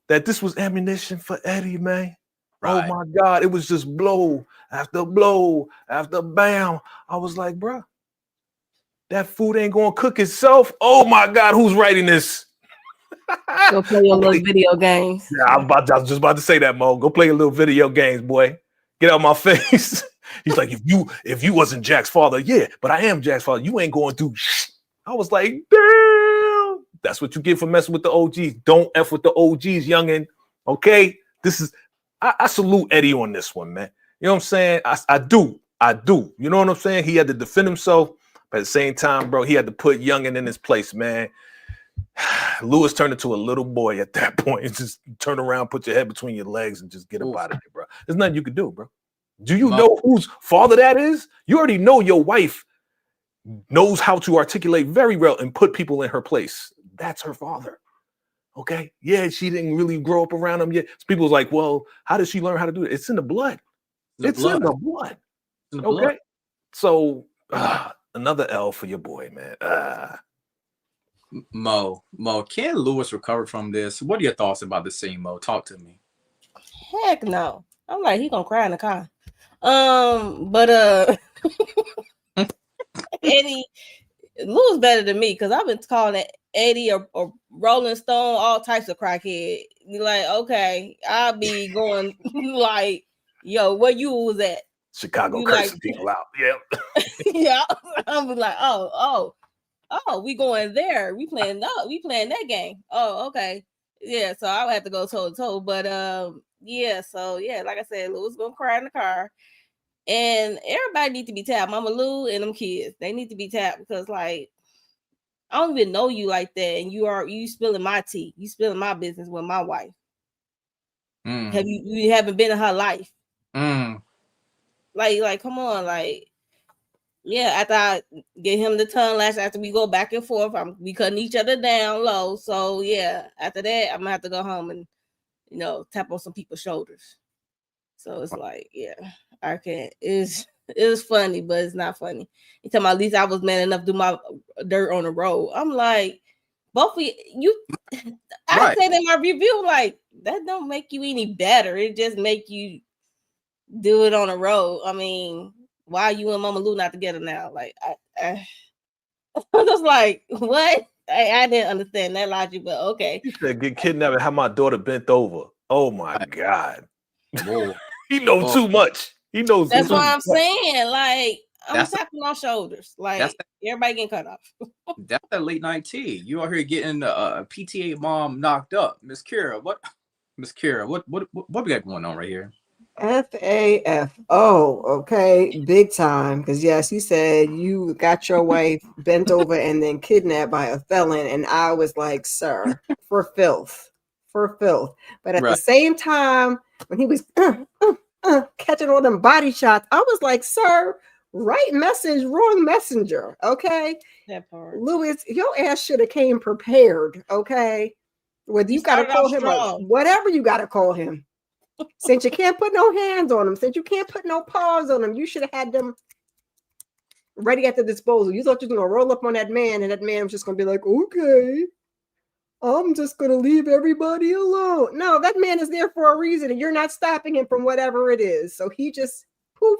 that this was ammunition for Eddie, man. Right. Oh my God, it was just blow after blow after bam. I was like, bro, that food ain't gonna cook itself. Oh my God, who's writing this? Go play your little video games. Yeah, I was just about to say that, Mo. Go play your little video games, boy. Get out my face. He's like, if you wasn't Jack's father, yeah, but I am Jack's father. You ain't going through shit. I was like, damn. That's what you get for messing with the OGs. Don't F with the OGs, youngin'. Okay? This is I salute Eddie on this one, man. You know what I'm saying? I do. You know what I'm saying? He had to defend himself, but at the same time, bro, he had to put youngin' in his place, man. Lewis turned into a little boy at that point. It's just turn around, put your head between your legs, and just get up out of there, bro. There's nothing you can do, bro. Do you know whose father that is? You already know your wife knows how to articulate very well and put people in her place. That's her father. Okay. Yeah, she didn't really grow up around him yet. So people's like, well, how did she learn how to do it? It's in the blood. It's in the blood. Okay. So another L for your boy, man. Mo, can Lewis recover from this? What are your thoughts about the scene, Mo? Talk to me. Heck no. I'm like, he gonna cry in the car. But Eddie, Lou's better than me because I've been calling it Eddie or Rolling Stone, all types of crackhead. You're like, okay, I'll be going like, yo, where you was at? Chicago cursing like, people out. Yeah. Yeah. I'm like, oh, we going there. We playing that game. Oh, okay. Yeah, so I would have to go toe to toe. But yeah, so yeah, like I said, Lou's gonna cry in the car. And everybody need to be tapped. Mama Lou and them kids, they need to be tapped because like I don't even know you like that, and you spilling my tea, you spilling my business with my wife. Have you haven't been in her life? Like come on, like yeah. After I get him the tongue lash, after we go back and forth, we cutting each other down low. So yeah, after that, I'm gonna have to go home and tap on some people's shoulders. So it's like, yeah, I can't. It was funny, but it's not funny. You talking about at least I was man enough to do my dirt on the road. I'm like, both of you. I said in my review, like that don't make you any better. It just make you do it on the road. I mean, why are you and Mama Lou not together now? Like, I was like, what? I didn't understand that logic, but okay. You said get kidnapped and have my daughter bent over. Oh my God. He knows too much. He knows. That's what I'm saying. Like I'm tapping on shoulders. Like everybody getting cut off. That's that late night tea. You out here getting a PTA mom knocked up, Miss Kira. What we got going on right here? FAFO. Okay, big time. Because yes, you said you got your wife bent over and then kidnapped by a felon, and I was like, sir, for filth. But at the same time, when he was catching all them body shots, I was like, sir, right message, wrong messenger. Okay, that part. Lewis, your ass should have came prepared. Okay, whether you gotta call him whatever you gotta call him. Since you can't put no hands on him, since you can't put no paws on him, you should have had them ready at the disposal. You thought you were gonna roll up on that man, and that man was just gonna be like, okay, I'm just going to leave everybody alone. No, that man is there for a reason, and you're not stopping him from whatever it is. So he just, poof,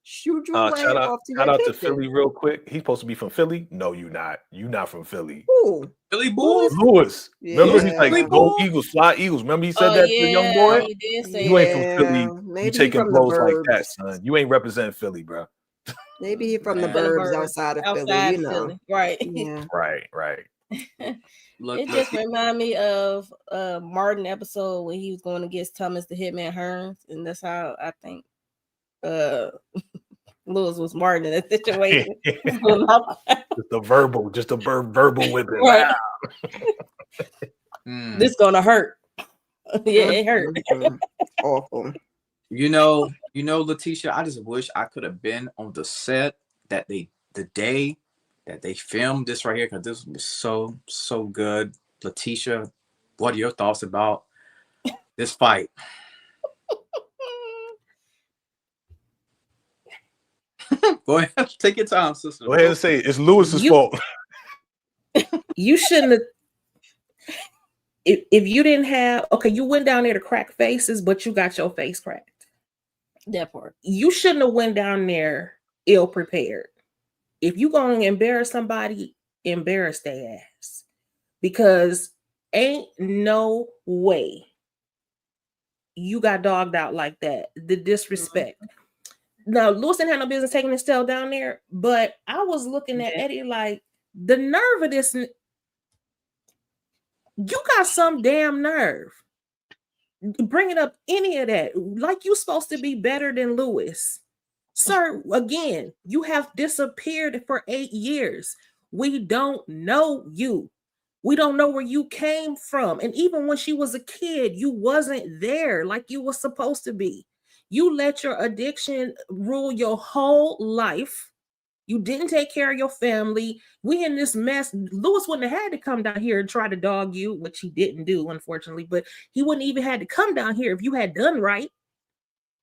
shoot you away off to your Shout out to Philly real quick. He's supposed to be from Philly. No, you're not. You're not from Philly. Who? Philly Bulls? Lewis. Yeah. Remember, he's like, go Eagles, fly Eagles. Remember he said that to the young boy? He did say you ain't from Philly. Maybe you taking blows like that, son. You ain't representing Philly, bro. Maybe he from the burbs outside of Philly, you know. Philly. Right. Yeah. Right. It just reminded me of Martin episode when he was going against Thomas the Hitman Hearns, and that's how I think Lewis was Martin in that situation. just a verbal whipping. Right. This gonna hurt. Yeah, it hurt. Awful. You know, Letitia, I just wish I could have been on the set the day that they filmed this right here, because this was so good. Letitia, what are your thoughts about this fight? Go ahead, take your time, sister. Go ahead and say it's Lewis's fault. You shouldn't have. If you didn't have, you went down there to crack faces, but you got your face cracked. That part. You shouldn't have went down there ill prepared. If you gonna embarrass somebody, embarrass their ass, because ain't no way you got dogged out like that. The disrespect. Now, Lewis didn't have no business taking his tail down there, but I was looking at Eddie like, the nerve of this. You got some damn nerve. Bringing up any of that. Like you supposed to be better than Lewis. Sir, again, you have disappeared for 8 years. We don't know you. We don't know where you came from. And even when she was a kid, you wasn't there like you were supposed to be. You let your addiction rule your whole life. You didn't take care of your family. We in this mess. Lewis wouldn't have had to come down here and try to dog you, which he didn't do, unfortunately. But he wouldn't even had to come down here if you had done right.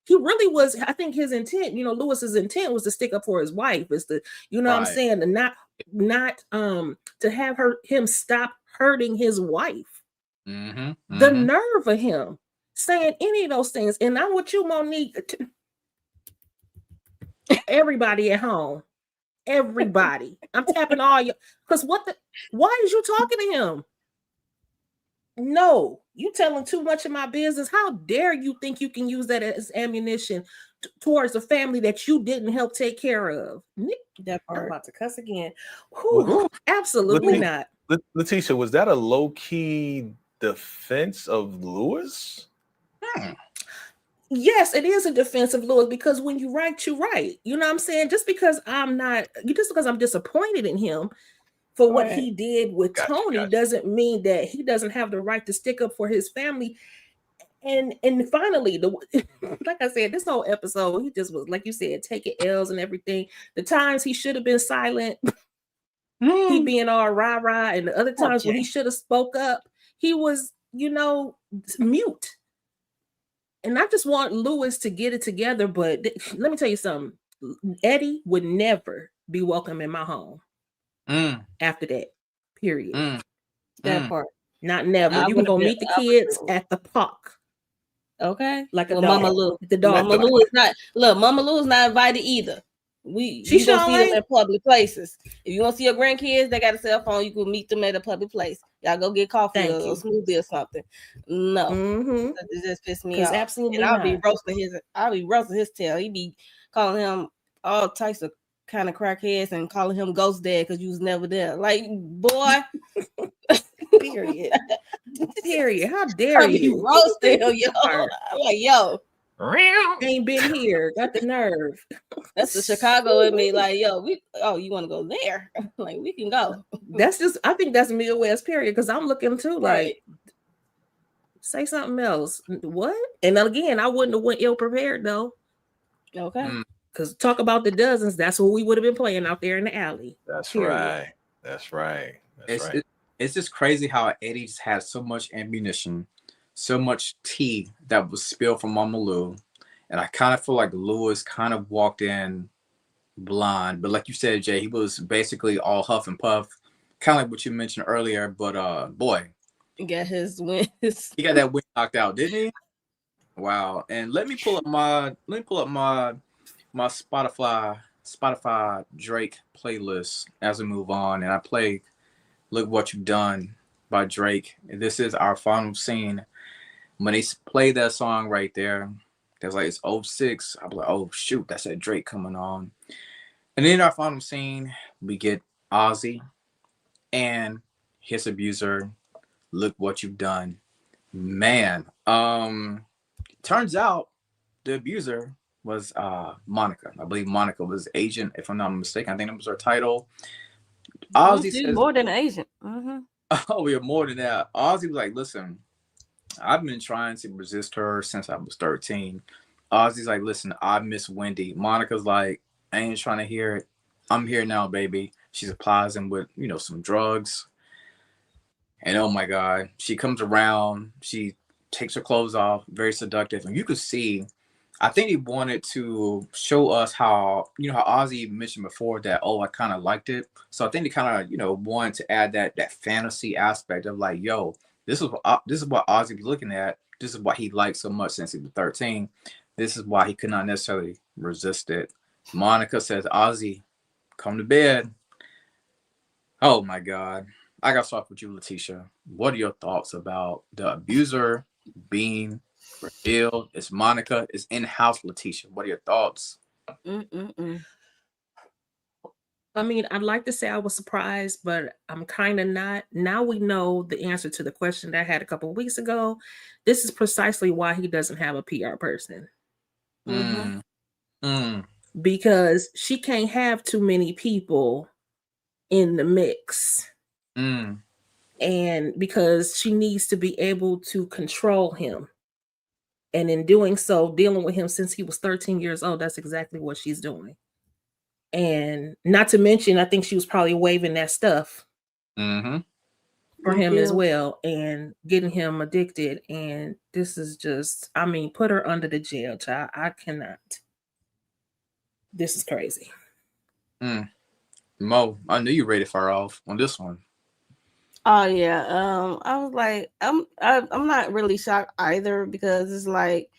He really was. I think his intent, Lewis's intent was to stick up for his wife. Is to, what I'm saying, and not to have him stop hurting his wife. The nerve of him saying any of those things. And I'm with you, Monique. Everybody at home. Everybody. I'm tapping all you. Because why is you talking to him? No, you telling too much of my business. How dare you think you can use that as ammunition towards a family that you didn't help take care of? That part. I'm about to cuss again. Absolutely not. Letitia, was that a low-key defense of Lewis? Yes, it is a defense of Lewis, because when you right, you right. You know what I'm saying? Just because I'm disappointed in him for what he did with Toni doesn't mean that he doesn't have the right to stick up for his family. And finally, like I said, this whole episode, he just was, like you said, taking L's and everything. The times he should have been silent, he being all rah-rah, and the other times when he should have spoke up, he was, mute. And I just want Lewis to get it together. But let me tell you something. Eddie would never be welcome in my home after that. Period. That part. Not never. You can go meet the kids at the park. Okay. Like a dog. Mama Lou. The dog. Mama Lou is not. Look, Mama Lou is not invited either. You don't see them in public places. If you want to see your grandkids, they got a cell phone. You can meet them at a public place. Y'all go get coffee or smoothie or something. No, it just pissed me off. Absolutely, and I'll be roasting his tail. He be calling him all types of kind of crackheads and calling him ghost dad because you was never there. Like, boy. Period. How dare you? Roasting him, yo. I'm like, yo. Ain't been here. Got the nerve. That's the Chicago in me. Like, yo, you want to go there? Like, we can go. I think that's Midwest, period. Because I'm looking too, like, say something else. What? And again, I wouldn't have went ill prepared though. Okay. Because talk about the dozens, that's what we would have been playing out there in the alley. That's right. That's right. It's just crazy how Eddie just had so much ammunition, so much tea that was spilled from Mama Lou. And I kind of feel like Lewis kind of walked in blind. But like you said, Jay, he was basically all huff and puff, kind of like what you mentioned earlier. But boy, he got his wins. He got that win knocked out, didn't he? Wow. And let me pull up my Spotify Drake playlist as we move on. And I play Look What You've Done by Drake. This is our final scene. When they play that song right there, there's like, it's 06. I'm like, oh shoot, that's that Drake coming on. And then our final scene, we get Ozzy and his abuser. Look What You've Done. Man, turns out the abuser was Monica. I believe Monica was agent, if I'm not mistaken. I think that was her title. Ozzy says more than agent. Oh, we are more than that. Ozzy was like, listen, I've been trying to resist her since I was 13. Ozzy's like, listen, I miss Wendy. Monica's like, I ain't trying to hear it. I'm here now, baby. She supplies him with, some drugs. And oh my God, she comes around. She takes her clothes off, very seductive. And you could see, I think he wanted to show us how, how Ozzy mentioned before that, I kind of liked it. So I think he kind of, wanted to add that fantasy aspect of like, yo, this is what Ozzy was looking at. This is what he liked so much since he was 13. This is why he could not necessarily resist it. Monica says, Ozzy, come to bed. Oh my God. I got to start with you, Letitia. What are your thoughts about the abuser being revealed. It's Monica. It's in-house Letitia. What are your thoughts? I mean, I'd like to say I was surprised, but I'm kind of not. Now we know the answer to the question that I had a couple of weeks ago. This is precisely why he doesn't have a PR person. Because she can't have too many people in the mix. And because she needs to be able to control him. And in doing so, dealing with him since he was 13 years old, that's exactly what she's doing. And not to mention, I think she was probably waving that stuff for him as well and getting him addicted. And this is just, I mean, put her under the jail, child. I cannot. This is crazy. Mo, I knew you rated far off on this one. Oh yeah. I was like, I'm not really shocked either, because it's like,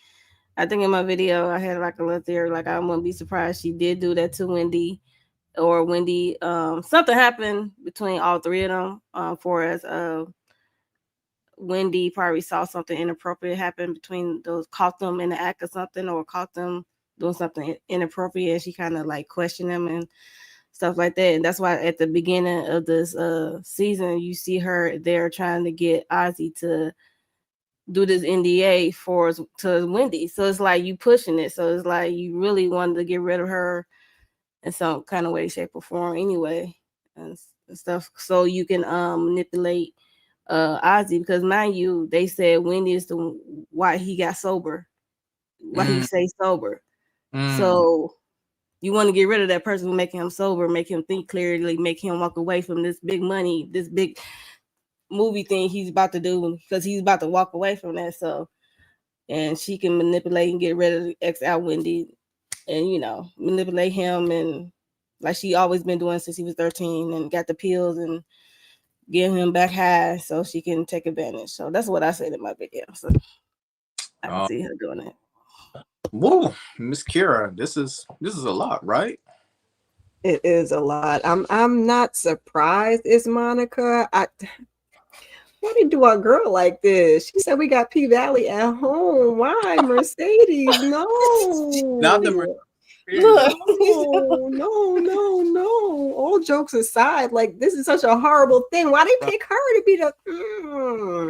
I think in my video I had like a little theory, like I wouldn't be surprised she did do that to Wendy, or Wendy. Something happened between all three of them. For as Wendy probably saw something inappropriate happen between those, caught them in the act of something, or caught them doing something inappropriate, and she kind of like questioned them and stuff like that. And that's why at the beginning of this season, you see her there trying to get Ozzy to do this NDA to Wendy. So it's like you pushing it. So it's like you really wanted to get rid of her in some kind of way, shape, or form anyway, and stuff, so you can manipulate Ozzy. Because mind you, they said Wendy is the why he got sober, why he stayed sober. So you want to get rid of that person, making him sober, make him think clearly, make him walk away from this big money, this big movie thing he's about to do, because he's about to walk away from that. So, and she can manipulate and get rid of the ex out Wendy, and manipulate him, and like she always been doing since he was 13, and got the pills and get him back high so she can take advantage. So that's what I said in my video. So I can see her doing it. Whoa, Miss Kira, this is a lot, right? It is a lot. I'm not surprised it's Monica. Why do you do a girl like this? She said we got P Valley at home. Why, Mercedes? No. Not the Mercedes. No. All jokes aside, like, this is such a horrible thing. Why they pick her to be the?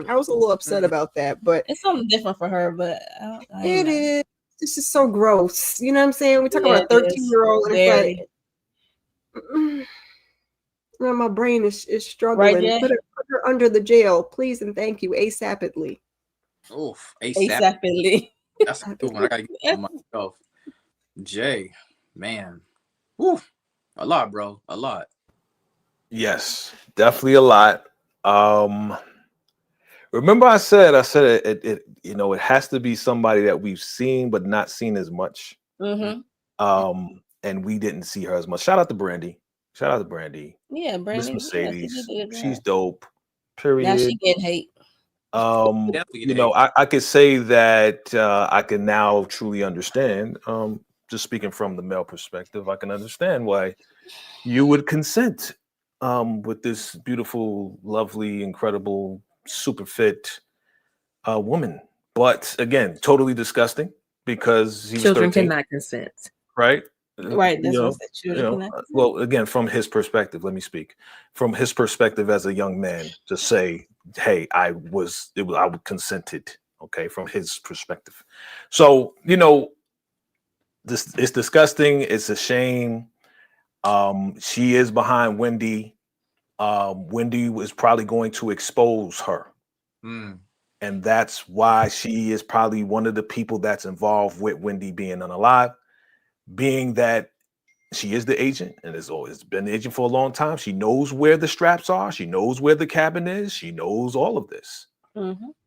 I was a little upset about that, but it's something different for her. But it is. This is so gross. You know what I'm saying? We talk about a 13-year-old, and it's like, my brain is struggling. Right, put her under the jail, please and thank you, ASAPidly. Oof, ASAPidly. That's a good one. I gotta get it myself. Jay, man, woo, a lot, bro, a lot. Yes, definitely a lot. Remember, I said it. It has to be somebody that we've seen but not seen as much. And we didn't see her as much. Shout out to Brandy. Yeah, Brandy. Miss Mercedes. Yeah, she's dope. Period. Now she getting hate. I could say that I can now truly understand. Just speaking from the male perspective, I can understand why you would consent with this beautiful, lovely, incredible, super fit woman. But again, totally disgusting, because he was children 13, cannot consent. Right? Right. That's what I said. Children cannot. Well, again, from his perspective, let me speak. From his perspective as a young man, to say, hey, I would consented. Okay, from his perspective. So, this is disgusting. It's a shame. She is behind Wendy. Wendy was probably going to expose her. And that's why she is probably one of the people that's involved with Wendy being unalive, being that she is the agent and has always been the agent for a long time. She knows where the straps are. She knows where the cabin is. She knows all of this.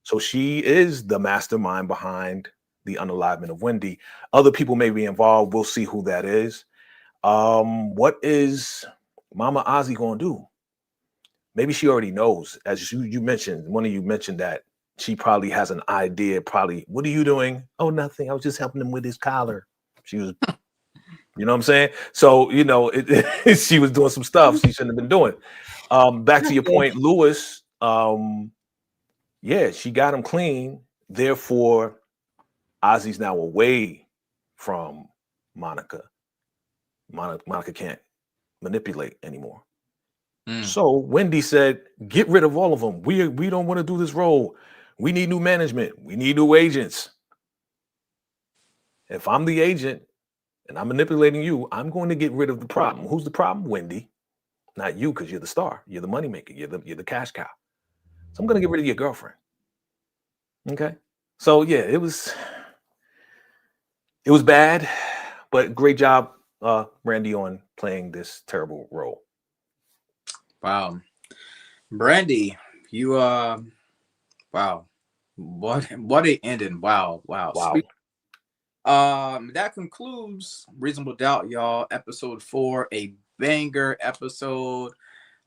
So she is the mastermind behind the unalivement of Wendy. Other people may be involved. We'll see who that is. What is Mama Ozzy going to do? Maybe she already knows. As you mentioned, one of you mentioned that she probably has an idea. Probably, what are you doing? Oh, nothing. I was just helping him with his collar. She was, you know what I'm saying? So, she was doing some stuff she shouldn't have been doing. Back to your point, Lewis. Yeah, she got him clean. Therefore, Ozzy's now away from Monica. Monica can't manipulate anymore. So Wendy said, get rid of all of them. We don't want to do this role. We need new management. We need new agents. If I'm the agent and I'm manipulating you, I'm going to get rid of the problem. Who's the problem? Wendy. Not you, because you're the star. You're the moneymaker. You're the cash cow. So I'm going to get rid of your girlfriend. Okay. So yeah, it was bad, but great job, Brandy, on playing this terrible role. Wow. Brandy, you wow. What it ended. Wow. Sweet. That concludes Reasonable Doubt, y'all. Episode 4, a banger episode.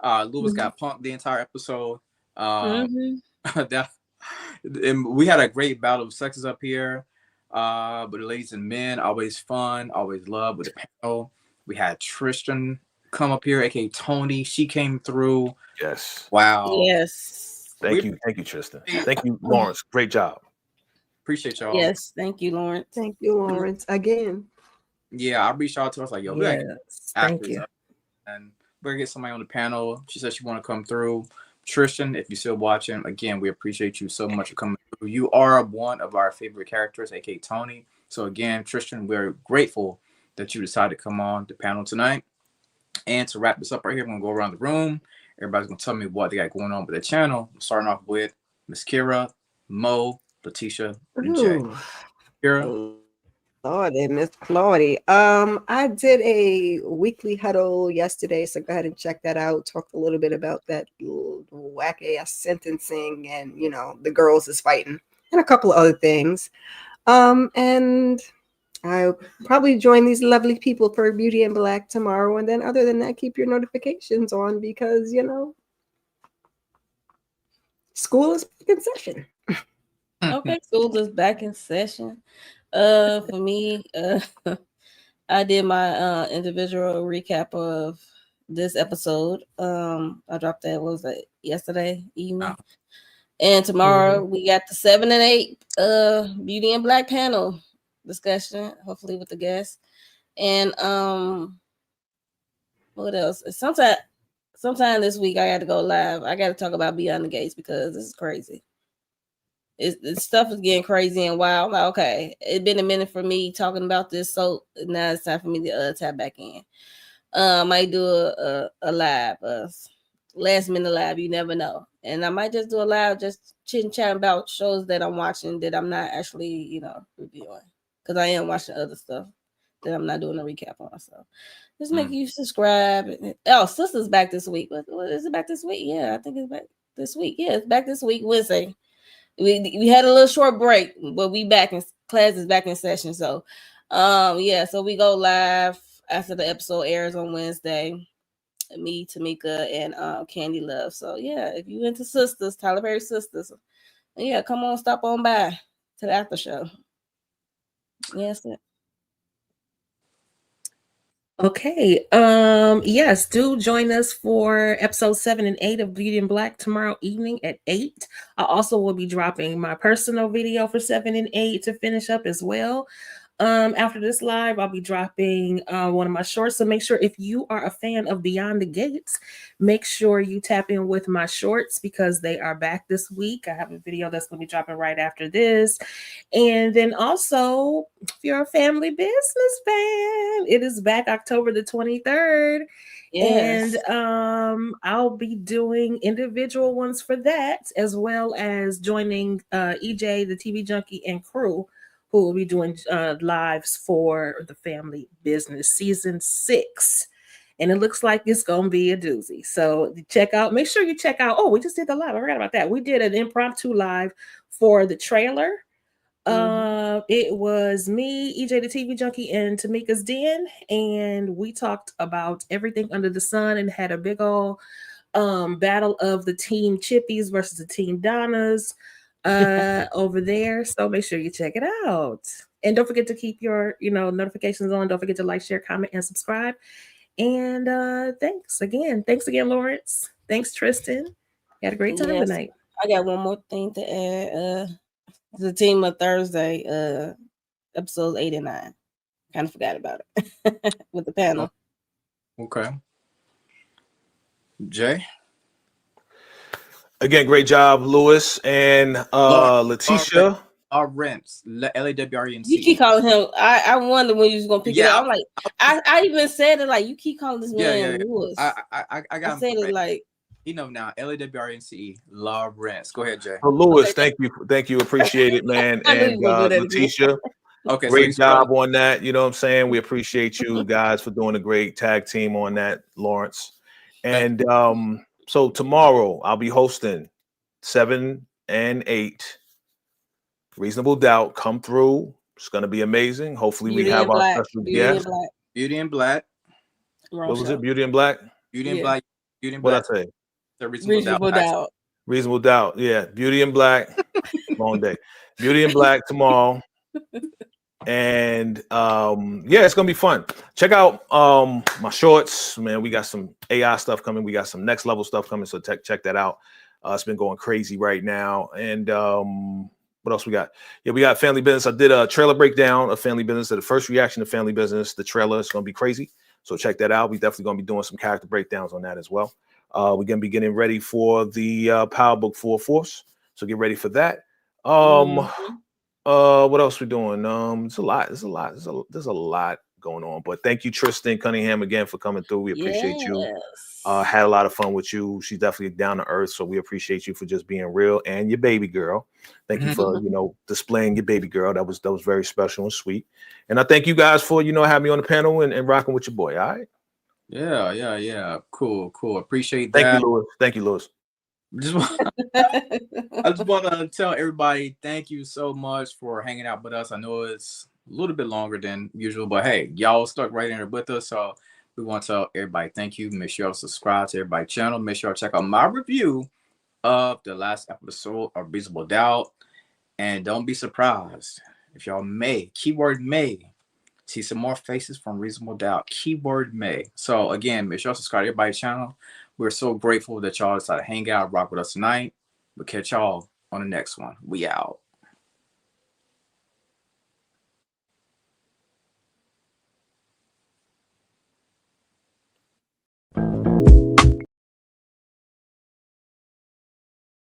Lewis got punked the entire episode. That and we had a great battle of sexes up here. But the ladies and men, always fun, always love with the panel. We had Tristen come up here, aka Toni. She came through. Yes. Wow. Yes. Thank you, Tristen. Thank you, Lawrence. Great job. Appreciate y'all. Yes, thank you, Lawrence. Thank you, Lawrence. Again. Yeah, I reached out to her. I was like, yo, we gotta get Thank you. and we're gonna get somebody on the panel. She said she want to come through. Tristen, if you're still watching, again, we appreciate you so much for coming through. You are one of our favorite characters, aka Toni. So again, Tristen, we're grateful that you decided to come on the panel tonight. And to wrap this up right here, we're gonna go around the room. Everybody's gonna tell me what they got going on with the channel. Starting off with Miss Kira, Mo, Letitia, and Jay. Kira. Lordy, Miss Claudie. I did a weekly huddle yesterday, so go ahead and check that out. Talked a little bit about that wacky ass sentencing, and the girls is fighting, and a couple of other things. And I'll probably join these lovely people for Beauty in Black tomorrow. And then other than that, keep your notifications on because school is back in session. Okay, school is back in session. For me, I did my individual recap of this episode. I dropped that, what was that, yesterday evening? And tomorrow we got the 7 and 8 Beauty in Black panel discussion, hopefully with the guests. And what else? Sometime this week I got to go live. I got to talk about Beyond the Gates because this is crazy. This stuff is getting crazy and wild. I'm like, okay, it's been a minute for me talking about this, so now it's time for me to tap back in. I might do a live, last minute live. You never know, and I might just do a live, just chit chat about shows that I'm watching that I'm not actually, reviewing, because I am watching other stuff that I'm not doing a recap on. So just make you subscribe. Oh, Sister's back this week. What is it back this week? Yeah, I think it's back this week. Yeah, it's back this week, Wednesday. We had a little short break, but we back in class is back in session. So so we go live after the episode airs on Wednesday. Me, Tamika, and Candy Love. So yeah, if you into sisters, Tyler Perry sisters, yeah, come on, stop on by to the after show. Yes. Okay. Yes, do join us for episode 7 and 8 of Beauty in Black tomorrow evening at 8. I also will be dropping my personal video for 7 and 8 to finish up as well. After this live, I'll be dropping one of my shorts. So make sure if you are a fan of Beyond the Gates, make sure you tap in with my shorts because they are back this week. I have a video that's going to be dropping right after this. And then also, if you're a family business fan, it is back October the 23rd. Yes. And I'll be doing individual ones for that, as well as joining EJ, the TV Junkie, and crew, who will be doing lives for the family business season 6. And it looks like it's going to be a doozy. So make sure you check out. Oh, we just did the live. I forgot about that. We did an impromptu live for the trailer. It was me, EJ the TV Junkie, and Tamika's Den. And we talked about everything under the sun and had a big old battle of the team Chippies versus the team Donnas over there. So make sure you check it out. And don't forget to keep your notifications on. Don't forget to like, share, comment, and subscribe. And thanks again, Lawrence. Thanks, Tristen. You had a great time tonight. I got one more thing to add. The team of Thursday, episodes 8 and 9. Kind of forgot about it with the panel. Okay. Jay? Again, great job, Lewis and Letitia. Our rents, LAWRENC. You keep calling him. I wonder when you was gonna pick it Yeah, up. I'm like, I even said it like you keep calling this man Lewis. I got I said it like you know now. LAWRENC, Lawrence. Go ahead, Jay. So Lewis, thank you, appreciate it, man. I knew And you were gonna do that again. Letitia, Okay, great job on that. You know what I'm saying? We appreciate you guys for doing a great tag team on that, Lawrence. And so tomorrow I'll be hosting 7 and 8. Reasonable Doubt, come through. It's gonna be amazing. Hopefully we have our special guest. Beauty and Black. What was it? Beauty and Black? Beauty and Black. Beauty and What Black. I say? The Reasonable Doubt. Reasonable Doubt. Yeah. Beauty and Black. Long day. Beauty and Black tomorrow. And yeah, it's gonna be fun. Check out my shorts, man. We got some AI stuff coming. We got some next level stuff coming. So check that out. It's been going crazy right now. And what else we got? Yeah, we got Family Business. I did a trailer breakdown of Family Business. So the first reaction to Family Business, the trailer is gonna be crazy. So check that out. We definitely gonna be doing some character breakdowns on that as well. We're gonna be getting ready for the Power Book 4 Force. So get ready for that. What else we doing? There's a lot going on. But thank you, Tristen Cunningham, again for coming through. We appreciate you. Had a lot of fun with you. She's definitely down to earth, so we appreciate you for just being real and your baby girl. Thank you for displaying your baby girl. That was very special and sweet. And I thank you guys for having me on the panel and rocking with your boy. All right. Yeah. Cool. Appreciate that. Thank you, Lewis. I just want to tell everybody thank you so much for hanging out with us. I know it's a little bit longer than usual, but hey, y'all stuck right in there with us. So we want to tell everybody thank you. Make sure y'all subscribe to everybody's channel. Make sure y'all check out my review of the last episode of Reasonable Doubt. And don't be surprised if y'all keyword may, see some more faces from Reasonable Doubt. Keyword may. So again, make sure y'all subscribe to everybody's channel. We're so grateful that y'all decided to hang out, rock with us tonight. We'll catch y'all on the next one. We out.